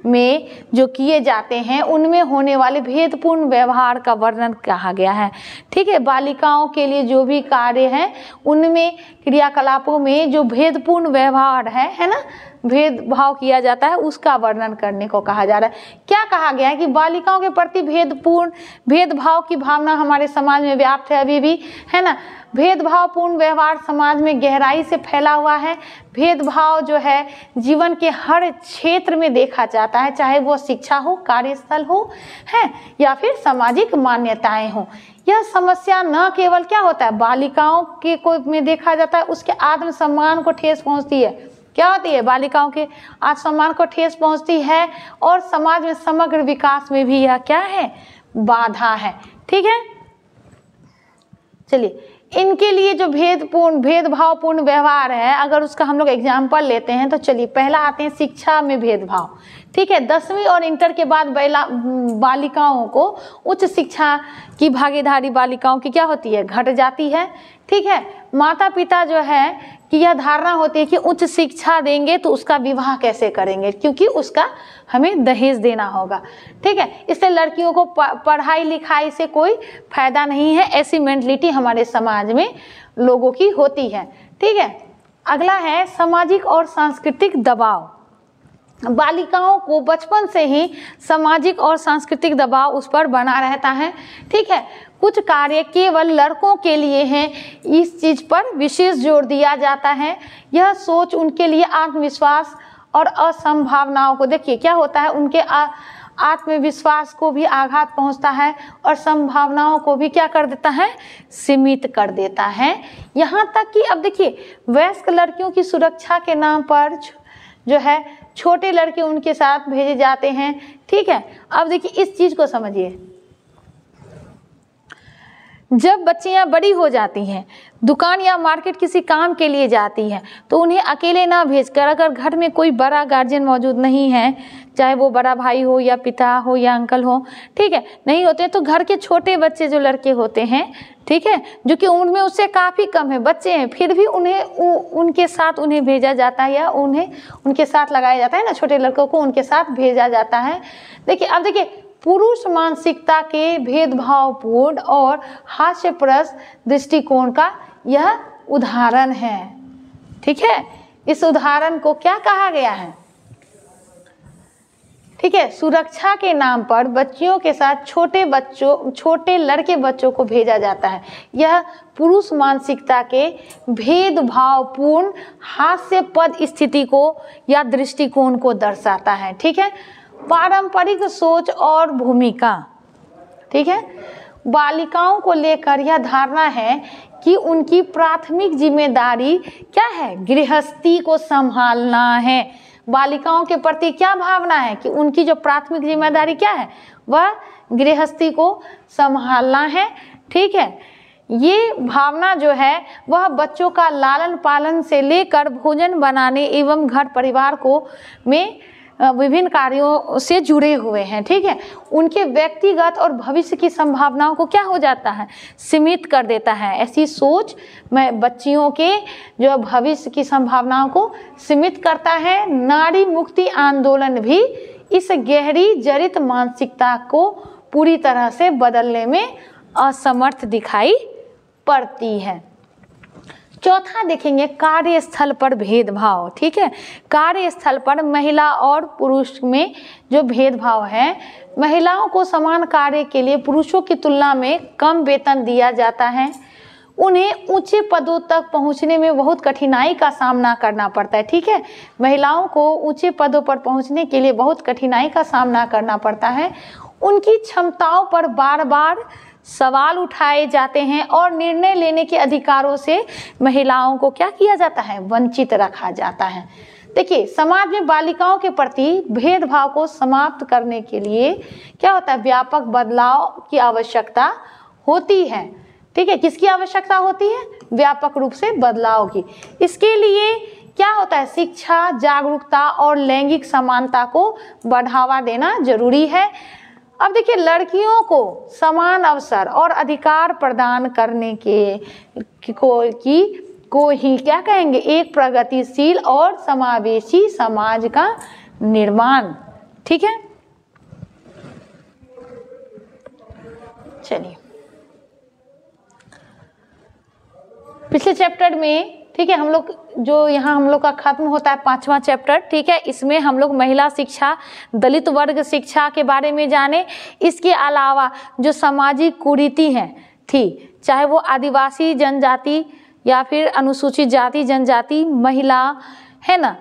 में जो किए जाते हैं उनमें होने वाले भेदपूर्ण व्यवहार का वर्णन कहा गया है। ठीक है, बालिकाओं के लिए जो भी कार्य हैं उनमें क्रियाकलापों में जो भेदपूर्ण व्यवहार है ना, भेदभाव किया जाता है, उसका वर्णन करने को कहा जा रहा है। क्या कहा गया है कि बालिकाओं के प्रति भेदभाव की भावना हमारे समाज में व्याप्त है अभी भी, है ना। भेदभावपूर्ण व्यवहार समाज में गहराई से फैला हुआ है। भेदभाव जो है जीवन के हर क्षेत्र में देखा जाता है, चाहे वो शिक्षा हो, कार्यस्थल हो, है या फिर सामाजिक मान्यताएं हो। यह समस्या न केवल क्या होता है बालिकाओं के को में देखा जाता है, उसके आत्मसम्मान को ठेस पहुंचती है। क्या होती है, बालिकाओं के आत्मसम्मान को ठेस पहुंचती है और समाज में समग्र विकास में भी यह क्या है, बाधा है। ठीक है, चलिए इनके लिए जो भेदभावपूर्ण व्यवहार है, अगर उसका हम लोग एग्जाम्पल लेते हैं तो चलिए पहला आते हैं शिक्षा में भेदभाव। ठीक है, 10वीं और इंटर के बाद बालिकाओं को उच्च शिक्षा की भागीदारी बालिकाओं की क्या होती है, घट जाती है। ठीक है, माता पिता जो है कि यह धारणा होती है कि उच्च शिक्षा देंगे तो उसका विवाह कैसे करेंगे, क्योंकि उसका हमें दहेज देना होगा। ठीक है, इसलिए लड़कियों को पढ़ाई लिखाई से कोई फायदा नहीं है, ऐसी मेंटलिटी हमारे समाज में लोगों की होती है। ठीक है, अगला है सामाजिक और सांस्कृतिक दबाव। बालिकाओं को बचपन से ही सामाजिक और सांस्कृतिक दबाव उस पर बना रहता है। ठीक है, कुछ कार्य केवल लड़कों के लिए हैं, इस चीज पर विशेष जोर दिया जाता है। यह सोच उनके लिए आत्मविश्वास और असंभावनाओं को, देखिए क्या होता है, उनके आत्मविश्वास को भी आघात पहुंचता है और संभावनाओं को भी क्या कर देता है, सीमित कर देता है। यहाँ तक कि अब देखिए वयस्क लड़कियों की सुरक्षा के नाम पर जो है छोटे लड़के उनके साथ भेजे जाते हैं। ठीक है, अब देखिए इस चीज को समझिए, जब बच्चियां बड़ी हो जाती हैं, दुकान या मार्केट किसी काम के लिए जाती हैं, तो उन्हें अकेले ना भेजकर अगर घर में कोई बड़ा गार्जियन मौजूद नहीं है, चाहे वो बड़ा भाई हो या पिता हो या अंकल हो, ठीक है, नहीं होते तो घर के छोटे बच्चे जो लड़के होते हैं, ठीक है, जो कि उम्र में उससे काफ़ी कम है, बच्चे हैं, फिर भी उन्हें उनके साथ उन्हें भेजा जाता है या उन्हें उनके साथ लगाया जाता है ना, छोटे लड़कों को उनके साथ भेजा जाता है। देखिए अब देखिए पुरुष मानसिकता के भेदभावपूर्ण और हास्यप्रद दृष्टिकोण का यह उदाहरण है। ठीक है, इस उदाहरण को क्या कहा गया है, ठीक है, सुरक्षा के नाम पर बच्चियों के साथ छोटे लड़के बच्चों को भेजा जाता है। यह पुरुष मानसिकता के भेदभावपूर्ण हास्यपद स्थिति को या दृष्टिकोण को दर्शाता है। ठीक है, पारंपरिक सोच और भूमिका, ठीक है, बालिकाओं को लेकर यह धारणा है कि उनकी प्राथमिक जिम्मेदारी क्या है, गृहस्थी को संभालना है। बालिकाओं के प्रति क्या भावना है कि उनकी जो प्राथमिक जिम्मेदारी क्या है, वह गृहस्थी को संभालना है। ठीक है, ये भावना जो है वह बच्चों का लालन पालन से लेकर भोजन बनाने एवं घर परिवार को में विभिन्न कार्यों से जुड़े हुए हैं। ठीक है, उनके व्यक्तिगत और भविष्य की संभावनाओं को क्या हो जाता है, सीमित कर देता है। ऐसी सोच में बच्चियों के जो भविष्य की संभावनाओं को सीमित करता है। नारी मुक्ति आंदोलन भी इस गहरी जड़ित मानसिकता को पूरी तरह से बदलने में असमर्थ दिखाई पड़ती है। चौथा देखेंगे कार्यस्थल पर भेदभाव। ठीक है, कार्यस्थल पर महिला और पुरुष में जो भेदभाव है, महिलाओं को समान कार्य के लिए पुरुषों की तुलना में कम वेतन दिया जाता है। उन्हें ऊंचे पदों तक पहुंचने में बहुत कठिनाई का सामना करना पड़ता है। ठीक है, महिलाओं को ऊंचे पदों पर पहुंचने के लिए बहुत कठिनाई का सामना करना पड़ता है। उनकी क्षमताओं पर बार बार सवाल उठाए जाते हैं और निर्णय लेने के अधिकारों से महिलाओं को क्या किया जाता है, वंचित रखा जाता है। देखिए समाज में बालिकाओं के प्रति भेदभाव को समाप्त करने के लिए क्या होता है, व्यापक बदलाव की आवश्यकता होती है। ठीक है, किसकी आवश्यकता होती है, व्यापक रूप से बदलाव की। इसके लिए क्या होता है, शिक्षा, जागरूकता और लैंगिक समानता को बढ़ावा देना जरूरी है। अब देखिए लड़कियों को समान अवसर और अधिकार प्रदान करने की को ही क्या कहेंगे, एक प्रगतिशील और समावेशी समाज का निर्माण। ठीक है, चलिए पिछले चैप्टर में, ठीक है, हम लोग जो यहाँ हम लोग का खत्म होता है 5वां चैप्टर, ठीक है, इसमें हम लोग महिला शिक्षा, दलित वर्ग शिक्षा के बारे में जाने। इसके अलावा जो सामाजिक कुरीति हैं थी, चाहे वो आदिवासी जनजाति या फिर अनुसूचित जाति जनजाति, महिला है ना,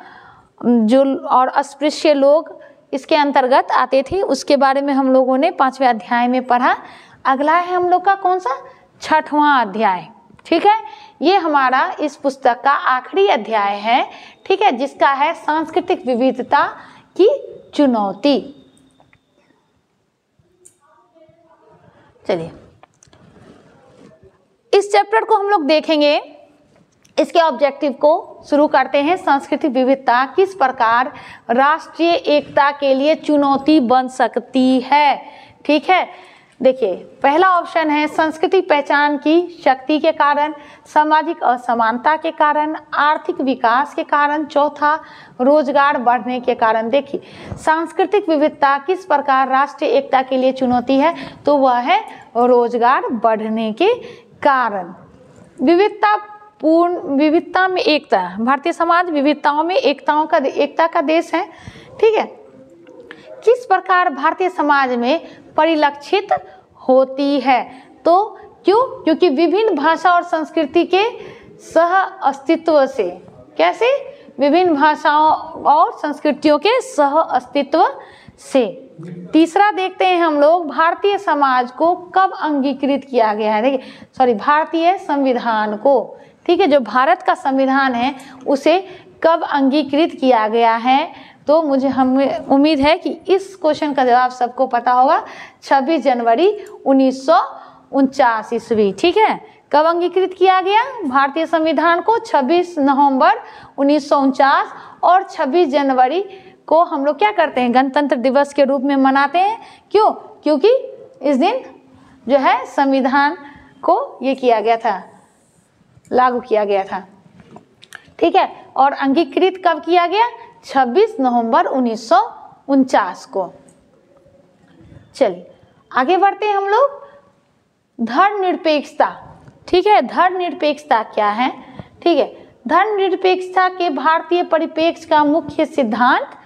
जो और अस्पृश्य लोग इसके अंतर्गत आते थे, उसके बारे में हम लोगों ने 5वें अध्याय में पढ़ा। अगला है हम लोग का कौन सा, 6वां अध्याय। ठीक है, ये हमारा इस पुस्तक का आखिरी अध्याय है। ठीक है, जिसका है सांस्कृतिक विविधता की चुनौती। चलिए इस चैप्टर को हम लोग देखेंगे। इसके ऑब्जेक्टिव को शुरू करते हैं। सांस्कृतिक विविधता किस प्रकार राष्ट्रीय एकता के लिए चुनौती बन सकती है। ठीक है, देखिए पहला ऑप्शन है सांस्कृतिक पहचान की शक्ति के कारण, सामाजिक असमानता के कारण, आर्थिक विकास के कारण, चौथा रोजगार बढ़ने के कारण। देखिए सांस्कृतिक विविधता किस प्रकार राष्ट्रीय एकता के लिए चुनौती है, तो वह है रोजगार बढ़ने के कारण। विविधता में एकता, भारतीय समाज विविधताओं में एकता का देश है। ठीक है, किस प्रकार भारतीय समाज में परिलक्षित होती है, तो क्योंकि विभिन्न भाषा और संस्कृति के सह अस्तित्व से। कैसे, विभिन्न भाषाओं और संस्कृतियों के सह अस्तित्व से। तीसरा देखते हैं हम लोग, भारतीय समाज को कब अंगीकृत किया गया है। देखिए भारतीय संविधान को, ठीक है, जो भारत का संविधान है उसे कब अंगीकृत किया गया है, तो हमें उम्मीद है कि इस क्वेश्चन का जवाब सबको पता होगा। 26 जनवरी 1949 ईस्वी। ठीक है, कब अंगीकृत किया गया भारतीय संविधान को, 26 नवंबर 1949। और 26 जनवरी को हम लोग क्या करते हैं, गणतंत्र दिवस के रूप में मनाते हैं। क्यों, क्योंकि इस दिन जो है संविधान को ये किया गया था, लागू किया गया था। ठीक है, और अंगीकृत कब किया गया, 26 नवंबर 1949 को। चलिए आगे बढ़ते हैं हम लोग। धर्मनिरपेक्षता। ठीक है, धर्मनिरपेक्षता क्या है। ठीक है, धर्मनिरपेक्षता के भारतीय परिप्रेक्ष्य का मुख्य सिद्धांत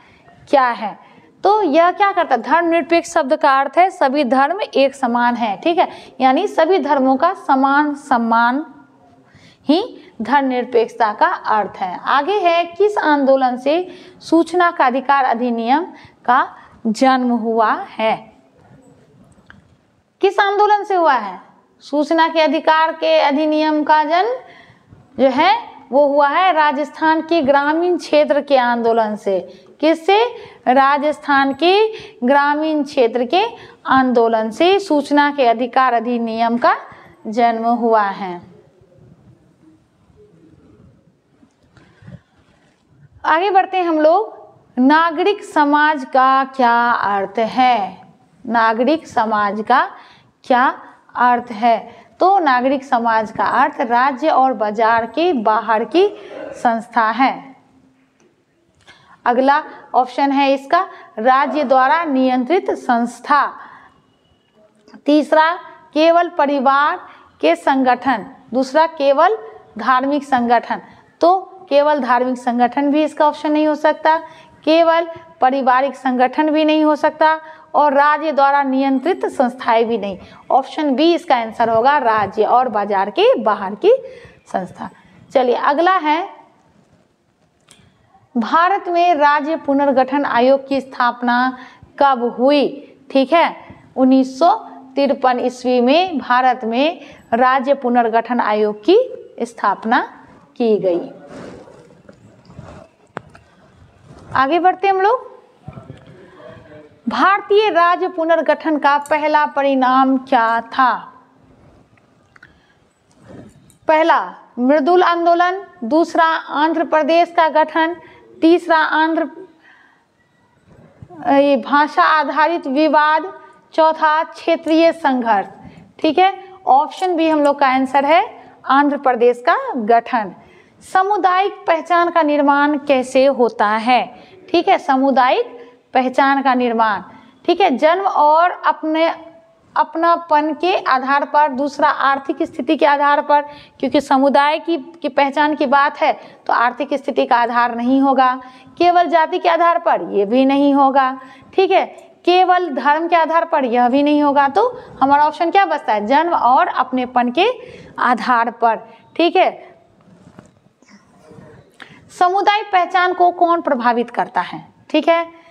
क्या है, तो यह क्या करता है, धर्मनिरपेक्ष शब्द का अर्थ है सभी धर्म एक समान है। ठीक है, यानी सभी धर्मों का समान सम्मान ही धर्मनिरपेक्षता का अर्थ है। आगे है, किस आंदोलन से सूचना का अधिकार अधिनियम का जन्म हुआ है। किस आंदोलन से हुआ है, सूचना के अधिकार के अधिनियम का जन्म जो है वो हुआ है राजस्थान के ग्रामीण क्षेत्र के आंदोलन से। किससे, राजस्थान के ग्रामीण क्षेत्र के आंदोलन से सूचना के अधिकार अधिनियम का जन्म हुआ है। आगे बढ़ते हैं हम लोग। नागरिक समाज का क्या अर्थ है, नागरिक समाज का क्या अर्थ है, तो नागरिक समाज का अर्थ राज्य और बाजार के बाहर की संस्था है। अगला ऑप्शन है इसका, राज्य द्वारा नियंत्रित संस्था। तीसरा, केवल परिवार के संगठन। दूसरा, केवल धार्मिक संगठन। तो केवल धार्मिक संगठन भी इसका ऑप्शन नहीं हो सकता, केवल पारिवारिक संगठन भी नहीं हो सकता, और राज्य द्वारा नियंत्रित संस्थाएं भी नहीं। ऑप्शन बी इसका आंसर होगा, राज्य और बाजार के बाहर की संस्था। चलिए अगला है, भारत में राज्य पुनर्गठन आयोग की स्थापना कब हुई। ठीक है, 1953 ईस्वी में भारत में राज्य पुनर्गठन आयोग की स्थापना की गई। आगे बढ़ते हम लोग। भारतीय राज्य पुनर्गठन का पहला परिणाम क्या था। पहला, मृदुल आंदोलन। दूसरा, आंध्र प्रदेश का गठन। तीसरा, भाषा आधारित विवाद। चौथा, क्षेत्रीय संघर्ष। ठीक है, ऑप्शन बी हम लोग का आंसर है आंध्र प्रदेश का गठन। सामुदायिक पहचान का निर्माण कैसे होता है? ठीक है, सामुदायिक पहचान का निर्माण, ठीक है, जन्म और अपनापन के आधार पर, दूसरा आर्थिक स्थिति के आधार पर, क्योंकि समुदाय की पहचान की बात है तो आर्थिक स्थिति का आधार नहीं होगा। केवल जाति के आधार पर, ये भी नहीं होगा। ठीक है, केवल धर्म के आधार पर, यह भी नहीं होगा। तो हमारा ऑप्शन क्या बचता है? जन्म और अपनेपन के आधार पर। ठीक है, सामुदायिक पहचान को कौन प्रभावित करता है? ठीक है,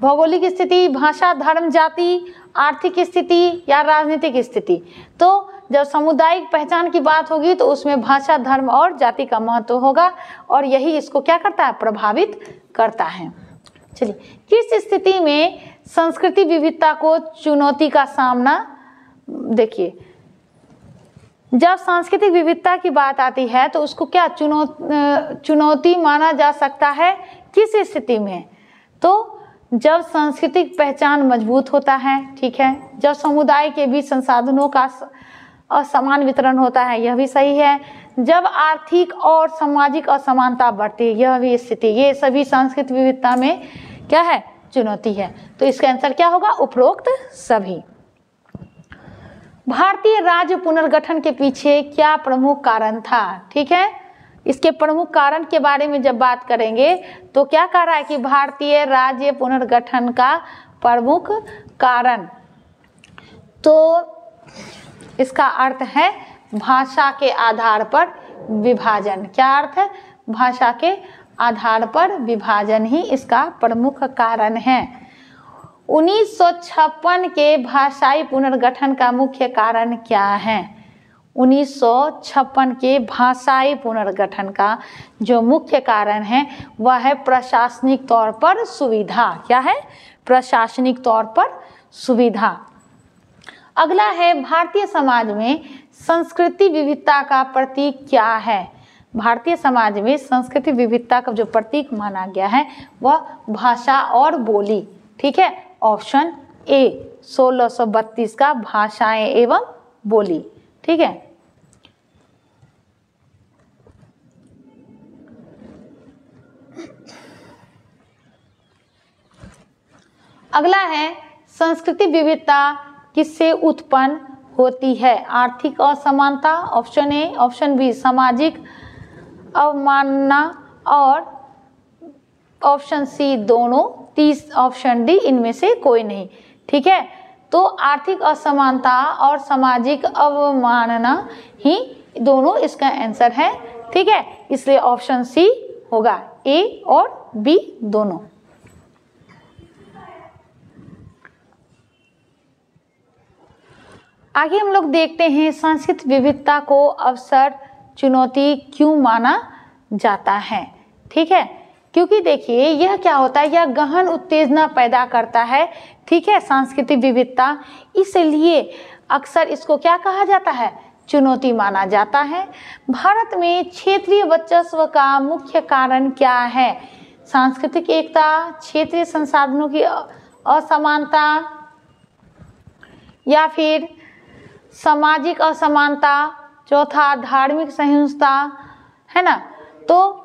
भौगोलिक स्थिति, भाषा, धर्म, जाति, आर्थिक स्थिति या राजनीतिक स्थिति। तो जब सामुदायिक पहचान की बात होगी तो उसमें भाषा, धर्म और जाति का महत्व होगा और यही इसको क्या करता है? प्रभावित करता है। चलिए, किस स्थिति में संस्कृति विविधता को चुनौती का सामना? देखिए, जब सांस्कृतिक विविधता की बात आती है तो उसको क्या चुनौती माना जा सकता है? किस स्थिति में? तो जब सांस्कृतिक पहचान मजबूत होता है, ठीक है, जब समुदाय के बीच संसाधनों का असमान वितरण होता है, यह भी सही है, जब आर्थिक और सामाजिक असमानता बढ़ती है, यह भी स्थिति, ये सभी सांस्कृतिक विविधता में क्या है? चुनौती है। तो इसका आंसर क्या होगा? उपरोक्त सभी। भारतीय राज्य पुनर्गठन के पीछे क्या प्रमुख कारण था? ठीक है, इसके प्रमुख कारण के बारे में जब बात करेंगे तो क्या कह रहा है कि भारतीय राज्य पुनर्गठन का प्रमुख कारण, तो इसका अर्थ है भाषा के आधार पर विभाजन। क्या अर्थ है? भाषा के आधार पर विभाजन ही इसका प्रमुख कारण है। 1956 के भाषाई पुनर्गठन का मुख्य कारण क्या है? 1956 के भाषाई पुनर्गठन का जो मुख्य कारण है वह है प्रशासनिक तौर पर सुविधा। क्या है? प्रशासनिक तौर पर सुविधा। अगला है, भारतीय समाज में संस्कृति विविधता का प्रतीक क्या है? भारतीय समाज में संस्कृति विविधता का जो प्रतीक माना गया है वह भाषा और बोली। ठीक है, ऑप्शन ए 1632 का भाषाएं एवं बोली। ठीक है, अगला है, संस्कृति विविधता किससे उत्पन्न होती है? आर्थिक असमानता, ऑप्शन ए, ऑप्शन बी सामाजिक अवमानना और ऑप्शन सी दोनों, ऑप्शन डी इनमें से कोई नहीं। ठीक है, तो आर्थिक असमानता और सामाजिक अवमानना ही दोनों इसका आंसर है। ठीक है, इसलिए ऑप्शन सी होगा, ए और बी दोनों। आगे हम लोग देखते हैं सांस्कृतिक विविधता को अवसर चुनौती क्यों माना जाता है। ठीक है, क्योंकि देखिए यह क्या होता है, यह गहन उत्तेजना पैदा करता है। ठीक है, सांस्कृतिक विविधता, इसलिए अक्सर इसको क्या कहा जाता है? चुनौती माना जाता है। भारत में क्षेत्रीय वर्चस्व का मुख्य कारण क्या है? सांस्कृतिक एकता, क्षेत्रीय संसाधनों की असमानता या फिर सामाजिक असमानता, चौथा धार्मिक सहिष्णुता, है ना। तो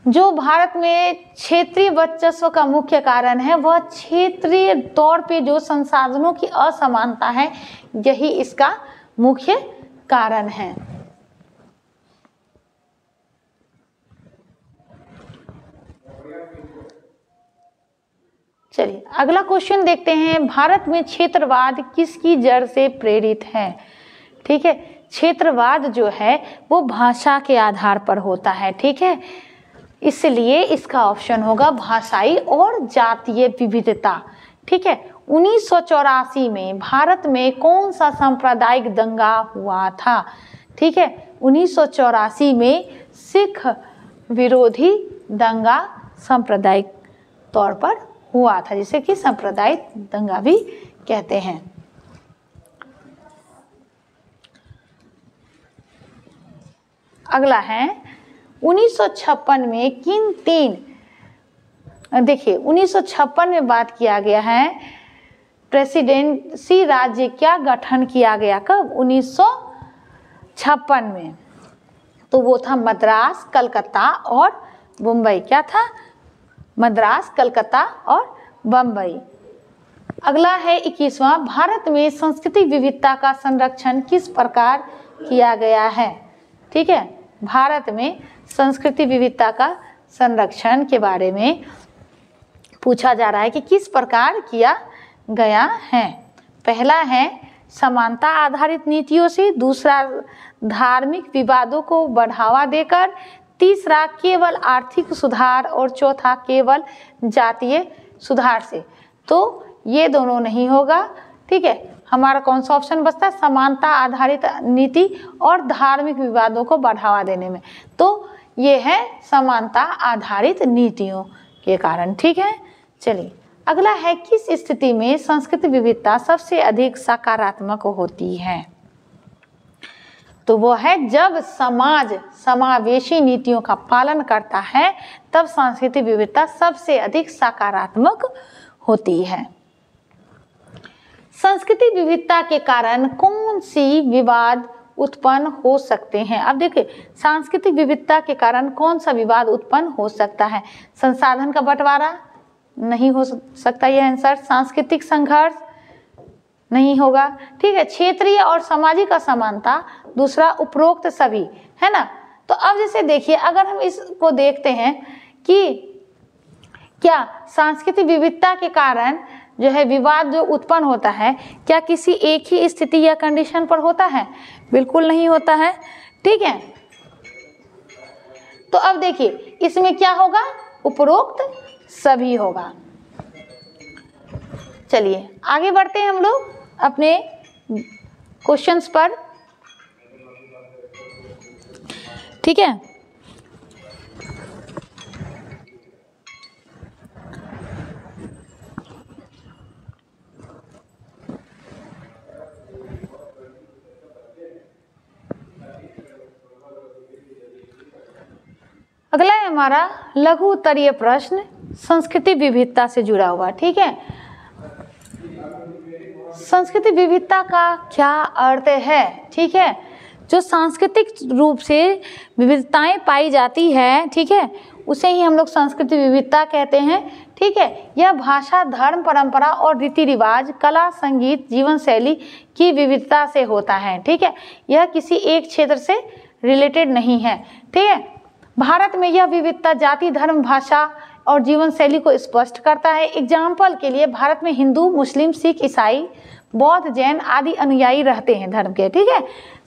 जो भारत में क्षेत्रीय वर्चस्व का मुख्य कारण है वह क्षेत्रीय तौर पे जो संसाधनों की असमानता है, यही इसका मुख्य कारण है। चलिए अगला क्वेश्चन देखते हैं, भारत में क्षेत्रवाद किसकी जड़ से प्रेरित है? ठीक है, क्षेत्रवाद जो है वो भाषा के आधार पर होता है। ठीक है, इसलिए इसका ऑप्शन होगा भाषाई और जातीय विविधता। ठीक है, 1984 में भारत में कौन सा सांप्रदायिक दंगा हुआ था? ठीक है, 1984 में सिख विरोधी दंगा सांप्रदायिक तौर पर हुआ था, जिसे कि सांप्रदायिक दंगा भी कहते हैं। अगला है 1956 में किन तीन, देखिए 1956 में बात किया गया है प्रेसिडेंसी राज्य क्या गठन किया गया? कब? 1956 में। तो वो था मद्रास, कलकत्ता और मुंबई। क्या था? मद्रास, कलकत्ता और बम्बई। अगला है 21वां, भारत में सांस्कृतिक विविधता का संरक्षण किस प्रकार किया गया है? ठीक है, भारत में सांस्कृतिक विविधता का संरक्षण के बारे में पूछा जा रहा है कि किस प्रकार किया गया है। पहला है समानता आधारित नीतियों से, दूसरा धार्मिक विवादों को बढ़ावा देकर, तीसरा केवल आर्थिक सुधार और चौथा केवल जातीय सुधार से। तो ये दोनों नहीं होगा। ठीक है, हमारा कौन सा ऑप्शन बचता है? समानता आधारित नीति और धार्मिक विवादों को बढ़ावा देने में। तो ये है समानता आधारित नीतियों के कारण। ठीक है, चलिए अगला है किस स्थिति में सांस्कृतिक विविधता सबसे अधिक सकारात्मक होती है? तो वो है जब समाज समावेशी नीतियों का पालन करता है, तब सांस्कृतिक विविधता सबसे अधिक सकारात्मक होती है। सांस्कृतिक विविधता के कारण कौन सी विवाद उत्पन्न हो सकते हैं? अब देखिए, सांस्कृतिक विविधता के कारण कौन सा विवाद उत्पन्न हो सकता है? संसाधन का बंटवारा नहीं हो सकता, यह आंसर। सांस्कृतिक संघर्ष नहीं होगा। ठीक है, क्षेत्रीय और सामाजिक असमानता, दूसरा उपरोक्त सभी, है ना। तो अब जैसे देखिए, अगर हम इसको देखते हैं कि क्या सांस्कृतिक विविधता के कारण जो है विवाद जो उत्पन्न होता है, क्या किसी एक ही स्थिति या कंडीशन पर होता है? बिल्कुल नहीं होता है। ठीक है, तो अब देखिए इसमें क्या होगा? उपरोक्त सभी होगा। चलिए आगे बढ़ते हैं हम लोग अपने क्वेश्चंस पर। ठीक है, अगला है हमारा लघु उत्तरीय प्रश्न सांस्कृतिक विविधता से जुड़ा हुआ। ठीक है, सांस्कृतिक विविधता का क्या अर्थ है? ठीक है, जो सांस्कृतिक रूप से विविधताएं पाई जाती है, ठीक है, उसे ही हम लोग सांस्कृतिक विविधता कहते हैं। ठीक है, यह भाषा, धर्म, परंपरा और रीति रिवाज, कला, संगीत, जीवन शैली की विविधता से होता है। ठीक है, यह किसी एक क्षेत्र से रिलेटेड नहीं है। ठीक है, भारत में यह विविधता जाति, धर्म, भाषा और जीवन शैली को स्पष्ट करता है। एग्जाम्पल के लिए भारत में हिंदू, मुस्लिम, सिख, ईसाई, बौद्ध, जैन आदि अनुयायी रहते हैं धर्म के। ठीक है,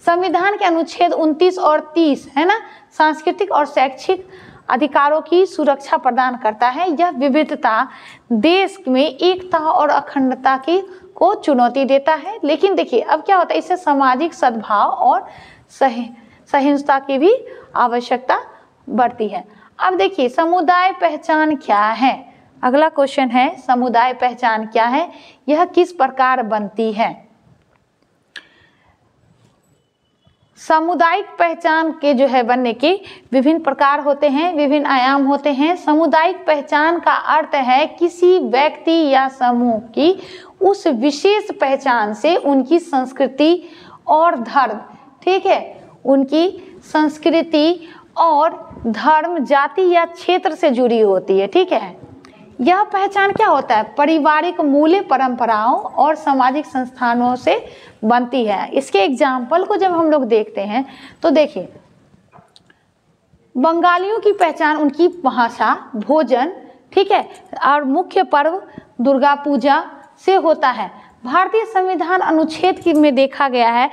संविधान के अनुच्छेद 29 और 30 है ना, सांस्कृतिक और शैक्षिक अधिकारों की सुरक्षा प्रदान करता है। यह विविधता देश में एकता और अखंडता की को चुनौती देता है। लेकिन देखिए अब क्या होता है, इससे सामाजिक सद्भाव और सहिष्णुता की भी आवश्यकता बढ़ती है। अब देखिए समुदाय पहचान क्या है? अगला क्वेश्चन है समुदाय पहचान क्या है, यह किस प्रकार बनती है? सामुदायिक पहचान के जो है बनने के विभिन्न प्रकार होते हैं, विभिन्न आयाम होते हैं। सामुदायिक पहचान का अर्थ है किसी व्यक्ति या समूह की उस विशेष पहचान से उनकी संस्कृति और धर्म, ठीक है, उनकी संस्कृति और धर्म, जाति या क्षेत्र से जुड़ी होती है। ठीक है, यह पहचान क्या होता है? पारिवारिक मूल्य, परंपराओं और सामाजिक संस्थानों से बनती है। इसके एग्जाम्पल को जब हम लोग देखते हैं तो देखिए, बंगालियों की पहचान उनकी भाषा, भोजन, ठीक है, और मुख्य पर्व दुर्गा पूजा से होता है। भारतीय संविधान अनुच्छेद में देखा गया है,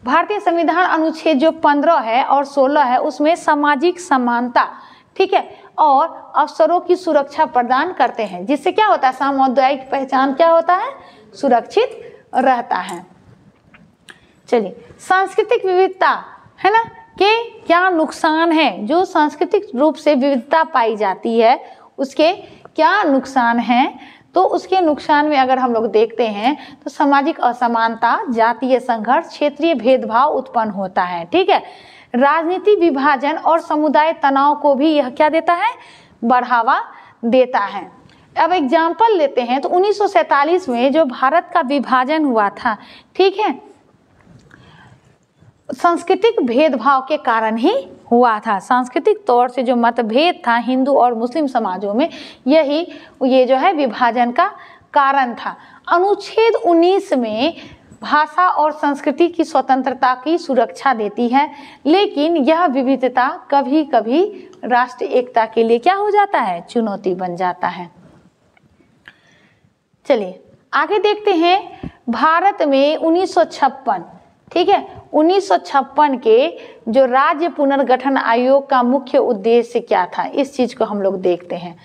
भारतीय संविधान अनुच्छेद जो 15 है और 16 है उसमें सामाजिक समानता, ठीक है, और अवसरों की सुरक्षा प्रदान करते हैं, जिससे क्या होता है, सामुदायिक पहचान क्या होता है, सुरक्षित रहता है। चलिए, सांस्कृतिक विविधता है ना के क्या नुकसान है? जो सांस्कृतिक रूप से विविधता पाई जाती है उसके क्या नुकसान हैं? तो उसके नुकसान में अगर हम लोग देखते हैं तो सामाजिक असमानता, जातीय संघर्ष, क्षेत्रीय भेदभाव उत्पन्न होता है। ठीक है, राजनीति विभाजन और समुदाय तनाव को भी यह क्या देता है, बढ़ावा देता है। अब एग्जाम्पल लेते हैं तो 1947 में जो भारत का विभाजन हुआ था, ठीक है, सांस्कृतिक भेदभाव के कारण ही हुआ था। सांस्कृतिक तौर से जो मतभेद था हिंदू और मुस्लिम समाजों में, ये जो है विभाजन का कारण था। अनुच्छेद 19 में भाषा और संस्कृति की स्वतंत्रता की सुरक्षा देती है, लेकिन यह विविधता कभी कभी राष्ट्रीय एकता के लिए क्या हो जाता है, चुनौती बन जाता है। चलिए आगे देखते हैं। भारत में 1956, ठीक है, 1956 के जो राज्य पुनर्गठन आयोग का मुख्य उद्देश्य क्या था, इस चीज को हम लोग देखते हैं।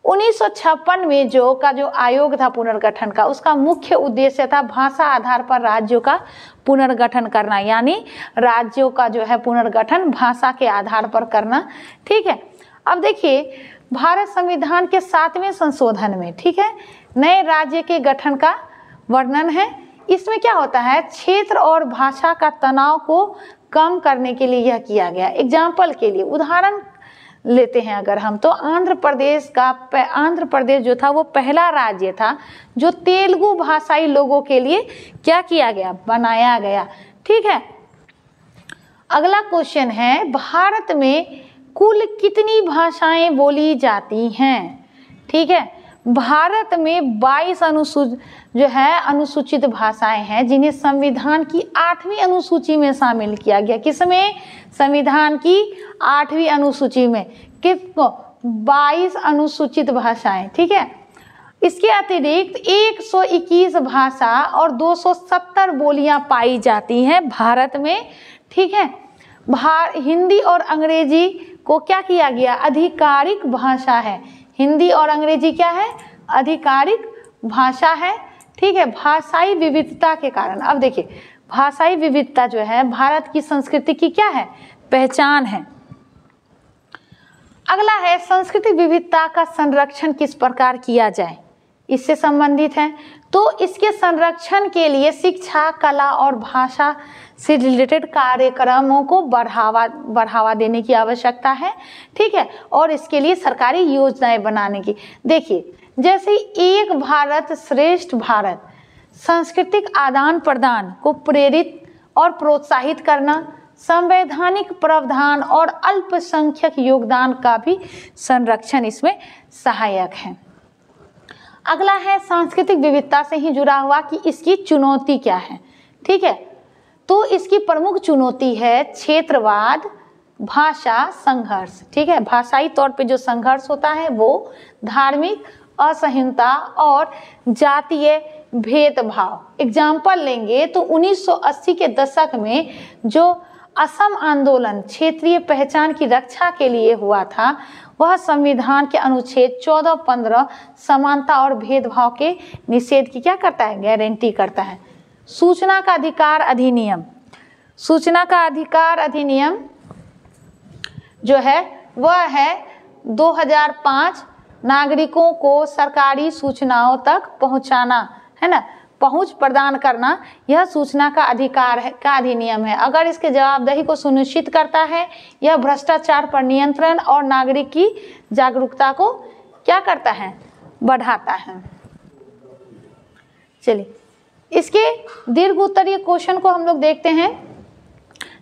1956 में जो आयोग था पुनर्गठन का, उसका मुख्य उद्देश्य था भाषा आधार पर राज्यों का पुनर्गठन करना, यानी राज्यों का जो है पुनर्गठन भाषा के आधार पर करना, ठीक है। अब देखिए भारत संविधान के 7वें संशोधन में, ठीक है, नए राज्य के गठन का वर्णन है। इसमें क्या होता है, क्षेत्र और भाषा का तनाव को कम करने के लिए यह किया गया। एग्जाम्पल के लिए उदाहरण लेते हैं अगर हम, तो आंध्र प्रदेश जो था वो पहला राज्य था जो तेलुगु भाषाई लोगों के लिए क्या किया गया, बनाया गया, ठीक है। अगला क्वेश्चन है, भारत में कुल कितनी भाषाएं बोली जाती हैं, ठीक है। भारत में 22 अनुसूचित भाषाएं हैं जिन्हें संविधान की 8वीं अनुसूची में शामिल किया गया। किसमें, संविधान की 8वीं अनुसूची में, किसको, 22 अनुसूचित भाषाएं, ठीक है। इसके अतिरिक्त 121 भाषा और 270 बोलियां पाई जाती हैं भारत में, ठीक है। हिंदी और अंग्रेजी को क्या किया गया, आधिकारिक भाषा है। हिंदी और अंग्रेजी क्या है, आधिकारिक भाषा है, ठीक है, भाषाई विविधता के कारण। अब देखिए भाषाई विविधता जो है भारत की संस्कृति की क्या है, पहचान है। अगला है सांस्कृतिक विविधता का संरक्षण किस प्रकार किया जाए, इससे संबंधित है। तो इसके संरक्षण के लिए शिक्षा, कला और भाषा से रिलेटेड कार्यक्रमों को बढ़ावा देने की आवश्यकता है, ठीक है, और इसके लिए सरकारी योजनाएं बनाने की। देखिए जैसे एक भारत श्रेष्ठ भारत सांस्कृतिक आदान प्रदान को प्रेरित और प्रोत्साहित करना, संवैधानिक प्रावधान और अल्पसंख्यक योगदान का भी संरक्षण इसमें सहायक है। अगला है सांस्कृतिक विविधता से ही जुड़ा हुआ कि इसकी चुनौती क्या है, ठीक है। तो इसकी प्रमुख चुनौती है क्षेत्रवाद, भाषा संघर्ष, ठीक है। भाषाई तौर पे जो संघर्ष होता है वो धार्मिक असहिष्णुता और जातीय भेदभाव। एग्जाम्पल लेंगे तो 1980 के दशक में जो असम आंदोलन क्षेत्रीय पहचान की रक्षा के लिए हुआ था, वह संविधान के अनुच्छेद 14, 15 समानता और भेदभाव के निषेध की क्या करता है, गारंटी करता है। सूचना का अधिकार अधिनियम, सूचना का अधिकार अधिनियम जो है वह है 2005, नागरिकों को सरकारी सूचनाओं तक पहुंचाना, है ना, पहुंच प्रदान करना, यह सूचना का अधिकार है का अधिनियम है। अगर इसके जवाबदेही को सुनिश्चित करता है, यह भ्रष्टाचार पर नियंत्रण और नागरिक की जागरूकता को क्या करता है, बढ़ाता है। चलिए इसके दीर्घ उत्तरीय क्वेश्चन को हम लोग देखते हैं।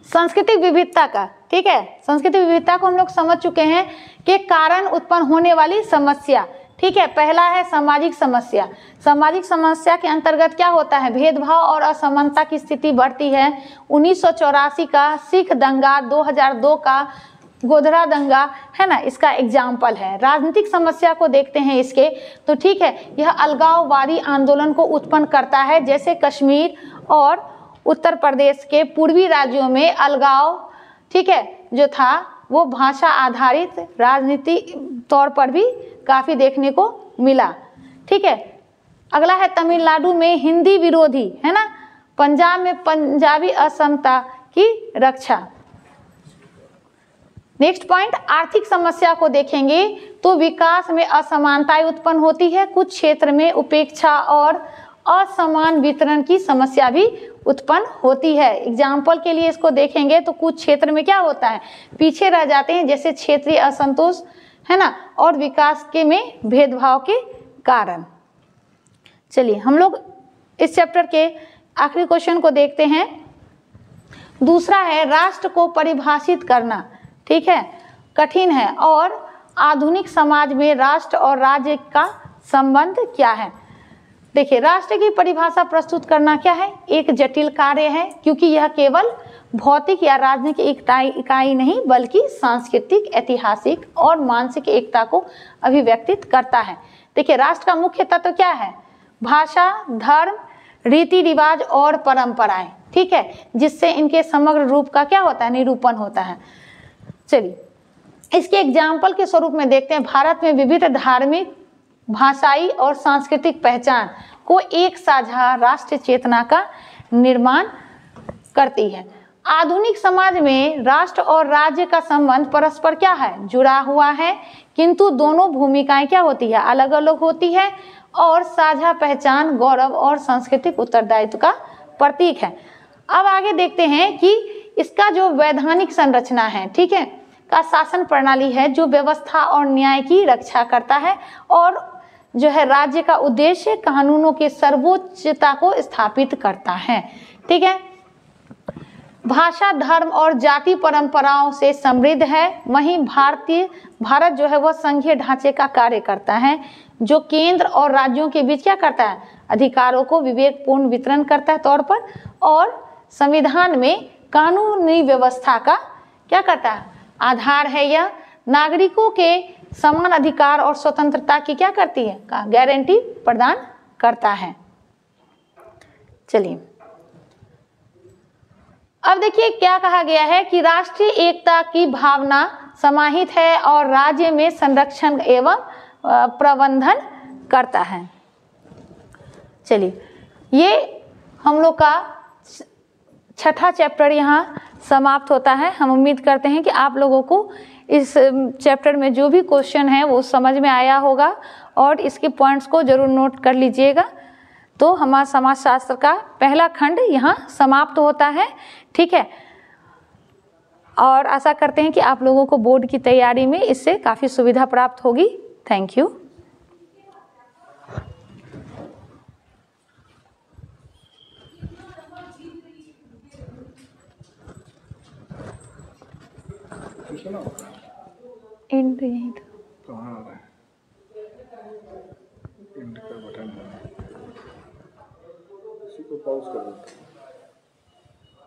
सांस्कृतिक विविधता का, ठीक है, सांस्कृतिक विविधता को हम लोग समझ चुके हैं कि कारण उत्पन्न होने वाली समस्या, ठीक है। पहला है सामाजिक समस्या। सामाजिक समस्या के अंतर्गत क्या होता है, भेदभाव और असमानता की स्थिति बढ़ती है। 1984 का सिख दंगा, 2002 का गोधरा दंगा, है ना, इसका एग्जाम्पल है। राजनीतिक समस्या को देखते हैं इसके, तो ठीक है, यह अलगाववादी आंदोलन को उत्पन्न करता है, जैसे कश्मीर और उत्तर प्रदेश के पूर्वी राज्यों में अलगाव, ठीक है, जो था वो भाषा आधारित राजनीतिक तौर पर भी काफ़ी देखने को मिला, ठीक है। अगला है तमिलनाडु में हिंदी विरोधी, है ना, पंजाब में पंजाबी असमता की रक्षा। नेक्स्ट पॉइंट, आर्थिक समस्या को देखेंगे तो विकास में असमानताएं उत्पन्न होती है। कुछ क्षेत्र में उपेक्षा और असमान वितरण की समस्या भी उत्पन्न होती है। एग्जाम्पल के लिए इसको देखेंगे तो कुछ क्षेत्र में क्या होता है, पीछे रह जाते हैं, जैसे क्षेत्रीय असंतोष, है ना, और विकास के में भेदभाव के कारण। चलिए हम लोग इस चैप्टर के आखिरी क्वेश्चन को देखते हैं। दूसरा है राष्ट्र को परिभाषित करना, ठीक है, कठिन है। और आधुनिक समाज में राष्ट्र और राज्य का संबंध क्या है? देखिए, राष्ट्र की परिभाषा प्रस्तुत करना क्या है? एक जटिल कार्य है, क्योंकि यह केवल भौतिक या राजनीतिक इकाई नहीं बल्कि सांस्कृतिक, ऐतिहासिक और मानसिक एकता को अभिव्यक्तित करता है। देखिए, राष्ट्र का मुख्य तत्व क्या है? भाषा, धर्म, रीति रिवाज और परंपराएं, ठीक है, जिससे इनके समग्र रूप का क्या होता है? निरूपण होता है। चलिए, इसके एग्जाम्पल के स्वरूप में देखते हैं। भारत में विविध धार्मिक, भाषाई और सांस्कृतिक पहचान को एक साझा राष्ट्र चेतना का निर्माण करती है। आधुनिक समाज में राष्ट्र और राज्य का संबंध परस्पर क्या है? जुड़ा हुआ है, किंतु दोनों भूमिकाएं क्या होती है? अलग अलग होती है और साझा पहचान गौरव और सांस्कृतिक उत्तरदायित्व का प्रतीक है। अब आगे देखते हैं कि इसका जो वैधानिक संरचना है, ठीक है, का शासन प्रणाली है जो व्यवस्था और न्याय की रक्षा करता है और जो है राज्य का उद्देश्य कानूनों की सर्वोच्चता को स्थापित करता है, ठीक है। भाषा, धर्म और जाति परंपराओं से समृद्ध है। वहीं भारत जो है वह संघीय ढांचे का कार्य करता है जो केंद्र और राज्यों के बीच क्या करता है? अधिकारों को विवेकपूर्ण वितरण करता है तौर पर, और संविधान में कानूनी व्यवस्था का क्या करता है? आधार है। यह नागरिकों के समान अधिकार और स्वतंत्रता की क्या करती है? का गारंटी प्रदान करता है। चलिए, अब देखिए क्या कहा गया है कि राष्ट्रीय एकता की भावना समाहित है और राज्य में संरक्षण एवं प्रबंधन करता है। चलिए, ये हम लोग का छठा चैप्टर यहाँ समाप्त होता है। हम उम्मीद करते हैं कि आप लोगों को इस चैप्टर में जो भी क्वेश्चन है वो समझ में आया होगा और इसके पॉइंट्स को जरूर नोट कर लीजिएगा। तो हमारा समाजशास्त्र का पहला खंड यहाँ समाप्त होता है, ठीक है। और आशा करते हैं कि आप लोगों को बोर्ड की तैयारी में इससे काफ़ी सुविधा प्राप्त होगी। Thank you. एंड यहीं था। कहाँ आ रहा है? एंड का बटन है, इसी को पॉज कर देते हैं।